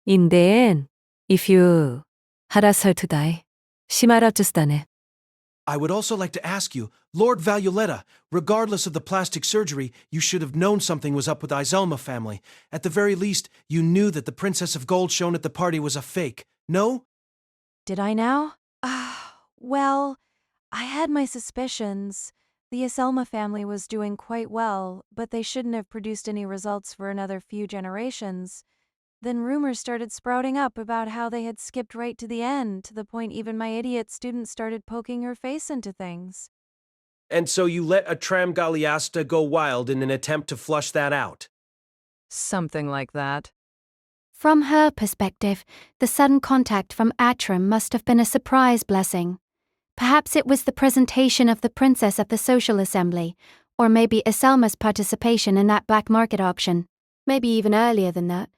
인된, if you had us her to die, 심하라주스다네. I would also like to ask you, Lord Valuletta, regardless of the plastic surgery, you should have known something was up with the Iselma family. At the very least, you knew that the Princess of Gold shown at the party was a fake. No? Did I now? Well, I had my suspicions. The Iselma family was doing quite well, but they shouldn't have produced any results for another few generations. Then rumors started sprouting up about how they had skipped right to the end, to the point even my idiot student started poking her face into things. And so you let a Tramgaliasta go wild in an attempt to flush that out? Something like that. From her perspective, the sudden contact from Atram must have been a surprise blessing. Perhaps it was the presentation of the princess at the social assembly, or maybe Iselma's participation in that black market auction. Maybe even earlier than that.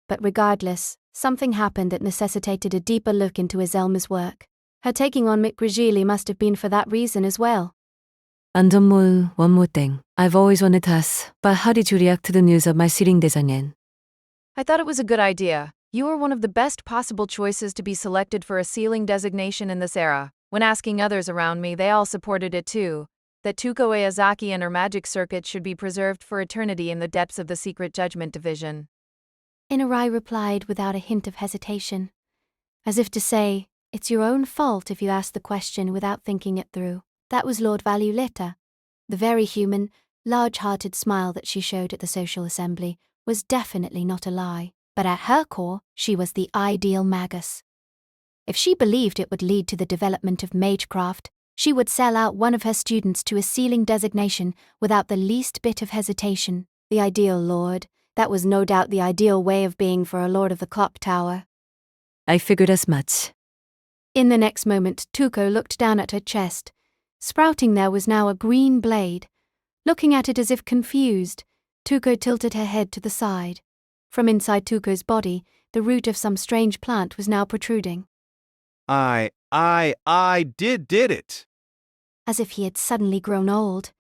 But regardless, something happened that necessitated a deeper look into Iselma's work. Her taking on Mick must have been for that reason as well. 안전몰, one more thing. I've always wanted to ask, but how did you react to the news of my sitting 대장엔? I thought it was a good idea. You are one of the best possible choices to be selected for a sealing designation in this era. When asking others around me, they all supported it too. That Tuko Aozaki and her magic circuit should be preserved for eternity in the depths of the secret judgment division. Inarai replied without a hint of hesitation, as if to say, it's your own fault if you ask the question without thinking it through. That was Lord Valuelita. The very human, large-hearted smile that she showed at the social assembly was definitely not a lie, but at her core, she was the ideal magus. If she believed it would lead to the development of magecraft, she would sell out one of her students to a sealing designation without the least bit of hesitation. The ideal lord, that was no doubt the ideal way of being for a lord of the clock tower. I figured as much. In the next moment, Tuko looked down at her chest. Sprouting there was now a green blade. Looking at it as if confused, Tuko tilted her head to the side. From inside Tuko's body, the root of some strange plant was now protruding. I did it. As if he had suddenly grown old.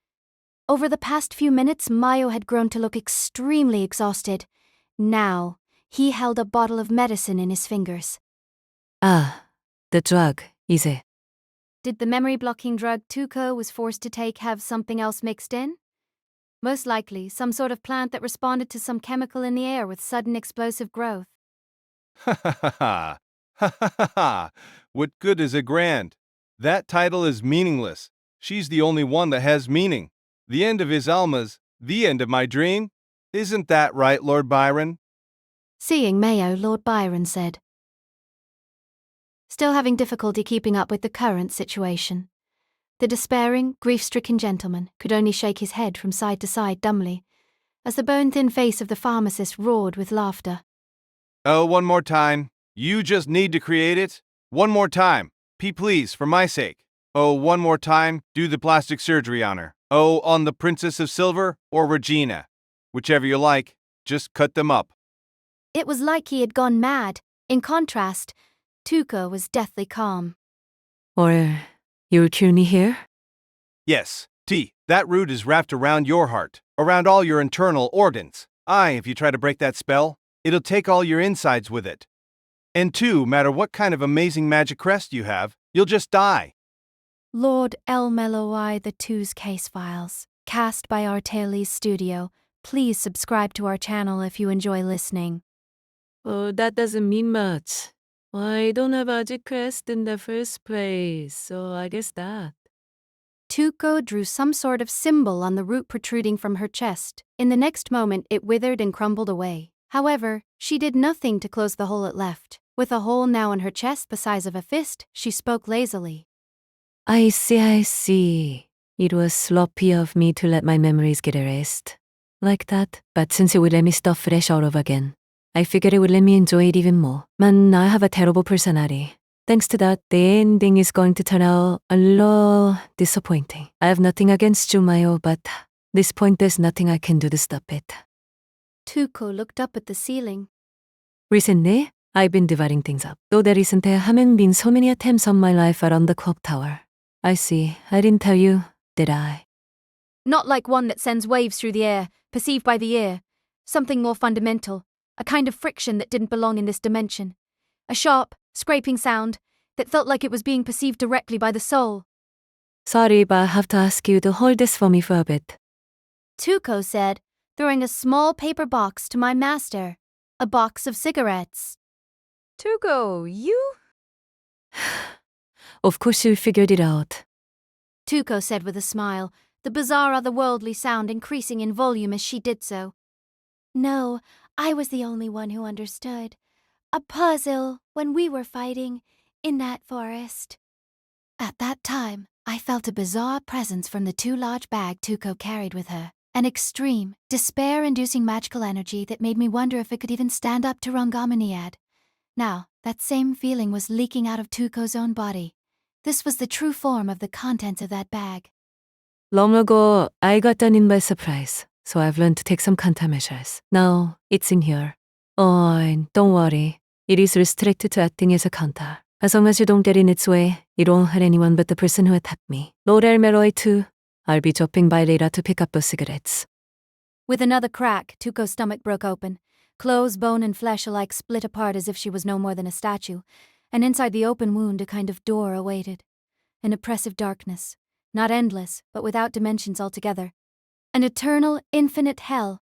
Over the past few minutes, Mayo had grown to look extremely exhausted. Now, he held a bottle of medicine in his fingers. Ah, the drug, 이제. Did the memory-blocking drug Tuko was forced to take have something else mixed in? Most likely, some sort of plant that responded to some chemical in the air with sudden explosive growth. Ha ha ha ha. Ha ha ha ha. What good is a grand? That title is meaningless. She's the only one that has meaning. The end of Iselma's, the end of my dream? Isn't that right, Lord Byron? Seeing Mayo, Lord Byron said, still having difficulty keeping up with the current situation. The despairing, grief-stricken gentleman could only shake his head from side to side dumbly, as the bone-thin face of the pharmacist roared with laughter. Oh, one more time. You just need to create it. One more time. Please, for my sake. Oh, one more time, do the plastic surgery on her. Oh, on the Princess of Silver or Regina. Whichever you like, just cut them up. It was like he had gone mad. In contrast, Tuko was deathly calm. Or you'll kill me here? Yes, that root is wrapped around your heart, around all your internal organs. If you try to break that spell, it'll take all your insides with it. And two, matter what kind of amazing magic crest you have, you'll just die. Lord El-Melloi II's case files, cast by Arteli's studio. Please subscribe to our channel if you enjoy listening. Oh, that doesn't mean much. I don't have magic crest in the first place, so I guess that. Tuko drew some sort of symbol on the root protruding from her chest. In the next moment, it withered and crumbled away. However, she did nothing to close the hole it left. With a hole now in her chest the size of a fist, she spoke lazily. I see. It was sloppy of me to let my memories get erased. Like that, but since it would let me start fresh all over again, I figured it would let me enjoy it even more. Man, I have a terrible personality. Thanks to that, the ending is going to turn out a little disappointing. I have nothing against you, Mayo, but at this point there's nothing I can do to stop it. Tuko looked up at the ceiling. Recently, I've been dividing things up. Though there haven't been so many attempts on my life around the clock tower. I see. I didn't tell you, did I? Not like one that sends waves through the air, perceived by the ear. Something more fundamental. A kind of friction that didn't belong in this dimension. A sharp, scraping sound that felt like it was being perceived directly by the soul. Sorry, but I have to ask you to hold this for me for a bit. Tuko said, throwing a small paper box to my master. A box of cigarettes. Tuko, you? Of course you figured it out. Tuko said with a smile, the bizarre otherworldly sound increasing in volume as she did so. No, I was the only one who understood. A puzzle when we were fighting in that forest. At that time, I felt a bizarre presence from the too large bag Tuko carried with her. An extreme, despair-inducing magical energy that made me wonder if it could even stand up to Rongamaniad. Now, that same feeling was leaking out of Tuko's own body. This was the true form of the contents of that bag. Long ago, I got done in by surprise, so I've learned to take some countermeasures. Now, it's in here. Oh, and don't worry. It is restricted to acting as a counter. As long as you don't get in its way, it won't hurt anyone but the person who attacked me. Lord El-Melloi II, I'll be dropping by later to pick up those cigarettes. With another crack, Tuko's stomach broke open, Clothes, bone, and flesh alike split apart as if she was no more than a statue, and inside the open wound a kind of door awaited. An oppressive darkness, not endless, but without dimensions altogether. An eternal, infinite hell.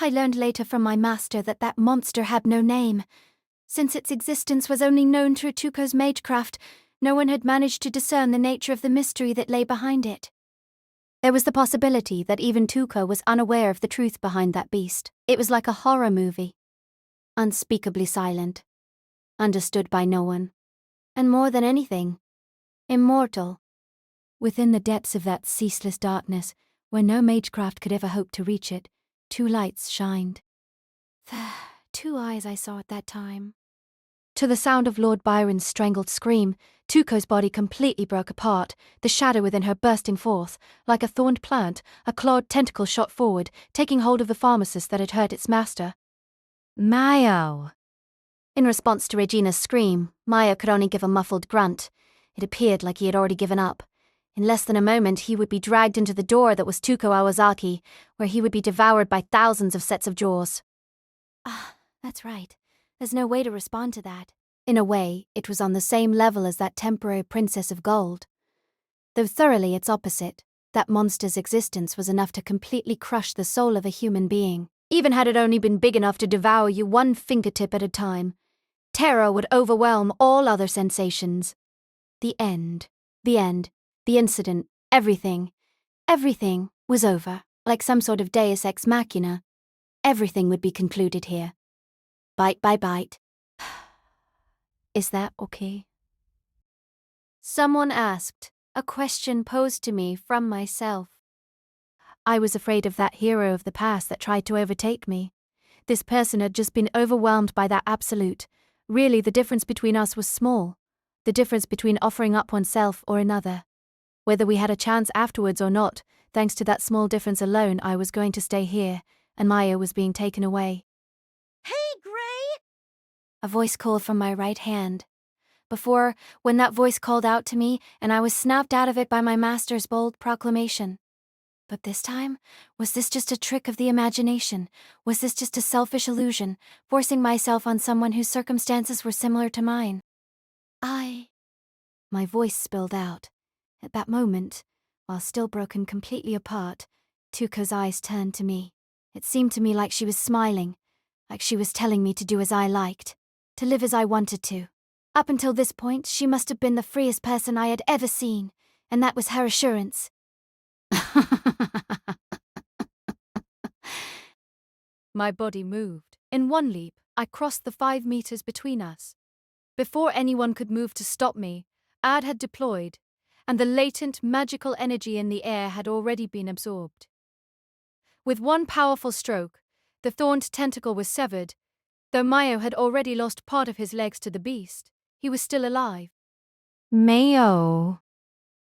I learned later from my master that that monster had no name. Since its existence was only known through Tuco's magecraft, no one had managed to discern the nature of the mystery that lay behind it. There was the possibility that even Tuco was unaware of the truth behind that beast. It was like a horror movie. Unspeakably silent. Understood by no one. And more than anything, immortal. Within the depths of that ceaseless darkness, where no magecraft could ever hope to reach it, two lights shined. The 2 eyes I saw at that time. To the sound of Lord Byron's strangled scream, Tuco's body completely broke apart, the shadow within her bursting forth. Like a thorned plant, a clawed tentacle shot forward, taking hold of the pharmacist that had hurt its master. Mayo! In response to Regina's scream, Mayo could only give a muffled grunt. It appeared like he had already given up. In less than a moment, he would be dragged into the door that was Tuco Awazaki, where he would be devoured by thousands of sets of jaws. That's right. There's no way to respond to that. In a way, it was on the same level as that temporary princess of gold. Though thoroughly its opposite, that monster's existence was enough to completely crush the soul of a human being. Even had it only been big enough to devour you one fingertip at a time. Terror would overwhelm all other sensations. The end. The end. The incident. Everything. Everything was over, like some sort of deus ex machina. Everything would be concluded here. Bite by bite. Is that okay? Someone asked, a question posed to me from myself. I was afraid of that hero of the past that tried to overtake me. This person had just been overwhelmed by that absolute. Really, the difference between us was small. The difference between offering up oneself or another. Whether we had a chance afterwards or not, thanks to that small difference alone, I was going to stay here, and Maya was being taken away. Hey, Gray! A voice called from my right hand. Before, when that voice called out to me, and I was snapped out of it by my master's bold proclamation. But this time, was this just a trick of the imagination? Was this just a selfish illusion, forcing myself on someone whose circumstances were similar to mine? My voice spilled out. At that moment, while still broken completely apart, Tuco's eyes turned to me. It seemed to me like she was smiling, like she was telling me to do as I liked, to live as I wanted to. Up until this point, she must have been the freest person I had ever seen, and that was her assurance. My body moved. In one leap, I crossed the 5 meters between us. Before anyone could move to stop me, Ad had deployed, and the latent magical energy in the air had already been absorbed. With one powerful stroke, the thorned tentacle was severed. Though Mayo had already lost part of his legs to the beast, he was still alive. Mayo.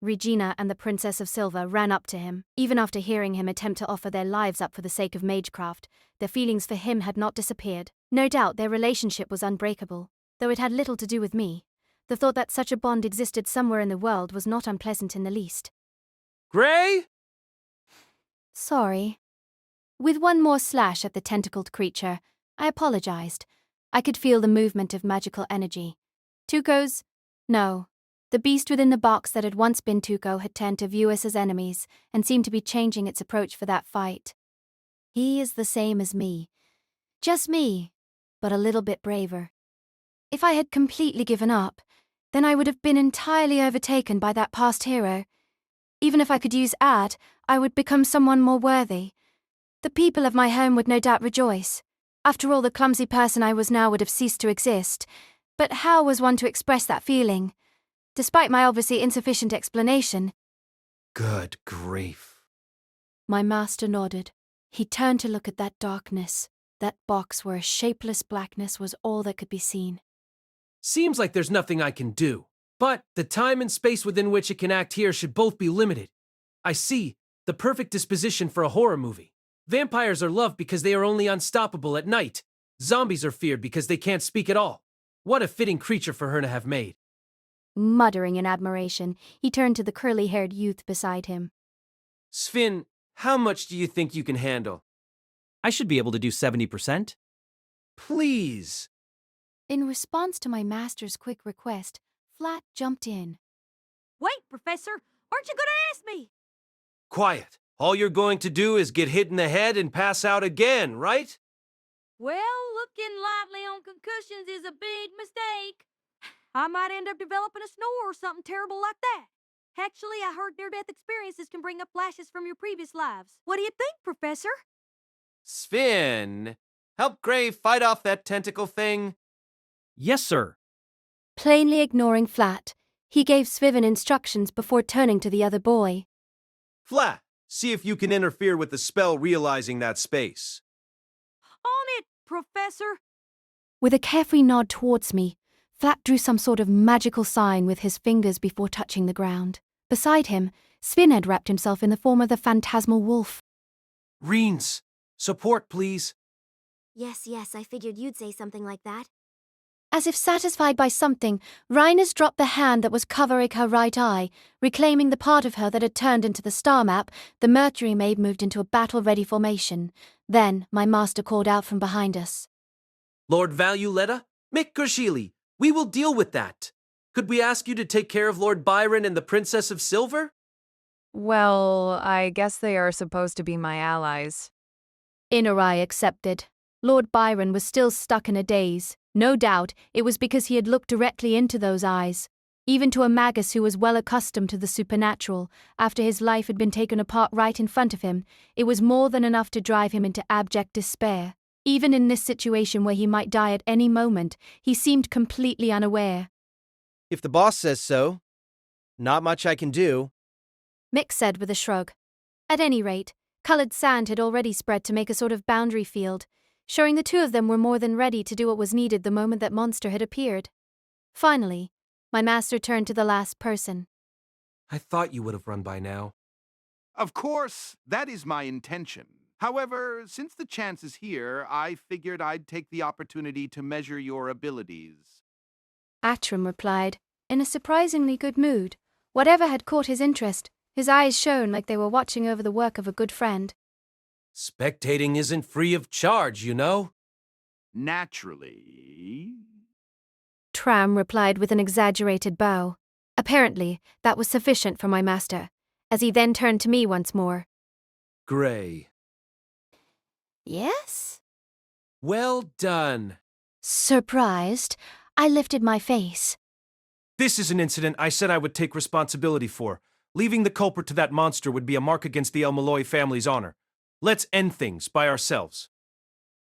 Regina and the Princess of Silver ran up to him. Even after hearing him attempt to offer their lives up for the sake of magecraft, their feelings for him had not disappeared. No doubt their relationship was unbreakable, though it had little to do with me. The thought that such a bond existed somewhere in the world was not unpleasant in the least. Gray? Sorry. With one more slash at the tentacled creature, I apologized. I could feel the movement of magical energy. Tuco's? No. The beast within the box that had once been Tuco had turned to view us as enemies and seemed to be changing its approach for that fight. He is the same as me. Just me, but a little bit braver. If I had completely given up, then I would have been entirely overtaken by that past hero. Even if I could use Ad, I would become someone more worthy. The people of my home would no doubt rejoice. After all, the clumsy person I was now would have ceased to exist. But how was one to express that feeling? Despite my obviously insufficient explanation. Good grief. My master nodded. He turned to look at that darkness, that box where a shapeless blackness was all that could be seen. Seems like there's nothing I can do. But the time and space within which it can act here should both be limited. I see. The perfect disposition for a horror movie. Vampires are loved because they are only unstoppable at night. Zombies are feared because they can't speak at all. What a fitting creature for her to have made. Muttering in admiration, he turned to the curly-haired youth beside him. Sven, how much do you think you can handle? I should be able to do 70%. Please. In response to my master's quick request, Flat jumped in. Wait, Professor, aren't you gonna ask me? Quiet. All you're going to do is get hit in the head and pass out again, right? Well, looking lightly on concussions is a big mistake. I might end up developing a snore or something terrible like that. Actually, I heard near-death experiences can bring up flashes from your previous lives. What do you think, Professor? Sven, help Gray fight off that tentacle thing. Yes, sir. Plainly ignoring Flat, he gave Sviven instructions before turning to the other boy. Flat, see if you can interfere with the spell realizing that space. On it, Professor. With a carefree nod towards me, Flat drew some sort of magical sign with his fingers before touching the ground. Beside him, Svin had wrapped himself in the form of the phantasmal wolf. Reens, support, please. Yes, I figured you'd say something like that. As if satisfied by something, Rhinus dropped the hand that was covering her right eye, reclaiming the part of her that had turned into the star map. The Mercury Maid moved into a battle-ready formation. Then, my master called out from behind us. Lord Valueletta, Mick we will deal with that. Could we ask you to take care of Lord Byron and the Princess of Silver? Well, I guess they are supposed to be my allies. Inner Eye accepted. Lord Byron was still stuck in a daze. No doubt it was because he had looked directly into those eyes. Even to a magus who was well accustomed to the supernatural, after his life had been taken apart right in front of him, it was more than enough to drive him into abject despair. Even in this situation where he might die at any moment, he seemed completely unaware. If the boss says so, not much I can do. Mick said with a shrug. At any rate, coloured sand had already spread to make a sort of boundary field, showing the two of them were more than ready to do what was needed the moment that monster had appeared. Finally, my master turned to the last person. I thought you would have run by now. Of course, that is my intention. However, since the chance is here, I figured I'd take the opportunity to measure your abilities. Atram replied, in a surprisingly good mood. Whatever had caught his interest, his eyes shone like they were watching over the work of a good friend. Spectating isn't free of charge, you know. Naturally. Tram replied with an exaggerated bow. Apparently, that was sufficient for my master, as he then turned to me once more. Gray. Yes? Well done. Surprised, I lifted my face. This is an incident I said I would take responsibility for. Leaving the culprit to that monster would be a mark against the El-Melloi family's honor. Let's end things by ourselves.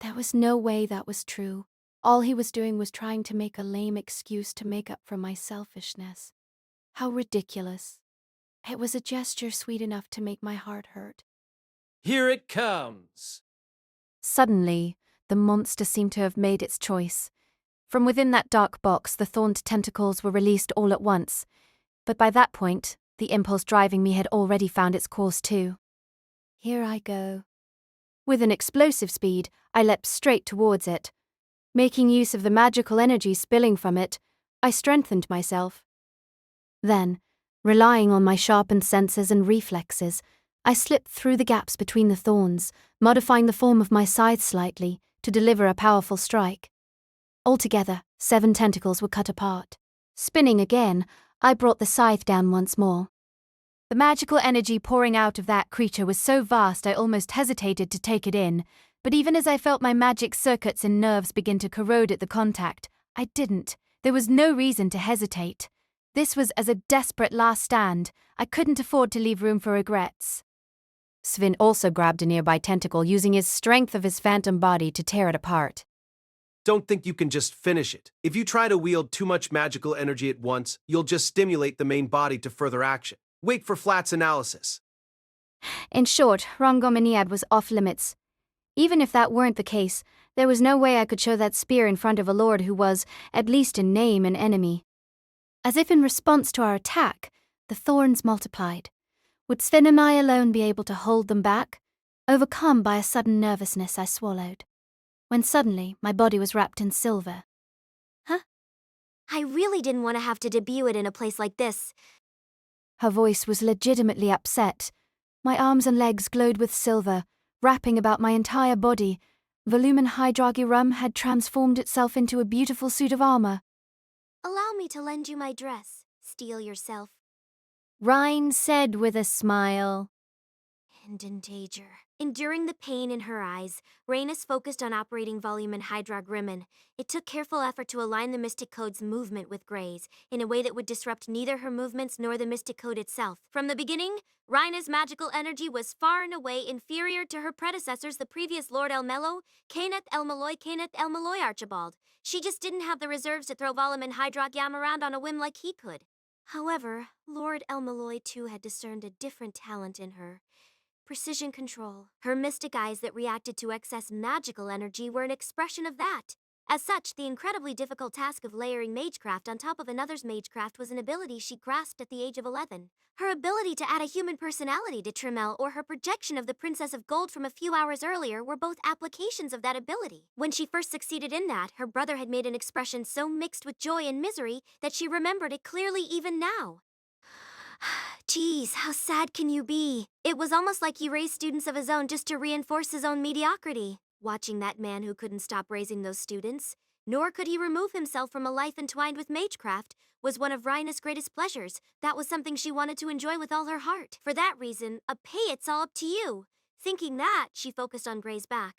There was no way that was true. All he was doing was trying to make a lame excuse to make up for my selfishness. How ridiculous. It was a gesture sweet enough to make my heart hurt. Here it comes. Suddenly, the monster seemed to have made its choice. From within that dark box, the thorned tentacles were released all at once. But by that point, the impulse driving me had already found its course too. Here I go. With an explosive speed, I leapt straight towards it. Making use of the magical energy spilling from it, I strengthened myself. Then, relying on my sharpened senses and reflexes, I slipped through the gaps between the thorns, modifying the form of my scythe slightly to deliver a powerful strike. Altogether, 7 tentacles were cut apart. Spinning again, I brought the scythe down once more. The magical energy pouring out of that creature was so vast I almost hesitated to take it in, but even as I felt my magic circuits and nerves begin to corrode at the contact, I didn't. There was no reason to hesitate. This was as a desperate last stand. I couldn't afford to leave room for regrets. Svin also grabbed a nearby tentacle, using his strength of his phantom body to tear it apart. Don't think you can just finish it. If you try to wield too much magical energy at once, you'll just stimulate the main body to further action. Wait for Flat's analysis. In short, Rongominiad was off limits. Even if that weren't the case, there was no way I could show that spear in front of a lord who was, at least in name, an enemy. As if in response to our attack, the thorns multiplied. Would Sven and I alone be able to hold them back? Overcome by a sudden nervousness, I swallowed. When suddenly, my body was wrapped in silver. Huh? I really didn't want to have to debut it in a place like this. Her voice was legitimately upset. My arms and legs glowed with silver, wrapping about my entire body. Volumen Hydragirum had transformed itself into a beautiful suit of armor. Allow me to lend you my dress. Steal yourself. Rhine said with a smile. And in danger. Enduring the pain in her eyes, Rhaenys focused on operating Volumen Hydragrimmon. It took careful effort to align the Mystic Code's movement with Gray's, in a way that would disrupt neither her movements nor the Mystic Code itself. From the beginning, Rhaenys' magical energy was far and away inferior to her predecessors, the previous Lord El-Melloi, El-Melloi Archibald. She just didn't have the reserves to throw Volumen Hydragyam around on a whim like he could. However, Lord El-Melloi II had discerned a different talent in her. Precision control. Her mystic eyes that reacted to excess magical energy were an expression of that. As such, the incredibly difficult task of layering magecraft on top of another's magecraft was an ability she grasped at the age of 11. Her ability to add a human personality to Trimel or her projection of the Princess of Gold from a few hours earlier were both applications of that ability. When she first succeeded in that, her brother had made an expression so mixed with joy and misery that she remembered it clearly even now. Geez, how sad can you be? It was almost like he raised students of his own just to reinforce his own mediocrity. Watching that man who couldn't stop raising those students, nor could he remove himself from a life entwined with magecraft, was one of Rhaenys' greatest pleasures. That was something she wanted to enjoy with all her heart. For that reason, it's all up to you. Thinking that, she focused on Gray's back.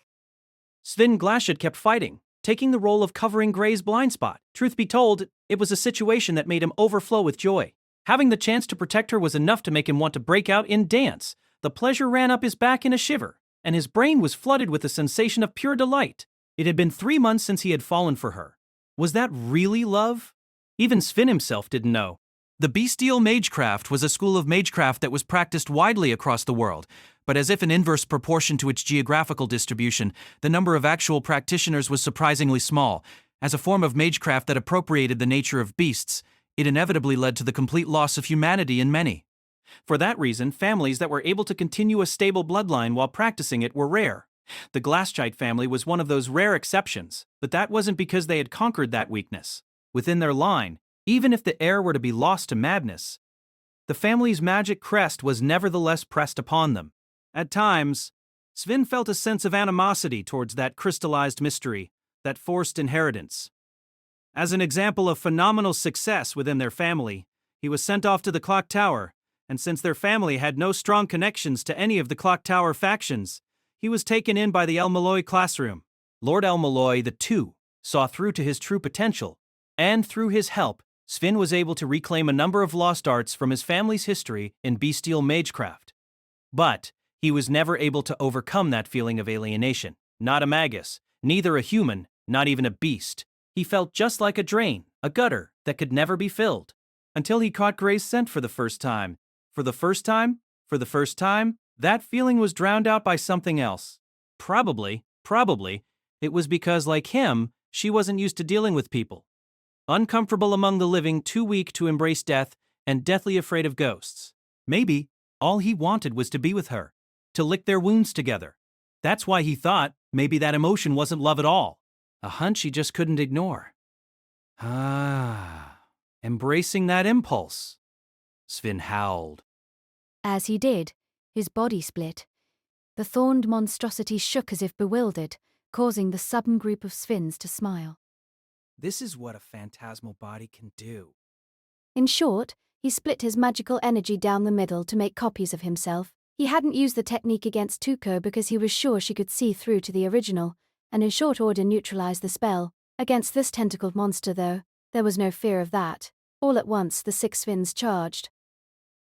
Sven Glashad kept fighting, taking the role of covering Gray's blind spot. Truth be told, it was a situation that made him overflow with joy. Having the chance to protect her was enough to make him want to break out in dance. The pleasure ran up his back in a shiver, and his brain was flooded with a sensation of pure delight. It had been 3 months since he had fallen for her. Was that really love? Even Sven himself didn't know. The bestial magecraft was a school of magecraft that was practiced widely across the world, but as if in inverse proportion to its geographical distribution, the number of actual practitioners was surprisingly small. As a form of magecraft that appropriated the nature of beasts, it inevitably led to the complete loss of humanity in many. For that reason, families that were able to continue a stable bloodline while practicing it were rare. The Glaschite family was one of those rare exceptions, but that wasn't because they had conquered that weakness. Within their line, even if the heir were to be lost to madness, the family's magic crest was nevertheless pressed upon them. At times, Sven felt a sense of animosity towards that crystallized mystery, that forced inheritance. As an example of phenomenal success within their family, he was sent off to the clock tower, and since their family had no strong connections to any of the clock tower factions, he was taken in by the El-Melloi classroom. Lord El-Melloi II saw through to his true potential, and through his help, Sven was able to reclaim a number of lost arts from his family's history in bestial magecraft. But he was never able to overcome that feeling of alienation. Not a magus, neither a human, not even a beast. He felt just like a drain, a gutter that could never be filled. Until he caught Gray's scent for the first time. For the first time, that feeling was drowned out by something else. Probably, it was because, like him, she wasn't used to dealing with people. Uncomfortable among the living, too weak to embrace death, and deathly afraid of ghosts. Maybe all he wanted was to be with her, to lick their wounds together. That's why he thought maybe that emotion wasn't love at all. A hunch he just couldn't ignore. Embracing that impulse. Sven howled. As he did, his body split. The thorned monstrosity shook as if bewildered, causing the sudden group of Svins to smile. This is what a phantasmal body can do. In short, he split his magical energy down the middle to make copies of himself. He hadn't used the technique against Tuco because he was sure she could see through to the original, and in short order neutralized the spell. Against this tentacled monster, though, there was no fear of that. All at once, the 6 Svins charged.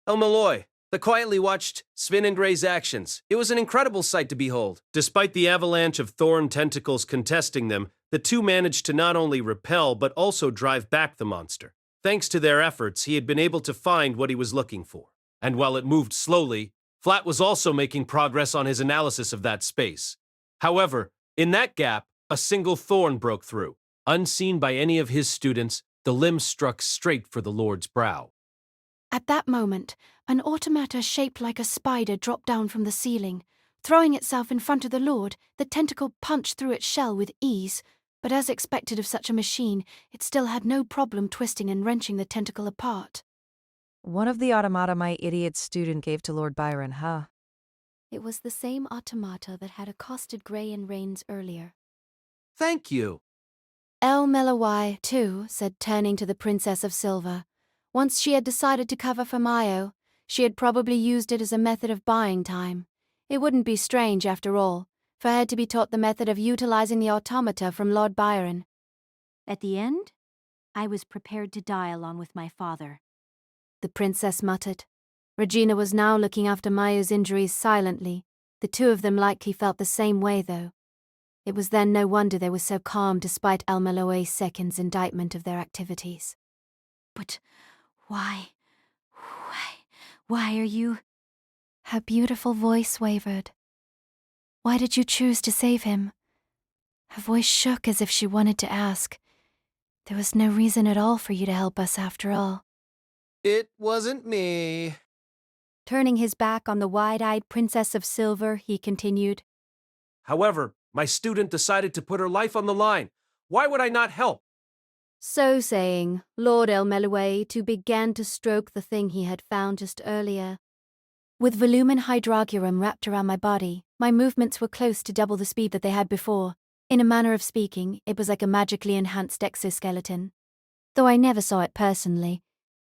El-Melloi, they quietly watched Sven and Gray's actions. It was an incredible sight to behold. Despite the avalanche of thorn tentacles contesting them, the two managed to not only repel but also drive back the monster. Thanks to their efforts, he had been able to find what he was looking for. And while it moved slowly, Flat was also making progress on his analysis of that space. However, in that gap, a single thorn broke through. Unseen by any of his students, the limb struck straight for the Lord's brow. At that moment, an automata shaped like a spider dropped down from the ceiling. Throwing itself in front of the Lord, the tentacle punched through its shell with ease, but as expected of such a machine, it still had no problem twisting and wrenching the tentacle apart. One of the automata my idiot student gave to Lord Byron, huh? It was the same automata that had accosted Gray and Rains earlier. Thank you. El-Melloi II said, turning to the Princess of Silver. Once she had decided to cover for Mayo, she had probably used it as a method of buying time. It wouldn't be strange, after all, for her to be taught the method of utilizing the automata from Lord Byron. At the end, I was prepared to die along with my father. The princess muttered. Regina was now looking after Mayo's injuries silently. The two of them likely felt the same way, though. It was then no wonder they were so calm despite El-Melloi II's indictment of their activities. But why are you... Her beautiful voice wavered. Why did you choose to save him? Her voice shook as if she wanted to ask. There was no reason at all for you to help us after all. It wasn't me. Turning his back on the wide-eyed Princess of Silver, he continued. However, my student decided to put her life on the line. Why would I not help? So saying, Lord El-Melloi II began to stroke the thing he had found just earlier. With volumen hydrogurum wrapped around my body, my movements were close to double the speed that they had before. In a manner of speaking, it was like a magically enhanced exoskeleton. Though I never saw it personally,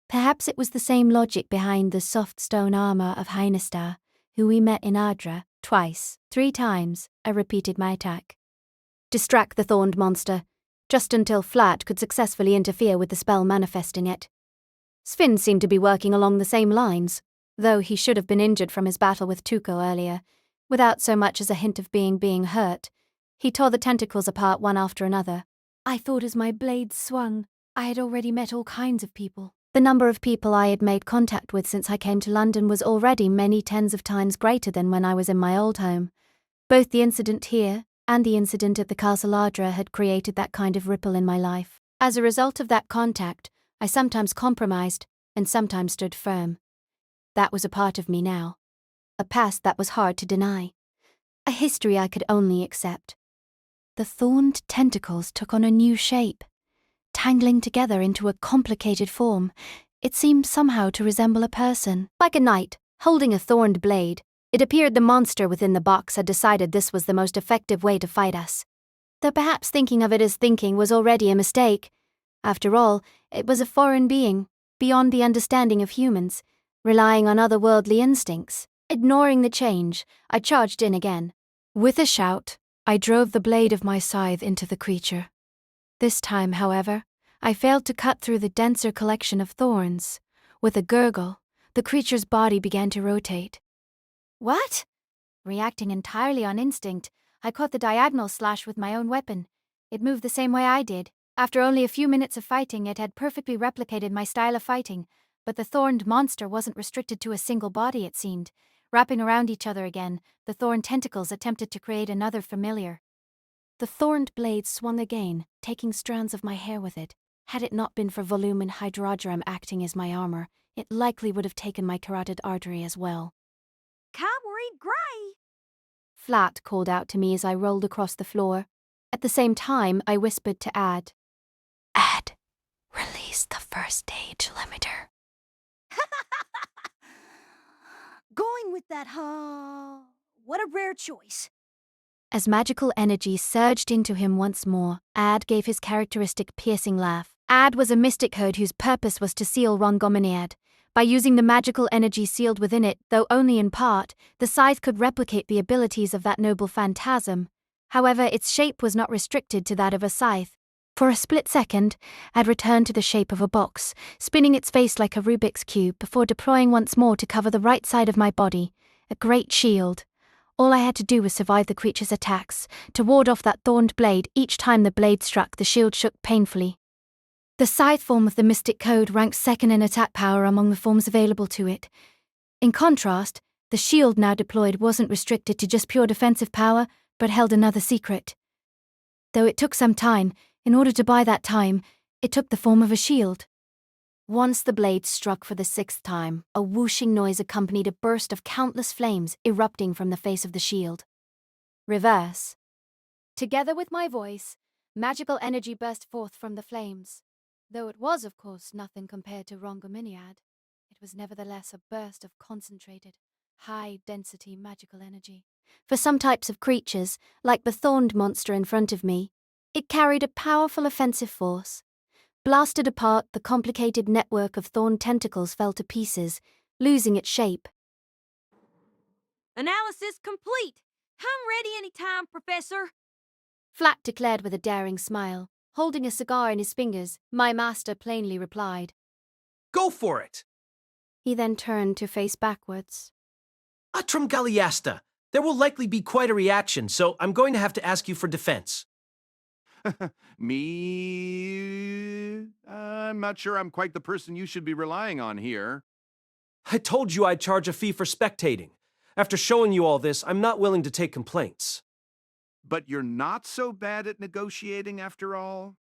perhaps it was the same logic behind the soft stone armor of Heinestar, who we met in Adra, twice, 3 times, I repeated my attack. Distract the thorned monster, just until Flat could successfully interfere with the spell manifesting it. Sven seemed to be working along the same lines, though he should have been injured from his battle with Tuco earlier, without so much as a hint of being hurt. He tore the tentacles apart one after another. I thought as my blades swung, I had already met all kinds of people. The number of people I had made contact with since I came to London was already many tens of times greater than when I was in my old home. Both the incident here and the incident at the Castle Adra had created that kind of ripple in my life. As a result of that contact, I sometimes compromised and sometimes stood firm. That was a part of me now. A past that was hard to deny. A history I could only accept. The thorned tentacles took on a new shape. Tangling together into a complicated form, it seemed somehow to resemble a person. Like a knight, holding a thorned blade, it appeared the monster within the box had decided this was the most effective way to fight us. Though perhaps thinking of it as thinking was already a mistake. After all, it was a foreign being, beyond the understanding of humans, relying on otherworldly instincts. Ignoring the change, I charged in again. With a shout, I drove the blade of my scythe into the creature. This time, however, I failed to cut through the denser collection of thorns. With a gurgle, the creature's body began to rotate. What? Reacting entirely on instinct, I caught the diagonal slash with my own weapon. It moved the same way I did. After only a few minutes of fighting, it had perfectly replicated my style of fighting, but the thorned monster wasn't restricted to a single body, it seemed. Wrapping around each other again, the thorn tentacles attempted to create another familiar. The thorned blade swung again, taking strands of my hair with it. Had it not been for volumen hydrogurum acting as my armor, it likely would have taken my carotid artery as well. Cavalry Gray! Flat called out to me as I rolled across the floor. At the same time, I whispered to Ad. Ad, release the first stage limiter. Going with that, huh? What a rare choice. As magical energy surged into him once more, Ad gave his characteristic piercing laugh. Ad was a mystic code whose purpose was to seal Rongominiad. By using the magical energy sealed within it, though only in part, the scythe could replicate the abilities of that noble phantasm. However, its shape was not restricted to that of a scythe. For a split second, Ad returned to the shape of a box, spinning its face like a Rubik's Cube before deploying once more to cover the right side of my body, a great shield. All I had to do was survive the creature's attacks, to ward off that thorned blade. Each time the blade struck, the shield shook painfully. The scythe form of the Mystic Code ranked second in attack power among the forms available to it. In contrast, the shield now deployed wasn't restricted to just pure defensive power, but held another secret. Though it took some time, in order to buy that time, it took the form of a shield. Once the blade struck for the 6th time, a whooshing noise accompanied a burst of countless flames erupting from the face of the shield. Reverse. Together with my voice, magical energy burst forth from the flames. Though it was, of course, nothing compared to Rongominiad, it was nevertheless a burst of concentrated, high-density magical energy. For some types of creatures, like the thorned monster in front of me, it carried a powerful offensive force. Blasted apart, the complicated network of thorn tentacles fell to pieces, losing its shape. Analysis complete. I'm ready anytime, Professor. Flat declared with a daring smile. Holding a cigar in his fingers, my master plainly replied. Go for it! He then turned to face backwards. Atrum Galliasta! There will likely be quite a reaction, so I'm going to have to ask you for defense. Me? I'm not sure I'm quite the person you should be relying on here. I told you I'd charge a fee for spectating. After showing you all this, I'm not willing to take complaints. But you're not so bad at negotiating after all?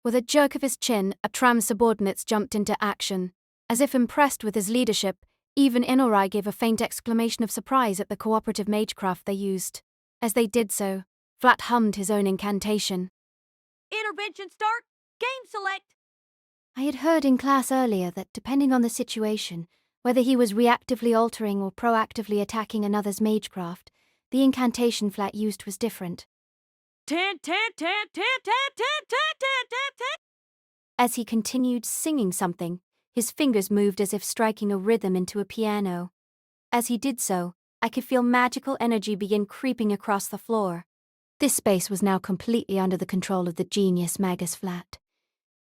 With a jerk of his chin, Atram's subordinates jumped into action. As if impressed with his leadership, even Inorai gave a faint exclamation of surprise at the cooperative magecraft they used. As they did so, Flat hummed his own incantation. Intervention start. Game select. I had heard in class earlier that depending on the situation, whether he was reactively altering or proactively attacking another's magecraft, the incantation Flat used was different. Ten, ten, ten, ten, ten, ten, ten, ten, ten, ten. As he continued singing something, his fingers moved as if striking a rhythm into a piano. As he did so, I could feel magical energy begin creeping across the floor. This space was now completely under the control of the genius Magus Flat.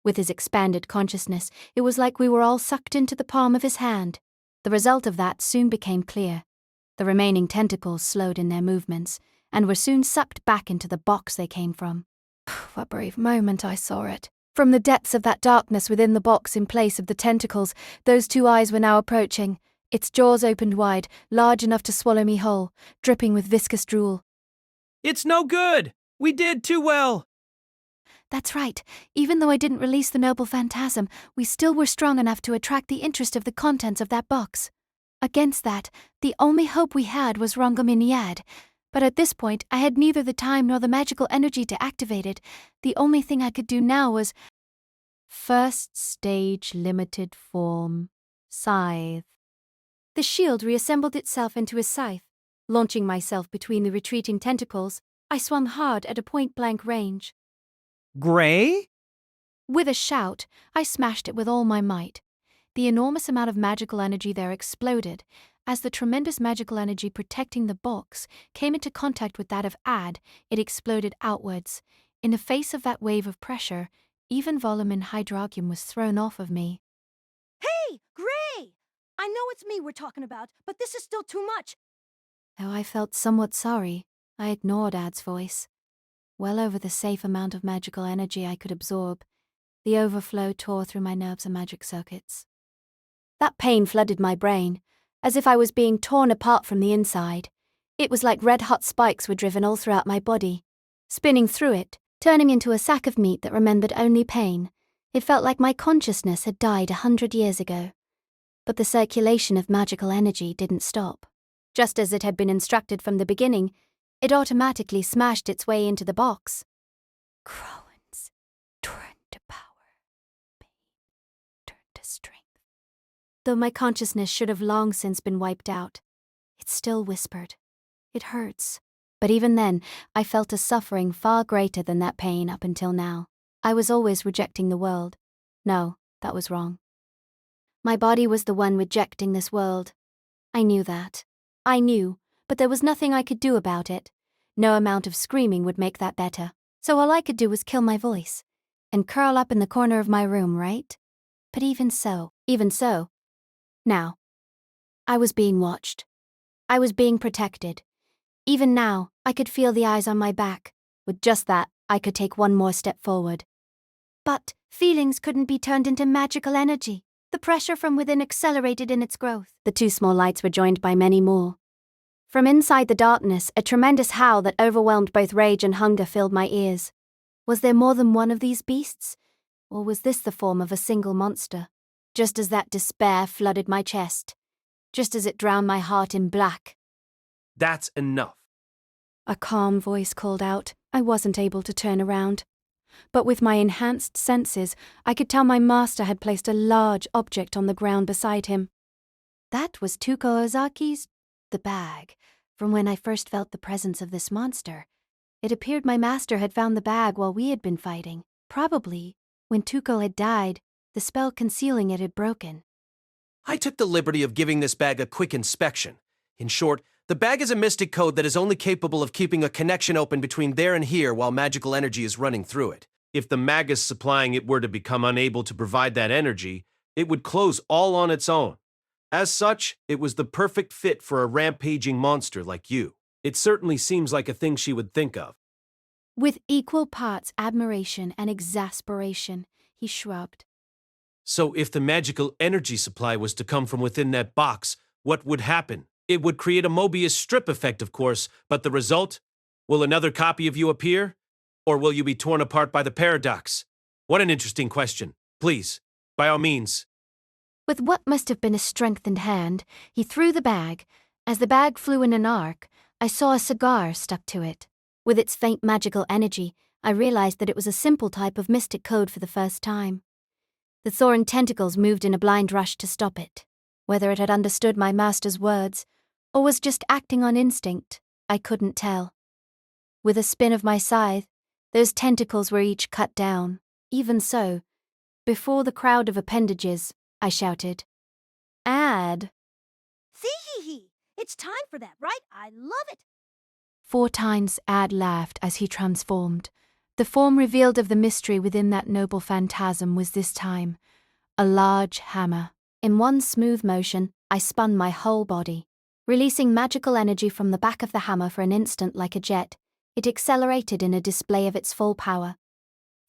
With his expanded consciousness, it was like we were all sucked into the palm of his hand. The result of that soon became clear. The remaining tentacles slowed in their movements, and were soon sucked back into the box they came from. What brave moment I saw it. From the depths of that darkness within the box in place of the tentacles, those two eyes were now approaching. Its jaws opened wide, large enough to swallow me whole, dripping with viscous drool. It's no good! We did too well! That's right. Even though I didn't release the noble phantasm, we still were strong enough to attract the interest of the contents of that box. Against that, the only hope we had was Rongominiad. But at this point, I had neither the time nor the magical energy to activate it. The only thing I could do now was... First stage limited form. Scythe. The shield reassembled itself into a scythe. Launching myself between the retreating tentacles, I swung hard at a point-blank range. Gray? With a shout, I smashed it with all my might. The enormous amount of magical energy there exploded. As the tremendous magical energy protecting the box came into contact with that of Ad, it exploded outwards. In the face of that wave of pressure, even Volumin Hydrarchium was thrown off of me. Hey, Gray! I know it's me we're talking about, but this is still too much. Though I felt somewhat sorry, I ignored Ad's voice. Well over the safe amount of magical energy I could absorb, the overflow tore through my nerves and magic circuits. That pain flooded my brain, as if I was being torn apart from the inside. It was like red-hot spikes were driven all throughout my body. Spinning through it, turning into a sack of meat that remembered only pain, it felt like my consciousness had died 100 years ago. But the circulation of magical energy didn't stop. Just as it had been instructed from the beginning, it automatically smashed its way into the box. Crowans, turn to power. Pain, turn to strength. Though my consciousness should have long since been wiped out, it still whispered. It hurts. But even then, I felt a suffering far greater than that pain up until now. I was always rejecting the world. No, that was wrong. My body was the one rejecting this world. I knew that. I knew, but there was nothing I could do about it. No amount of screaming would make that better. So all I could do was kill my voice and curl up in the corner of my room, right? But even so, now, I was being watched. I was being protected. Even now, I could feel the eyes on my back. With just that, I could take one more step forward. But feelings couldn't be turned into magical energy. The pressure from within accelerated in its growth. The two small lights were joined by many more. From inside the darkness, a tremendous howl that overwhelmed both rage and hunger filled my ears. Was there more than one of these beasts? Or was this the form of a single monster? Just as that despair flooded my chest. Just as it drowned my heart in black. That's enough. A calm voice called out. I wasn't able to turn around. But with my enhanced senses, I could tell my master had placed a large object on the ground beside him. That was Tuko Ozaki's The bag, from when I first felt the presence of this monster. It appeared my master had found the bag while we had been fighting. Probably, when Tuco had died, the spell concealing it had broken. I took the liberty of giving this bag a quick inspection. In short, the bag is a mystic code that is only capable of keeping a connection open between there and here while magical energy is running through it. If the magus supplying it were to become unable to provide that energy, it would close all on its own. As such, it was the perfect fit for a rampaging monster like you. It certainly seems like a thing she would think of. With equal parts admiration and exasperation, he shrugged. So if the magical energy supply was to come from within that box, what would happen? It would create a Mobius strip effect, of course, but the result? Will another copy of you appear? Or will you be torn apart by the paradox? What an interesting question. Please, by all means. With what must have been a strengthened hand, he threw the bag. As the bag flew in an arc, I saw a cigar stuck to it. With its faint magical energy, I realized that it was a simple type of mystic code for the first time. The thorn tentacles moved in a blind rush to stop it. Whether it had understood my master's words, or was just acting on instinct, I couldn't tell. With a spin of my scythe, those tentacles were each cut down. Even so, before the crowd of appendages, I shouted, "Add!" See, it's time for that, right? I love it. 4 times Ad laughed as he transformed. The form revealed of the mystery within that noble phantasm was this time a large hammer. In one smooth motion, I spun my whole body. Releasing magical energy from the back of the hammer for an instant like a jet, it accelerated in a display of its full power.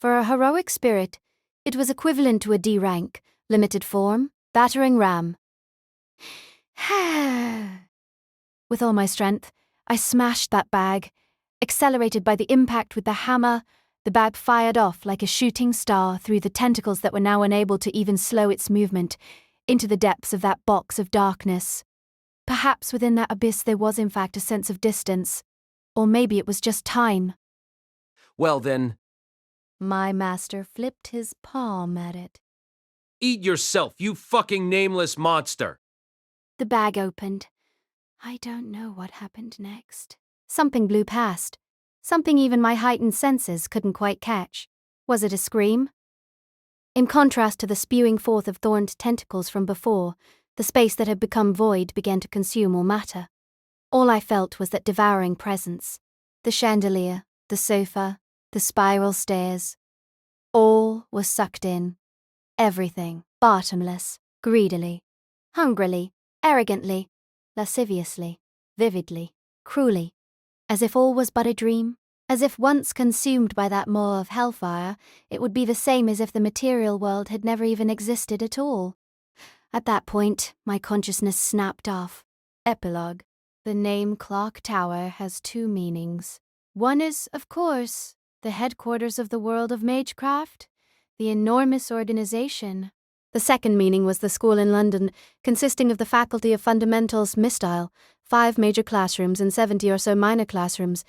For a heroic spirit, it was equivalent to a D rank, limited form, battering ram. With all my strength, I smashed that bag. Accelerated by the impact with the hammer, the bag fired off like a shooting star through the tentacles that were now unable to even slow its movement, into the depths of that box of darkness. Perhaps within that abyss there was in fact a sense of distance. Or maybe it was just time. Well then, My master flipped his palm at it. eat yourself, you fucking nameless monster! The bag opened. I don't know what happened next. Something blew past. Something even my heightened senses couldn't quite catch. Was it a scream? In contrast to the spewing forth of thorned tentacles from before, the space that had become void began to consume all matter. All I felt was that devouring presence. The chandelier, the sofa, the spiral stairs. All was sucked in. Everything, bottomless, greedily, hungrily, arrogantly, lasciviously, vividly, cruelly, as if all was but a dream, as if once consumed by that maw of hellfire, it would be the same as if the material world had never even existed at all. At that point, my consciousness snapped off. Epilogue. The name Clock Tower has 2 meanings. One is, of course, the headquarters of the world of magecraft, the enormous organization. The second meaning was the school in London, consisting of the Faculty of Fundamentals Mistile, 5 major classrooms and 70 or so minor classrooms.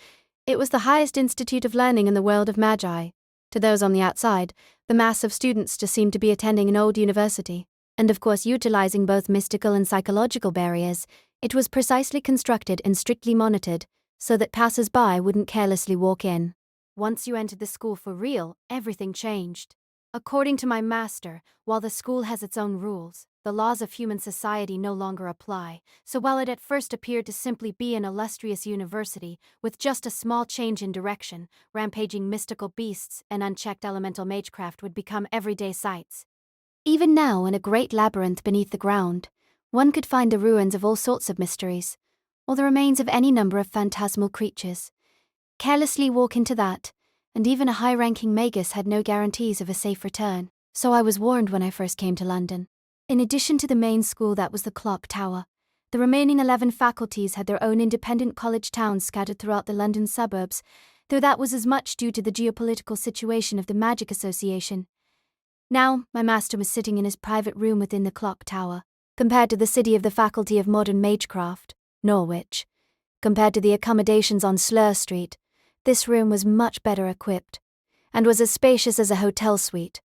It was the highest institute of learning in the world of magi. To those on the outside, the mass of students just seemed to be attending an old university. And of course, utilizing both mystical and psychological barriers, it was precisely constructed and strictly monitored so that passers-by wouldn't carelessly walk in. Once you entered the school for real, everything changed. According to my master, while the school has its own rules, the laws of human society no longer apply, so while it at first appeared to simply be an illustrious university, with just a small change in direction, rampaging mystical beasts and unchecked elemental magecraft would become everyday sights. Even now, in a great labyrinth beneath the ground, one could find the ruins of all sorts of mysteries, or the remains of any number of phantasmal creatures. Carelessly walk into that, and even a high-ranking magus had no guarantees of a safe return, so I was warned when I first came to London. In addition to the main school that was the Clock Tower, the remaining 11 faculties had their own independent college towns scattered throughout the London suburbs, though that was as much due to the geopolitical situation of the Magic Association. Now, my master was sitting in his private room within the Clock Tower, compared to the city of the Faculty of Modern Magecraft, Norwich. Compared to the accommodations on Slur Street, this room was much better equipped, and was as spacious as a hotel suite.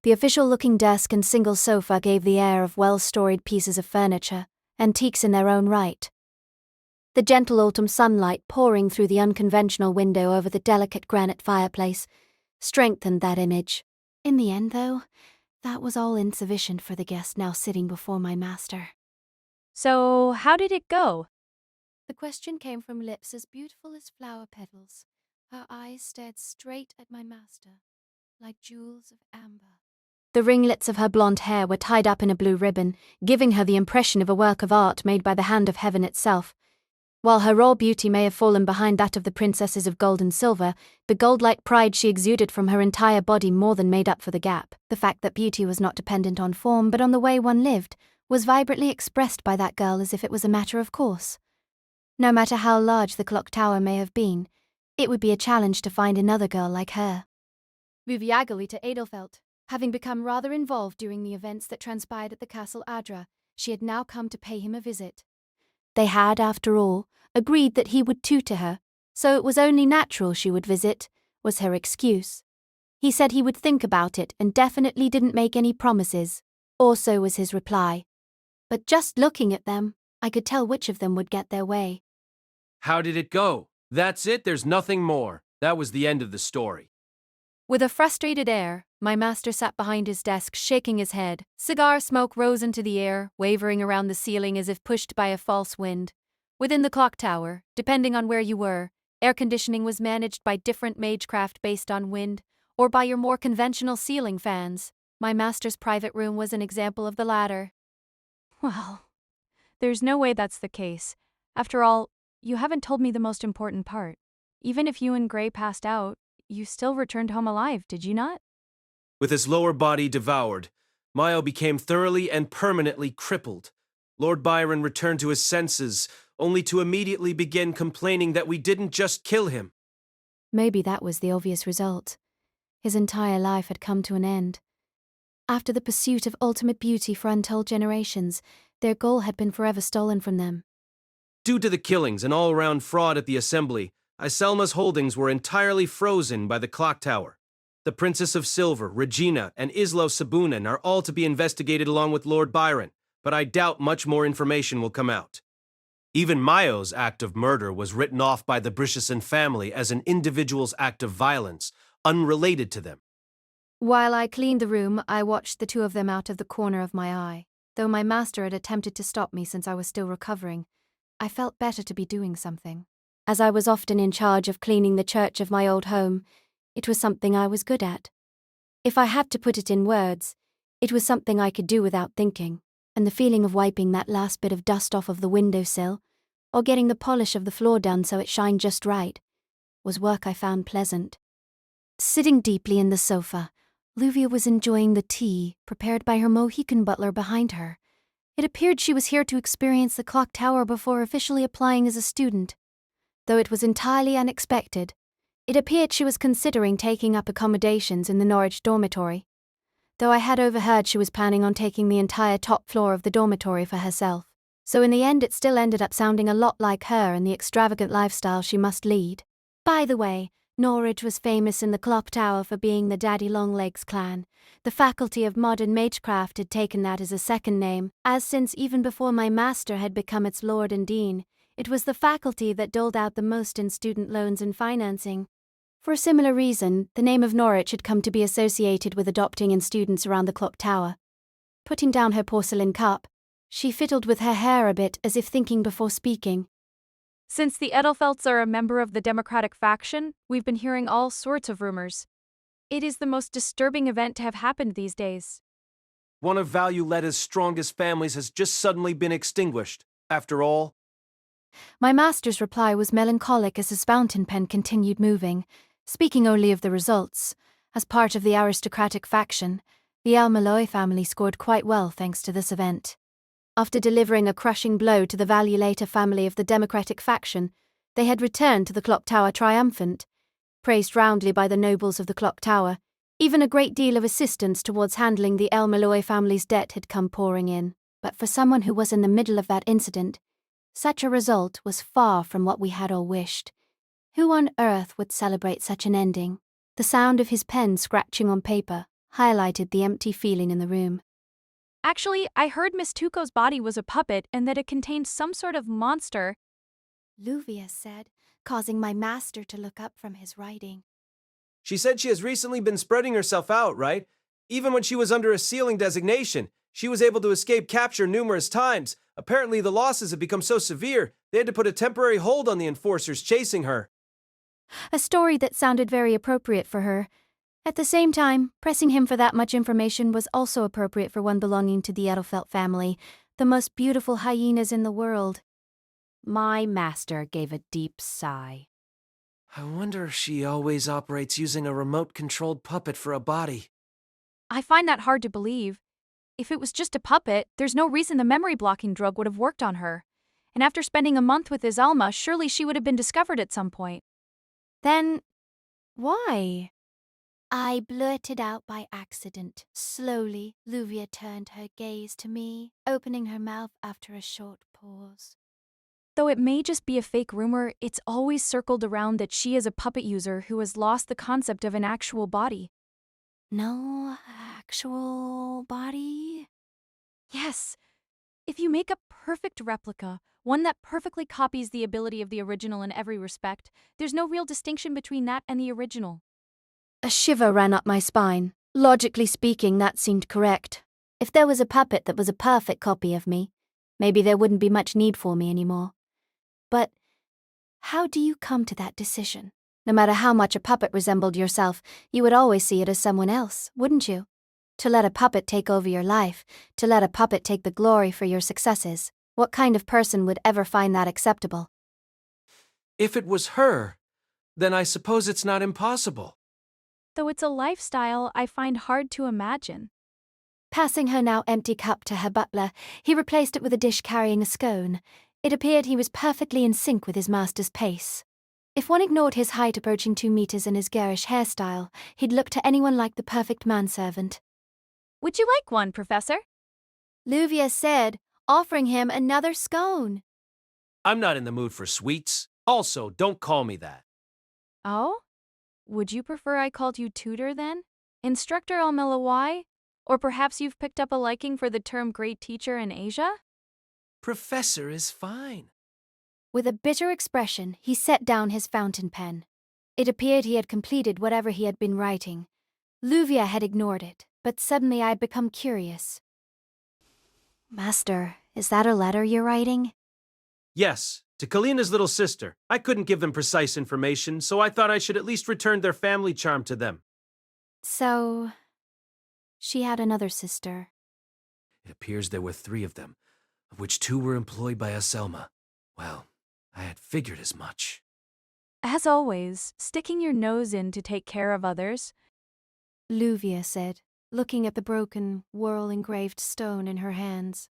The official-looking desk and single sofa gave the air of well-storied pieces of furniture, antiques in their own right. the gentle autumn sunlight pouring through the unconventional window over the delicate granite fireplace strengthened that image. In the end, though, that was all insufficient for the guest now sitting before my master. So, how did it go? The question came from lips as beautiful as flower petals. Her eyes stared straight at my master, like jewels of amber. The ringlets of her blonde hair were tied up in a blue ribbon, giving her the impression of a work of art made by the hand of heaven itself. While her raw beauty may have fallen behind that of the princesses of gold and silver, the gold-like pride she exuded from her entire body more than made up for the gap. The fact that beauty was not dependent on form but on the way one lived was vibrantly expressed by that girl as if it was a matter of course. No matter how large the clock tower may have been, it would be a challenge to find another girl like her. Viviagalita Edelfelt, having become rather involved during the events that transpired at the Castle Adra, she had now come to pay him a visit. They had, after all, agreed that he would tutor her, so it was only natural she would visit, was her excuse. He said he would think about it and definitely didn't make any promises, or so was his reply. But just looking at them, I could tell which of them would get their way. How did it go? That's it, there's nothing more. That was the end of the story. With a frustrated air, my master sat behind his desk, shaking his head. Cigar smoke rose into the air, wavering around the ceiling as if pushed by a false wind. Within the clock tower, depending on where you were, air conditioning was managed by different magecraft based on wind, or by your more conventional ceiling fans. My master's private room was an example of the latter. Well, there's no way that's the case. After all, you haven't told me the most important part. Even if you and Gray passed out, you still returned home alive, did you not? With his lower body devoured, Mayo became thoroughly and permanently crippled. Lord Byron returned to his senses, only to immediately begin complaining that we didn't just kill him. Maybe that was the obvious result. His entire life had come to an end. After the pursuit of ultimate beauty for untold generations, their goal had been forever stolen from them. Due to the killings and all-around fraud at the Assembly, Iselma's holdings were entirely frozen by the clock tower. The Princess of Silver, Regina, and Islo Sabunin are all to be investigated along with Lord Byron, but I doubt much more information will come out. Even Mayo's act of murder was written off by the Brisheson family as an individual's act of violence, unrelated to them. While I cleaned the room, I watched the two of them out of the corner of my eye. Though my master had attempted to stop me since I was still recovering, I felt better to be doing something. As I was often in charge of cleaning the church of my old home, it was something I was good at. If I had to put it in words, it was something I could do without thinking, and the feeling of wiping that last bit of dust off of the windowsill, or getting the polish of the floor done so it shined just right, was work I found pleasant. Sitting deeply in the sofa, Luvia was enjoying the tea prepared by her Mohican butler behind her. It appeared she was here to experience the clock tower before officially applying as a student. Though it was entirely unexpected, it appeared she was considering taking up accommodations in the Norwich dormitory, though I had overheard she was planning on taking the entire top floor of the dormitory for herself. So in the end it still ended up sounding a lot like her and the extravagant lifestyle she must lead. By the way, Norwich was famous in the clock tower for being the Daddy Longlegs clan. The Faculty of Modern Magecraft had taken that as a second name, as since even before my master had become its lord and dean, it was the faculty that doled out the most in student loans and financing. For a similar reason, the name of Norwich had come to be associated with adopting in students around the clock tower. Putting down her porcelain cup, she fiddled with her hair a bit as if thinking before speaking. Since the Edelfelts are a member of the Democratic faction, we've been hearing all sorts of rumors. It is the most disturbing event to have happened these days. One of Valuletta's strongest families has just suddenly been extinguished. After all, My master's reply was melancholic as his fountain pen continued moving, speaking only of the results. As part of the aristocratic faction, the El-Melloi family scored quite well thanks to this event. After delivering a crushing blow to the Valueleta family of the Democratic faction, they had returned to the clock tower triumphant. Praised roundly by the nobles of the clock tower, even a great deal of assistance towards handling the El-Melloi family's debt had come pouring in. But for someone who was in the middle of that incident, such a result was far from what we had all wished. Who on earth would celebrate such an ending? The sound of his pen scratching on paper highlighted the empty feeling in the room. Actually, I heard Miss Tuco's body was a puppet and that it contained some sort of monster. Luvia said, causing my master to look up from his writing. She said she has recently been spreading herself out, right? Even when she was under a sealing designation, she was able to escape capture numerous times. Apparently, the losses have become so severe, they had to put a temporary hold on the enforcers chasing her. A story that sounded very appropriate for her. At the same time, pressing him for that much information was also appropriate for one belonging to the Edelfelt family, the most beautiful hyenas in the world. My master gave a deep sigh. I wonder if she always operates using a remote-controlled puppet for a body. I find that hard to believe. If it was just a puppet, there's no reason the memory-blocking drug would have worked on her. And after spending a month with Iselma, surely she would have been discovered at some point. Then, why? I blurted out by accident. Slowly, Luvia turned her gaze to me, opening her mouth after a short pause. Though it may just be a fake rumor, it's always circled around that she is a puppet user who has lost the concept of an actual body. No actual body? Yes. If you make a perfect replica, one that perfectly copies the ability of the original in every respect, there's no real distinction between that and the original. A shiver ran up my spine. Logically speaking, that seemed correct. If there was a puppet that was a perfect copy of me, maybe there wouldn't be much need for me anymore. But how do you come to that decision? No matter how much a puppet resembled yourself, you would always see it as someone else, wouldn't you? To let a puppet take over your life, to let a puppet take the glory for your successes, what kind of person would ever find that acceptable? If it was her, then I suppose it's not impossible. Though it's a lifestyle I find hard to imagine. Passing her now empty cup to her butler, he replaced it with a dish carrying a scone. It appeared he was perfectly in sync with his master's pace. If one ignored his height approaching 2 meters and his garish hairstyle, he'd look to anyone like the perfect manservant. Would you like one, Professor? Luvia said, offering him another scone. I'm not in the mood for sweets. Also, don't call me that. Oh? Would you prefer I called you tutor then? Instructor El-Melloi? Or perhaps you've picked up a liking for the term great teacher in Asia? Professor is fine. With a bitter expression, he set down his fountain pen. It appeared he had completed whatever he had been writing. Luvia had ignored it, but suddenly I had become curious. Master, is that a letter you're writing? Yes, to Kalina's little sister. I couldn't give them precise information, so I thought I should at least return their family charm to them. So, she had another sister. It appears there were 3 of them, of which 2 were employed by Iselma. Well, I had figured as much. As always, sticking your nose in to take care of others. Luvia said, looking at the broken, whorl-engraved stone in her hands.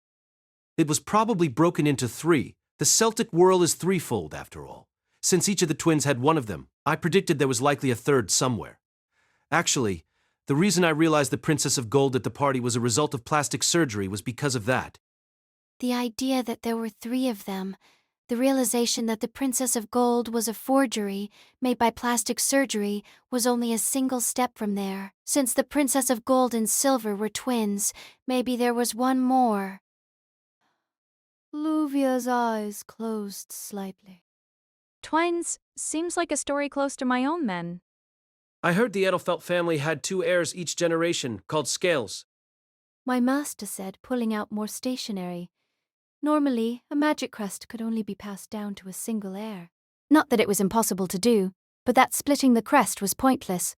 It was probably broken into 3. The Celtic whorl is threefold, after all. Since each of the twins had one of them, I predicted there was likely a third somewhere. Actually, the reason I realized the Princess of Gold at the party was a result of plastic surgery was because of that. The idea that there were 3 of them, the realization that the Princess of Gold was a forgery made by plastic surgery, was only a single step from there. Since the Princess of Gold and Silver were twins, maybe there was one more. Luvia's eyes closed slightly. Twins seems like a story close to my own then. I heard the Edelfelt family had 2 heirs each generation, called scales. My master said, pulling out more stationery. Normally, a magic crest could only be passed down to a single heir. Not that it was impossible to do, but that splitting the crest was pointless.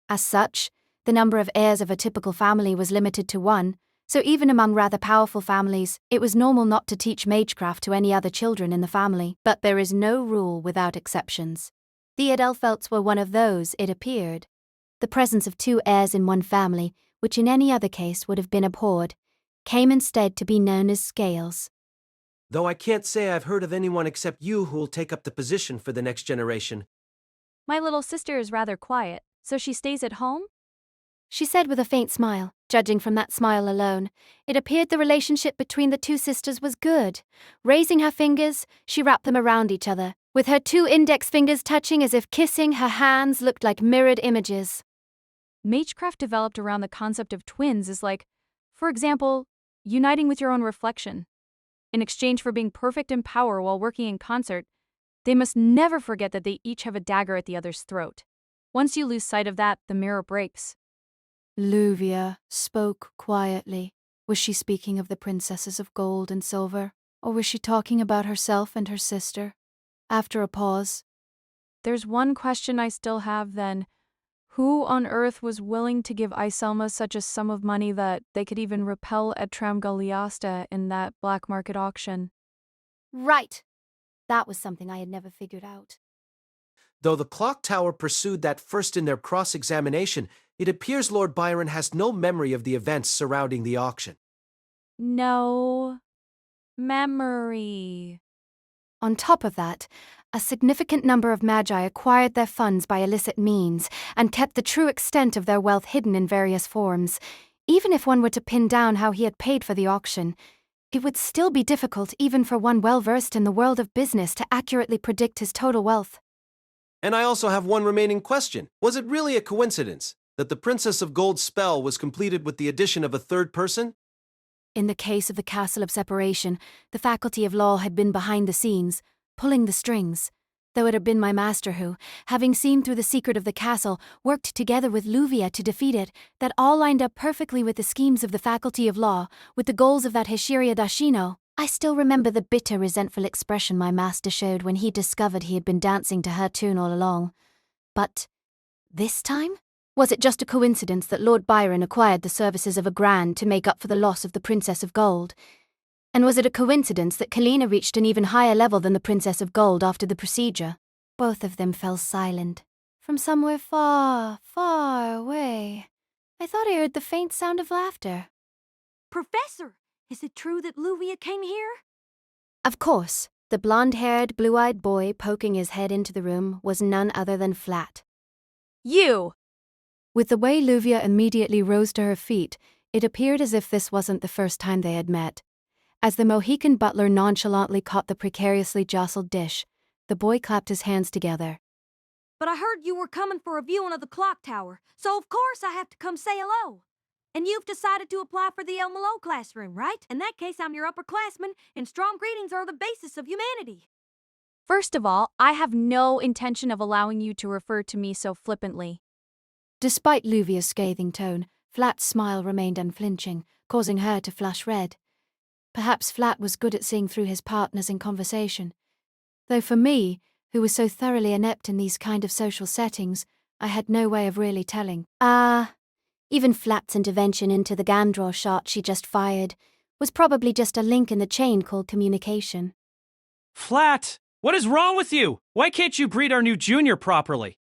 As such, the number of heirs of a typical family was limited to 1, so even among rather powerful families, it was normal not to teach magecraft to any other children in the family. But there is no rule without exceptions. The Edelfelts were one of those, it appeared. The presence of 2 heirs in one family, which in any other case would have been abhorred, came instead to be known as scales. Though I can't say I've heard of anyone except you who will take up the position for the next generation. My little sister is rather quiet, so she stays at home? She said with a faint smile. Judging from that smile alone, it appeared the relationship between the 2 sisters was good. Raising her fingers, she wrapped them around each other, with her 2 index fingers touching as if kissing. Her hands looked like mirrored images. Magecraft developed around the concept of twins is like, for example, uniting with your own reflection. in exchange for being perfect in power while working in concert, they must never forget that they each have a dagger at the other's throat. Once you lose sight of that, the mirror breaks. Luvia spoke quietly. Was she speaking of the princesses of gold and silver, or was she talking about herself and her sister? After a pause, There's one question I still have then. Who on earth was willing to give Iselma such a sum of money that they could even repel Etram Galiasta in that black market auction? Right. That was something I had never figured out. Though the clock tower pursued that first in their cross-examination, it appears Lord Byron has no memory of the events surrounding the auction. No memory. On top of that, a significant number of magi acquired their funds by illicit means and kept the true extent of their wealth hidden in various forms. Even if one were to pin down how he had paid for the auction, it would still be difficult even for one well-versed in the world of business to accurately predict his total wealth. And I also have one remaining question. Was it really a coincidence that the Princess of Gold's spell was completed with the addition of a third person? In the case of the Castle of Separation, the Faculty of Law had been behind the scenes, pulling the strings, though it had been my master who, having seen through the secret of the castle, worked together with Luvia to defeat it. That all lined up perfectly with the schemes of the Faculty of Law, with the goals of that Hishiria Dashino. I still remember the bitter, resentful expression my master showed when he discovered he had been dancing to her tune all along. But this time? Was it just a coincidence that Lord Byron acquired the services of a grand to make up for the loss of the Princess of Gold? And was it a coincidence that Kalina reached an even higher level than the Princess of Gold after the procedure? Both of them fell silent. From somewhere far, far away, I thought I heard the faint sound of laughter. Professor, is it true that Luvia came here? Of course, the blonde-haired, blue-eyed boy poking his head into the room was none other than Flat. You! with the way Luvia immediately rose to her feet, it appeared as if this wasn't the first time they had met. As the Mohican butler nonchalantly caught the precariously jostled dish, the boy clapped his hands together. But I heard you were coming for a viewing of the clock tower, so of course I have to come say hello. And you've decided to apply for the El-Melloi classroom, right? In that case, I'm your upperclassman, and strong greetings are the basis of humanity. First of all, I have no intention of allowing you to refer to me so flippantly. Despite Luvia's scathing tone, Flat's smile remained unflinching, causing her to flush red. Perhaps Flat was good at seeing through his partners in conversation. Though for me, who was so thoroughly inept in these kind of social settings, I had no way of really telling. Even Flat's intervention into the Gandror shot she just fired was probably just a link in the chain called communication. Flat! What is wrong with you? Why can't you breed our new junior properly?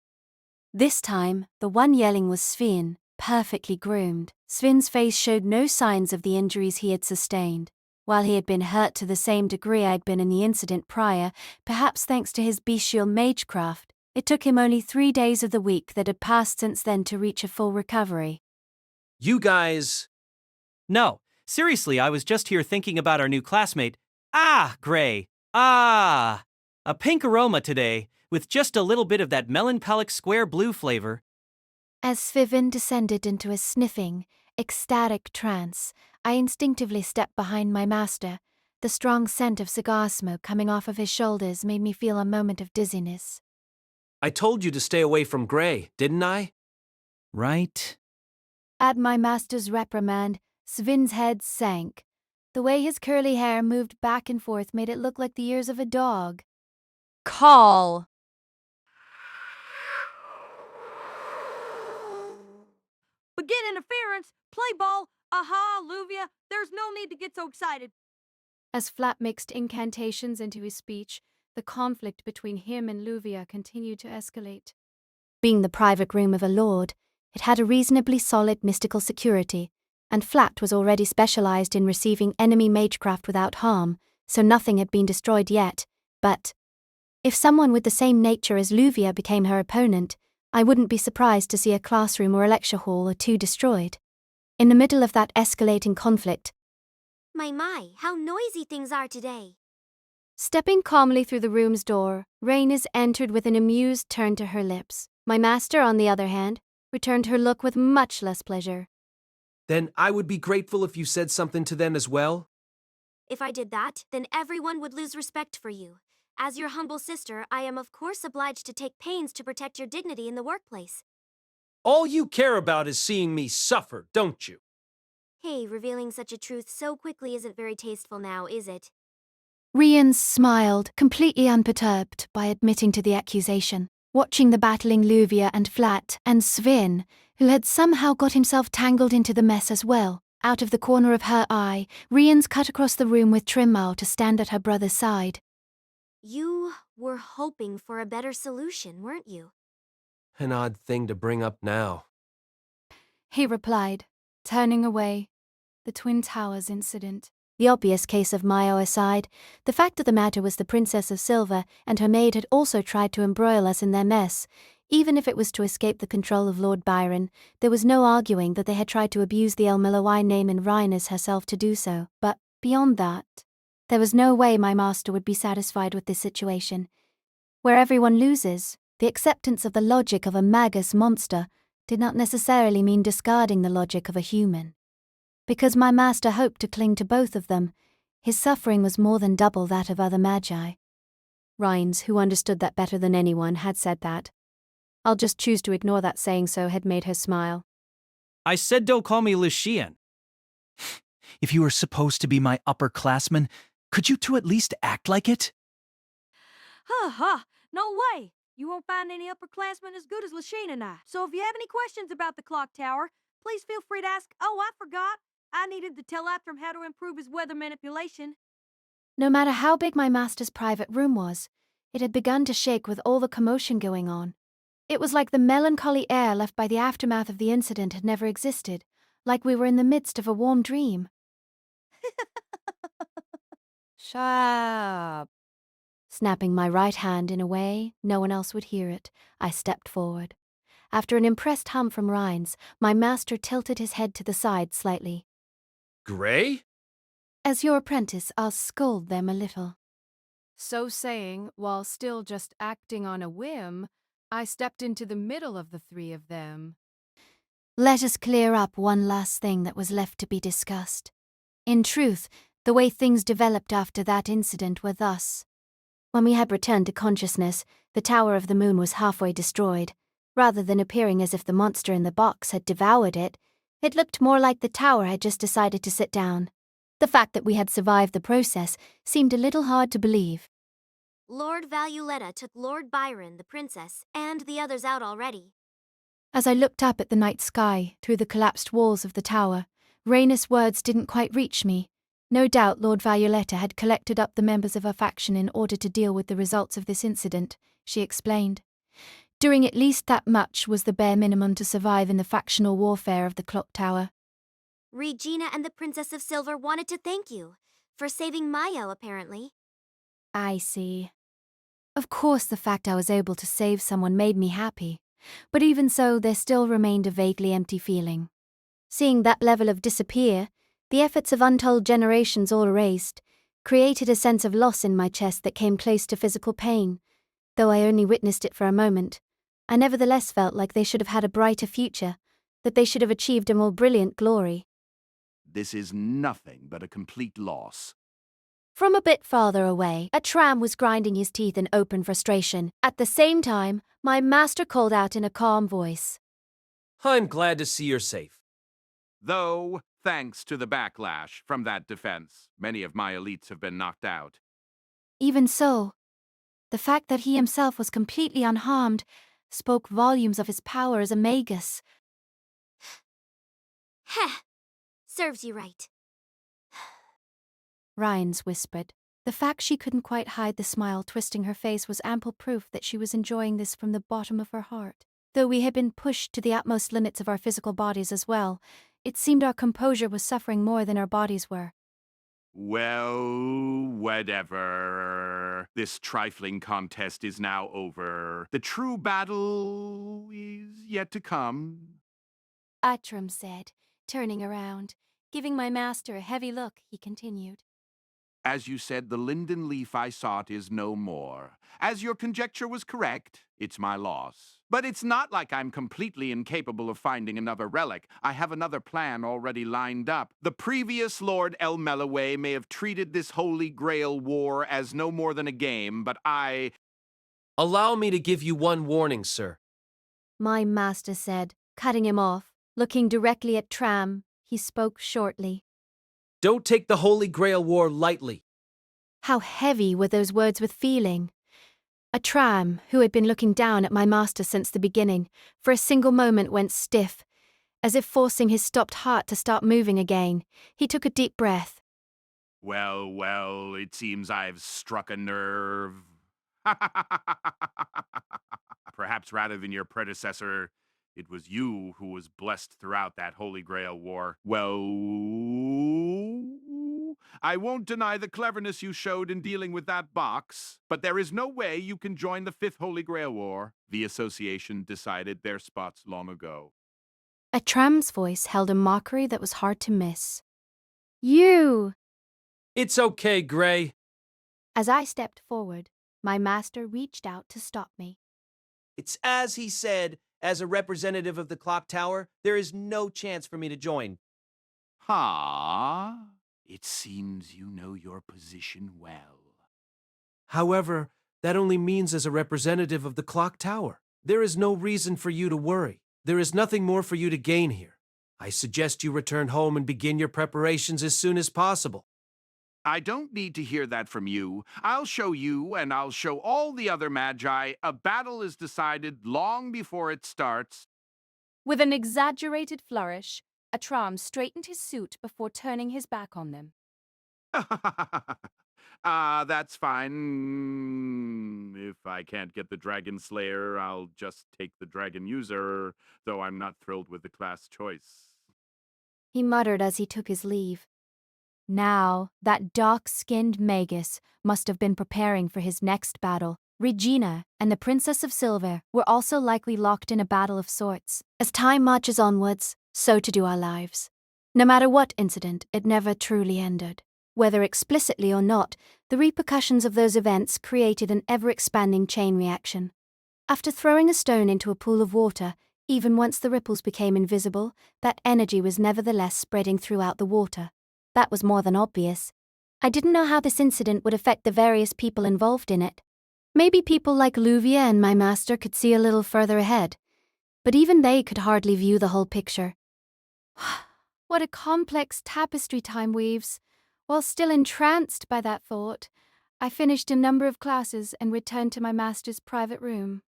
This time, the one yelling was Sven, perfectly groomed. Sven's face showed no signs of the injuries he had sustained. While he had been hurt to the same degree I'd been in the incident prior, perhaps thanks to his bestial magecraft, it took him only 3 days of the week that had passed since then to reach a full recovery. You guys... No, seriously, I was just here thinking about our new classmate. Gray. A pink aroma today, with just a little bit of that melancholic square blue flavor. As Sven descended into a sniffing, ecstatic trance, I instinctively stepped behind my master. The strong scent of cigar smoke coming off of his shoulders made me feel a moment of dizziness. I told you to stay away from Gray, didn't I? Right. At my master's reprimand, Sven's head sank. The way his curly hair moved back and forth made it look like the ears of a dog. Call. Begin interference, play ball, aha, Luvia, there's no need to get so excited. As Flat mixed incantations into his speech, the conflict between him and Luvia continued to escalate. Being the private room of a lord, it had a reasonably solid mystical security, and Flat was already specialized in receiving enemy magecraft without harm, so nothing had been destroyed yet. But if someone with the same nature as Luvia became her opponent, I wouldn't be surprised to see a classroom or a lecture hall or two destroyed. In the middle of that escalating conflict, My, how noisy things are today. stepping calmly through the room's door, Rhaenys entered with an amused turn to her lips. My master, on the other hand, returned her look with much less pleasure. Then I would be grateful if you said something to them as well. If I did that, then everyone would lose respect for you. As your humble sister, I am of course obliged to take pains to protect your dignity in the workplace. All you care about is seeing me suffer, don't you? Hey, revealing such a truth so quickly isn't very tasteful now, is it? Rian smiled, completely unperturbed by admitting to the accusation, watching the battling Luvia and Flat and Svin, who had somehow got himself tangled into the mess as well. Out of the corner of her eye, Rian's cut across the room with Trimmal to stand at her brother's side. You were hoping for a better solution, weren't you? An odd thing to bring up now. He replied, turning away. The Twin Towers incident. The obvious case of Mayo aside, the fact of the matter was the Princess of Silver and her maid had also tried to embroil us in their mess. Even if it was to escape the control of Lord Byron, there was no arguing that they had tried to abuse the El-Melloi name in Rhiners herself to do so. But beyond that, there was no way my master would be satisfied with this situation. Where everyone loses, the acceptance of the logic of a magus monster did not necessarily mean discarding the logic of a human. Because my master hoped to cling to both of them, his suffering was more than double that of other magi. Rhines, who understood that better than anyone, had said that. I'll just choose to ignore that saying so had made her smile. I said don't call me Lucian. If you were supposed to be my upperclassman, could you two at least act like it? No way! You won't find any upperclassmen as good as Lasheen and I. So if you have any questions about the clock tower, please feel free to ask. Oh, I forgot. I needed to tell Aptram how to improve his weather manipulation. No matter how big my master's private room was, it had begun to shake with all the commotion going on. It was like the melancholy air left by the aftermath of the incident had never existed, like we were in the midst of a warm dream. Shut up. Snapping my right hand in a way no one else would hear it, I stepped forward. After an impressed hum from Rhines, my master tilted his head to the side slightly. Gray? As your apprentice, I'll scold them a little. So saying, while still just acting on a whim, I stepped into the middle of the three of them. Let us clear up one last thing that was left to be discussed. In truth, the way things developed after that incident were thus. When we had returned to consciousness, the Tower of the Moon was halfway destroyed. Rather than appearing as if the monster in the box had devoured it, it looked more like the tower had just decided to sit down. The fact that we had survived the process seemed a little hard to believe. Lord Valuletta took Lord Byron, the princess, and the others out already. As I looked up at the night sky through the collapsed walls of the tower, Rhaenys' words didn't quite reach me. No doubt Lord Valuletta had collected up the members of her faction in order to deal with the results of this incident, she explained. Doing at least that much was the bare minimum to survive in the factional warfare of the clock tower. Regina and the Princess of Silver wanted to thank you for saving Mayo, apparently. I see. Of course the fact I was able to save someone made me happy, but even so there still remained a vaguely empty feeling. Seeing that level of disappear, the efforts of untold generations all erased, created a sense of loss in my chest that came close to physical pain. Though I only witnessed it for a moment, I nevertheless felt like they should have had a brighter future, that they should have achieved a more brilliant glory. This is nothing but a complete loss. From a bit farther away, a tram was grinding his teeth in open frustration. At the same time, my master called out in a calm voice. I'm glad to see you're safe. Though, thanks to the backlash from that defense, many of my elites have been knocked out. Even so, the fact that he himself was completely unharmed spoke volumes of his power as a magus. Heh, serves you right. Rhines whispered. The fact she couldn't quite hide the smile twisting her face was ample proof that she was enjoying this from the bottom of her heart. Though we had been pushed to the utmost limits of our physical bodies as well, it seemed our composure was suffering more than our bodies were. Well, whatever. This trifling contest is now over. The true battle is yet to come. Atram said, turning around. Giving my master a heavy look, he continued. As you said, the linden leaf I sought is no more. As your conjecture was correct, it's my loss. But it's not like I'm completely incapable of finding another relic. I have another plan already lined up. The previous Lord El-Melloi may have treated this Holy Grail war as no more than a game, but Allow me to give you one warning, sir. My master said, cutting him off. Looking directly at Tram, he spoke shortly. Don't take the Holy Grail war lightly. How heavy were those words with feeling. A Tram, who had been looking down at my master since the beginning, for a single moment went stiff, as if forcing his stopped heart to start moving again. He took a deep breath. Well, it seems I've struck a nerve. Perhaps rather than your predecessor, it was you who was blessed throughout that Holy Grail war. Well, I won't deny the cleverness you showed in dealing with that box, but there is no way you can join the Fifth Holy Grail War. The association decided their spots long ago. A Tram's voice held a mockery that was hard to miss. You! It's okay, Gray. As I stepped forward, my master reached out to stop me. It's as he said. As a representative of the clock tower, there is no chance for me to join. It seems you know your position well. However, that only means as a representative of the clock tower. There is no reason for you to worry. There is nothing more for you to gain here. I suggest you return home and begin your preparations as soon as possible. I don't need to hear that from you. I'll show you, and I'll show all the other magi, a battle is decided long before it starts. With an exaggerated flourish, Atram straightened his suit before turning his back on them. That's fine. If I can't get the Dragon Slayer, I'll just take the Dragon User, though I'm not thrilled with the class choice. He muttered as he took his leave. Now, that dark-skinned magus must have been preparing for his next battle. Regina and the Princess of Silver were also likely locked in a battle of sorts. As time marches onwards, so to do our lives. No matter what incident, it never truly ended. Whether explicitly or not, the repercussions of those events created an ever-expanding chain reaction. After throwing a stone into a pool of water, even once the ripples became invisible, that energy was nevertheless spreading throughout the water. That was more than obvious. I didn't know how this incident would affect the various people involved in it. Maybe people like Luvia and my master could see a little further ahead, but even they could hardly view the whole picture. What a complex tapestry time weaves. While still entranced by that thought, I finished a number of classes and returned to my master's private room.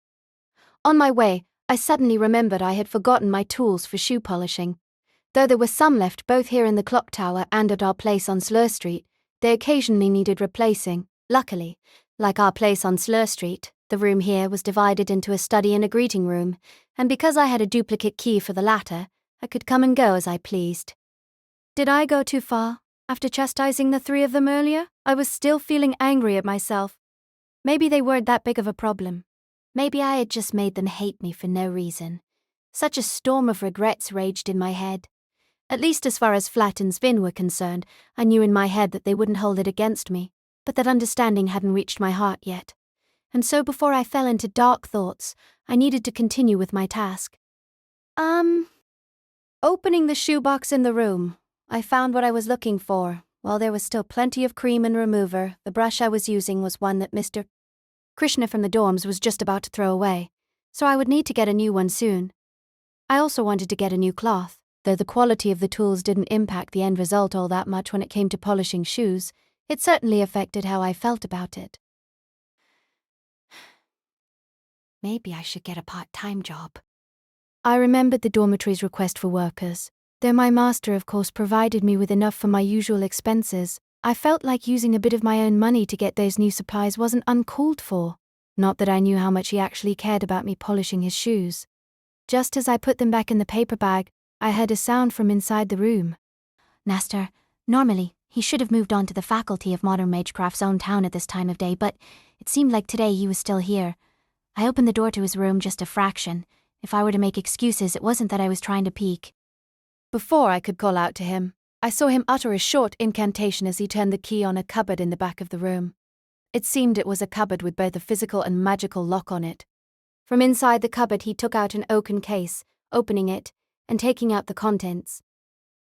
On my way, I suddenly remembered I had forgotten my tools for shoe polishing. Though there were some left both here in the clock tower and at our place on Slur Street, they occasionally needed replacing. Luckily, like our place on Slur Street, the room here was divided into a study and a greeting room, and because I had a duplicate key for the latter, I could come and go as I pleased. Did I go too far? After chastising the three of them earlier, I was still feeling angry at myself. Maybe they weren't that big of a problem. Maybe I had just made them hate me for no reason. Such a storm of regrets raged in my head. At least as far as Flat and Svin were concerned, I knew in my head that they wouldn't hold it against me, but that understanding hadn't reached my heart yet. And so before I fell into dark thoughts, I needed to continue with my task. Opening the shoebox in the room, I found what I was looking for. While there was still plenty of cream and remover, the brush I was using was one that Mr. Krishna from the dorms was just about to throw away, so I would need to get a new one soon. I also wanted to get a new cloth. Though the quality of the tools didn't impact the end result all that much when it came to polishing shoes, it certainly affected how I felt about it. Maybe I should get a part-time job. I remembered the dormitory's request for workers. Though my master, of course, provided me with enough for my usual expenses, I felt like using a bit of my own money to get those new supplies wasn't uncalled for. Not that I knew how much he actually cared about me polishing his shoes. Just as I put them back in the paper bag, I heard a sound from inside the room. Master, normally, he should have moved on to the faculty of modern magecraft's own town at this time of day, but it seemed like today he was still here. I opened the door to his room just a fraction. If I were to make excuses, it wasn't that I was trying to peek. Before I could call out to him, I saw him utter a short incantation as he turned the key on a cupboard in the back of the room. It seemed it was a cupboard with both a physical and magical lock on it. From inside the cupboard he took out an oaken case, opening it, and taking out the contents.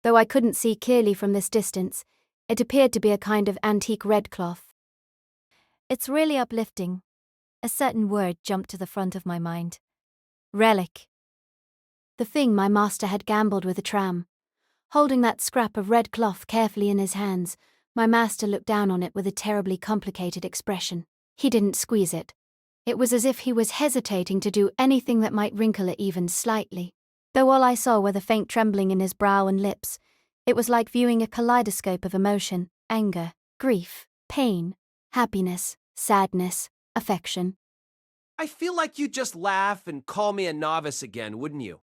Though I couldn't see clearly from this distance, it appeared to be a kind of antique red cloth. It's really uplifting. A certain word jumped to the front of my mind. Relic. The thing my master had gambled with a tram. Holding that scrap of red cloth carefully in his hands, my master looked down on it with a terribly complicated expression. He didn't squeeze it. It was as if he was hesitating to do anything that might wrinkle it even slightly. Though all I saw were the faint trembling in his brow and lips, it was like viewing a kaleidoscope of emotion, anger, grief, pain, happiness, sadness, affection. I feel like you'd just laugh and call me a novice again, wouldn't you?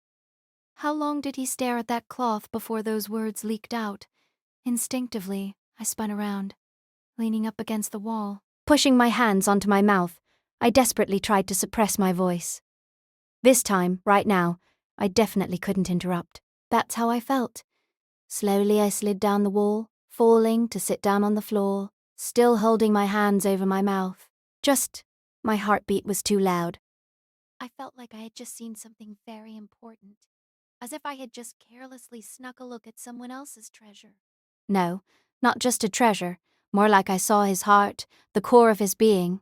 How long did he stare at that cloth before those words leaked out? Instinctively, I spun around, leaning up against the wall. Pushing my hands onto my mouth, I desperately tried to suppress my voice. This time, right now, I definitely couldn't interrupt. That's how I felt. Slowly I slid down the wall, falling to sit down on the floor, still holding my hands over my mouth. My heartbeat was too loud. I felt like I had just seen something very important, as if I had just carelessly snuck a look at someone else's treasure. No, not just a treasure, more like I saw his heart, the core of his being.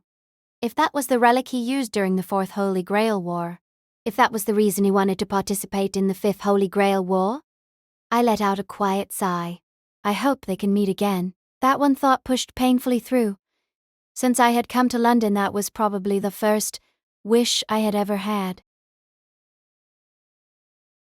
If that was the relic he used during the Fourth Holy Grail War, if that was the reason he wanted to participate in the Fifth Holy Grail War, I let out a quiet sigh. I hope they can meet again. That one thought pushed painfully through. Since I had come to London, that was probably the first wish I had ever had.